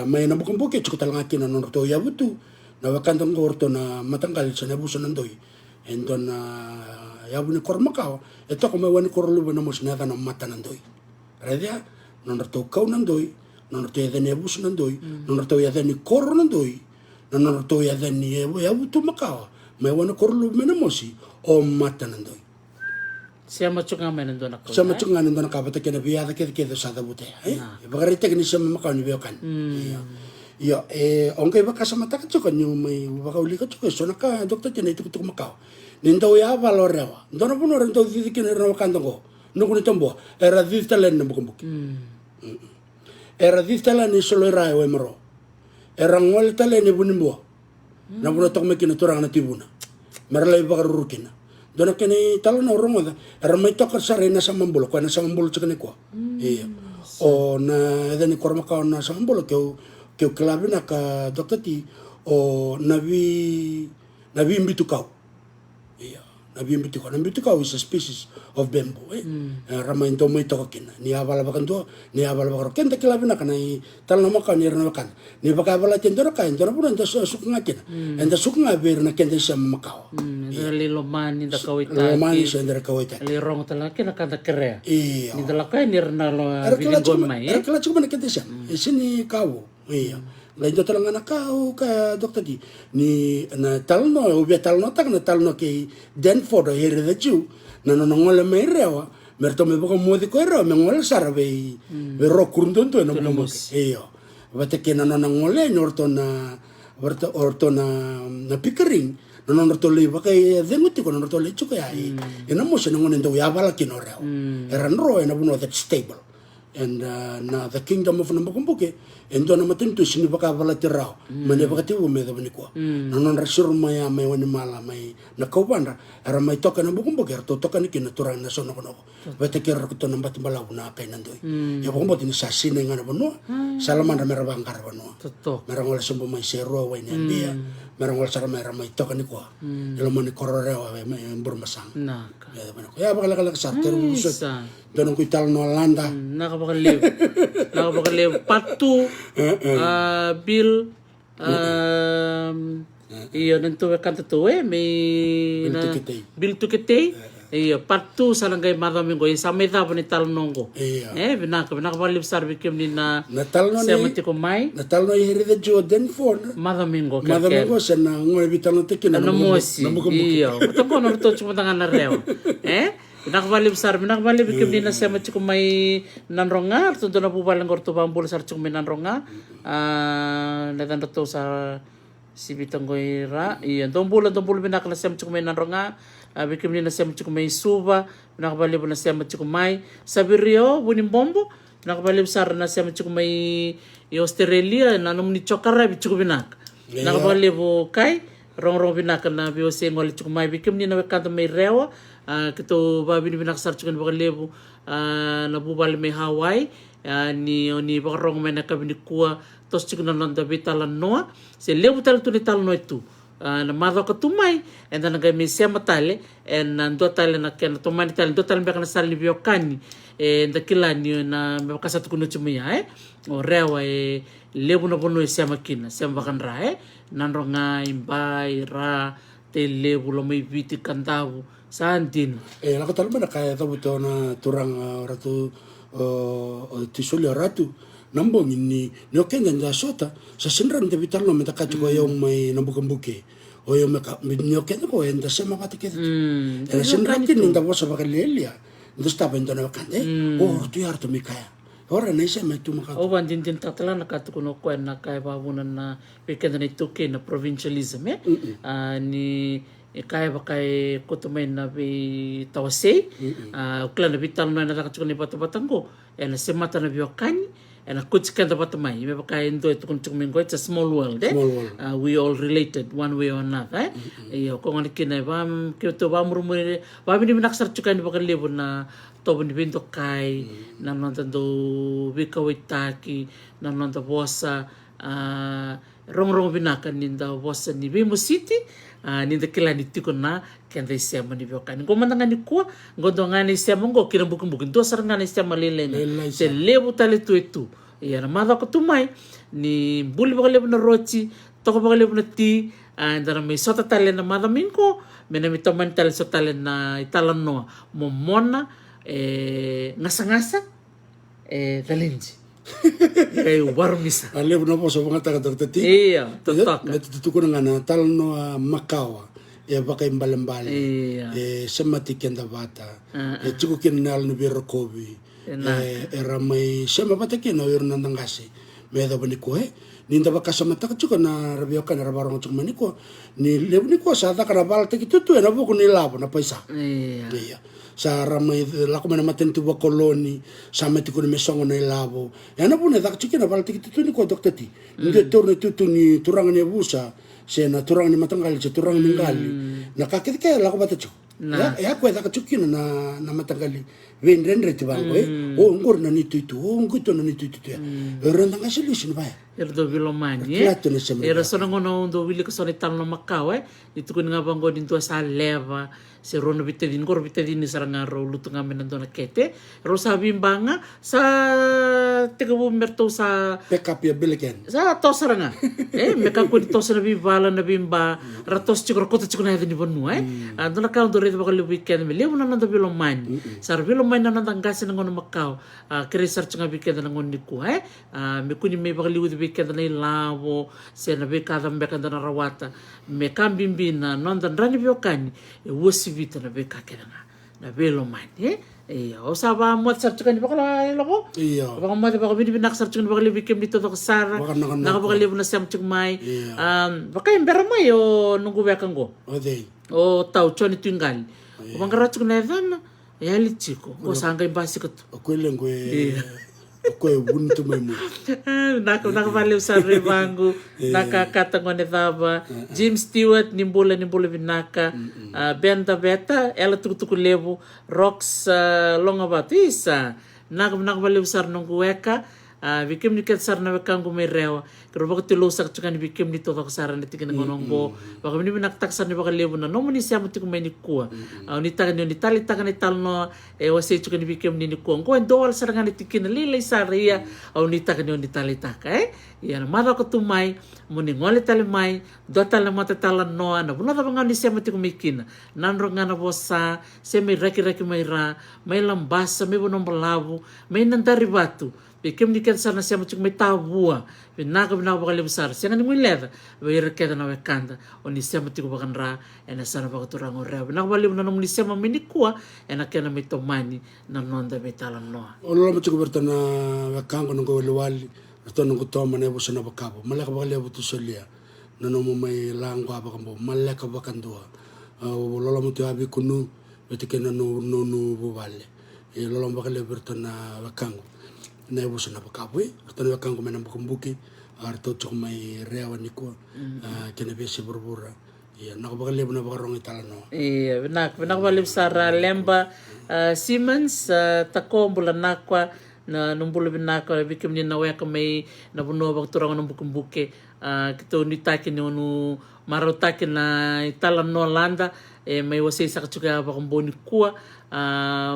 may na bukambuki chuka talanga kina nonarto yabutu na wakantang orto na matanggal sa nabuso nandoy endon yabu ni kormakao ito ko may wani korlubo na mos na mata nandoy redia nonarto kau nandoy nonarto yadan yabuso nandoy nonarto yadan ni koro nandoy nonarto yadan ni yabu tu makao may wani korlubo na mosi o mata nandoy siya machunga may nandun ako siya machunga nandun ako pata kina biyada kita sa dabute bagaritek ni siya mamakao ni biyokan Yo, ongkay baka sa mata ka chukan yung may baka uli ka chukan. So naka, doktor tiyan, ito kutuk makaw. Nindaw ya valorewa. Doon na po na rin ito didikin na rin wakandang ko. Nung kunitang buwa, era diditalan na bukambuki. Era diditalan ni soloy rayo ay maro. Era ngol talan ni bunin buwa. Na po na ito may kinaturang na tibuna. Maralay baka rurukin na. Doon na kini talo na urong wada. Era may tokar sa rin na sa mambulo. Kaya na sa mambulo sa kanikwa. Iya. O na edad ni kormakaw na sa mambulo. Kaya klabe na ka doktor ti o nabi imbitukau. Iya, nabi imbitukau. Imbitukau is a species of bamboo. Ramai ito mo ito kakin. Ni abala bakan to, ni abala bakan. Kaya klabe na ka na tal na maka ni rana bakan. Ni baka abala tiyan doon ka. Doon po na ito suka nga kin. Ito suka nga bir na kaya siya makao. Liloman ni da kawita. Liloman ni siya na kawita. Lirong talaki na kada kere. Iya. Ni dalakay ni rana lo bilingon may. Kala cuma na kaya siya. Sini kawo. Iya. Lain to talang anak kau ka doktor di ni na talno ubia talno tak na talno ke Denford here the Jew na no ngol me rewa merto me boko modi ko ro me ngol sar be ro kurundon to no mo iyo bate ke na no ngole norto na orto na pickering no norto le baka denguti ko norto le chuka ai ina mo se ngonen do ya bala ki no rewa eran ro na buno that stable and na the kingdom of Nambukumbuke endo na matinto sini baka valatirao mane baka tiwo me da ko non rasur maya may wani mala may nakawanda ara may toka na Nambukumbuke to toka ni kinaturang na sono kono bete kira ko to nambati balaw na kay nandoy ya bako ni sa sine nga na bono salaman ra mera bangkar bono Toto. merang wala sumbo may zero way ni ambia merang wala sara mera may toka ni ko ilo mo ni kororeo may burmasang Naka. ya baka lakala sa terusot doon ko ital no landa nakapakaliw patu bil iyo nanto kanta tuwe may bil tukitay iyo patu salanggay madaming ko sa may dabo ni talnong ko binakapakaliw sarbi kim ni na semati ko may natalno hiri the Jordan for madaming ko sa na ngoy bital no tikin na mosi iyo patang ko narto chumatangan na rew Nakabali besar, nakabali bikin di nasi macam kumai nanronga, tentu na pubalang korto bambul sar cuma nanronga, netan retu sa si bitang goira, iya, tombul binak nasi macam kumai nanronga, bikin di nasi macam kumai suba, nakabali pun nasi macam kumai sabirio bunim bombo, nakabali besar nasi macam kumai Australia, nanum ni cokara bicu binak. nakapakalevo kai rong binaka na bio se ngole chuk mai bikim ni na kanta mai rewa kito ba bini binaka sar chuk bakalevo na bubal me Hawaii ni bakarong mai na kabini kua tos chuk na nanda bitala noa se levo tal tu ni tal no itu na madho ka tumai and then naga mi sia matale and ndo tale na ken to mani tale ndo tale mbeka na sali bio kani nda kilani na me kasatu kuno chumia o rewa levo na bono sia makina sia bakanra nanro nga imbai ra te levo lo mai viti kantavu santin la ka talma na kaya tabu to na turang ratu tisuli ratu nambo ni no kenda nda sota sa sinran de vital no meta kachu ko yung may nambukambuke o yung meka no kenda ko enda sa makatike ela sinran kin nda bosa bakalelia nda sta bendo na kande o tu yar to mikaya ora nei se mai tu maka o bandin din tatala na katu kuno ko na kay babunan na weekend na ituke na provincialism ni kaya ba kay kutumay na bi tawase uklan na vital na nakachu ni batabatango ena semata na biokani and a good kind of batamai me baka endo to kun chukmingo it's a small world we all related one way or another iyo ko ngani kina bam kito bam rumure ba bini naksar chukan baka levo na to bini bindo kai na nantando bikawitaki na nanta bosa rong binaka ninda bosa ni Bimo City ninda kilani tiko na kenda isema ni biokan ko mandanga ni ko ngondo ngani isema ngo kira bukum do saranga ni isema lele se levo tale tu itu ya na madha ko tumai ni buli baka levo na rochi toko baka levo na ti andara me sota tale na madha minko mena mi toman tale so tale na italan no momona ngasa talenji kay warmisa levo na po so mga taga ti iya totak metutuko na ngana tal no makawa baka imbalambale semati kenda bata chuko kinal no birokobi era mai sema bata kino yor nandangasi me da bani ko ninda baka samata chuko na rabio kana rabarong chuk maniko ni levo ni ko sa ta kana balte kitutu na buku ni labo na paisa iya sa ramai lako mana maten tu koloni sa meti ko me songo na labo ya na bune da chikina balte kitutu ni ko doktati ndi torne tutu ni turang ni busa se na turang ni matanggal se turang ni ngali na kakit kaya lako bata chuk ya ko da chukina na matanggali ven rendre ti bango o ngor na ni tutu o ngito na ni tutu ya renda ngasi lisin ba erdo vilomani era sono ngono ndo wili ko sone talno makau itu kun ngabango din tua sa leva se rono bitedin kor bitedin saranga ro lutunga menando na kete ro sa bimbanga sa tegabu merto sa backup ya beleken sa to saranga meka ko to sa bibala na bimba ratos chikro ko to chikna hedin bonu ando na kaun do re bakal weekend me levo na nando vilomani sar vilomani na nando ngase ngono makau kre search nga weekend na ngono ku me kuni me bakal weekend na ilavo se na bekada mbekanda na rawata me kambimbina nonda ndani biokani wosi vita na bekakera na velomani o saba mo sarchukan bakala lako baka mo baka bini binak sarchukan bakala bikem dito to sara nakabakali na sam chukmai baka imbera mai o nungu bekango o tau choni tingal o bangara chukna dana yali chiko ko sanga imbasi ko akwelengwe ko buntu mai mu nakavale usar revangu nakakata ngone daba Jim Stewart nimbula binaka benta beta ela tuku levo rocks longa batisa nakavale usar nongu weka bikem ni ket sarna wekangu me rewa kero baka tilo sak chukan bikem ni to sara ni tikin ngonongo baka ni binak taksan ni baka levo na no ni siamo tiku mai ni kuwa ni tagan ni tali tagan ni talno wase chukan bikem ni kuwa ko endol saranga ni tikin lilai saria ni tagan ni tali taka ya mara ko tumai muni ngole tali mai do tali mata tala no na buna da banga ni siamo tiku mikina nanro ngana bosa se me reki mai ra mai lambasa me bonom balavu mai nandari batu bikem ni kensa na siamo chuk mai tabua binaka bakal besar siang ni muleda bayar keda na wekanda oni siamo tiku bakan ra ena sana baka turang ore binaka bali na ni siamo minikua ena kena mitomani na nonda betalan no olo mo chuk bertana wekango ngo wali tono ko toma ne busa na bakabo malaka bakal butu solia na no mai lango abakambo malaka bakandua lolo mo tiabi kunu betikena no bubale lolo bakal bertana wekango na busa na bakabo tono wekango mena bukumbuki arto tsuk mai rewa ni ko kena besi berbura iya nakabakalebo na bakarong italano iya vinakvalib sara lemba Siemens tako mbula nakwa na numbulu vinakwa bikim ni naweka mai na bunua bakturang na bukumbuke kito ni taki ni onu maro taki na italano landa mai wasi sakachuka bakamboni kuwa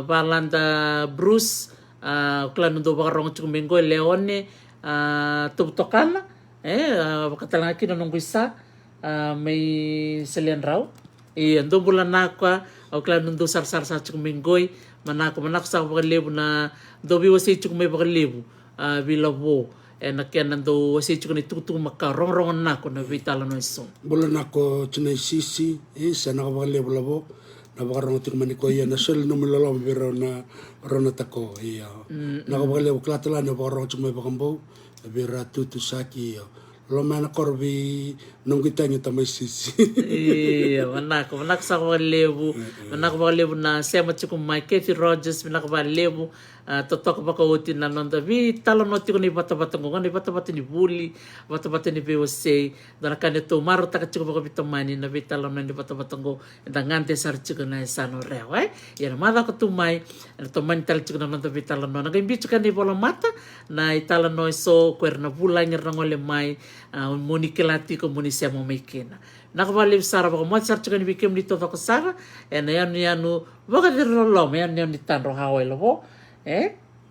balanda Bruce klanu do bakarong chukumengo Leone tubtokana bakatalanga kino nunggu isa may salian raw ando bulan nakwa o klanu do sar sa chukumengoi manako sa bakalebu na do biwasi chukumay bakalebu bilabo nakyan nando wasi chukuni tutu makarong nako na vitala no iso bulan nako chinay sisi sa nakabakalebu labo na bakarong chukumani ko iya na sel no milalo biro na rona tako iya nakabakalebu klatala na bakarong chukumay bakambo bira tutu saki lo mana korbi nungkitanyo tamay sisi iya manako sa bakalebu na sema chukumay Kathy Rogers manako bakalebu totok baka utin na nonda vi talo noti ko ni bata-bata ngo ni bata-bata ni bully bata-bata ni BOC dana kan to maro taka chiko baka bitamani na vi talo ni bata-bata ngo ndangante sar chiko na sano rewa ya mada ko tumai to mental chiko na nonda vi talo no ngai bichu kan ni bola mata na italo no so kwerna bulang ngole mai monikelati ko monisia mo mekena nakabali sara baka mo sar chiko ni bikem ni to ko sara na yanu baka dirlo yan ni tanro hawai lo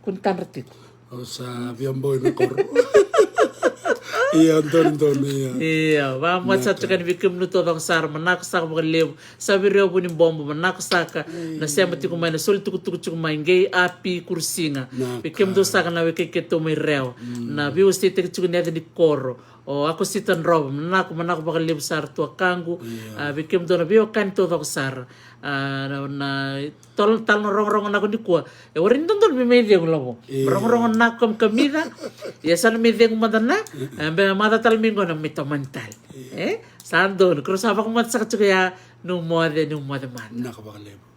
kun tanratit sa biamboy na kor iya don iya vamos sa tukan bikim no to sar manako sa bakalebu sabi reo bunin bombo manako saka na sema tiku mai na sol tuku mai ngei api kursinga bikim do saka na weke to mai reo na biu state tiku neta di koro o ako sitan rob manako bakalebu sar to kangu bikim do na biu kan to sar na tol tal rong na ko di ko warin don mi media ko labo rong na kom kamida ya san media ko madana be mada tal mingo na mito mental sando krusaba ko mat sa ya no mode man nakabakalebo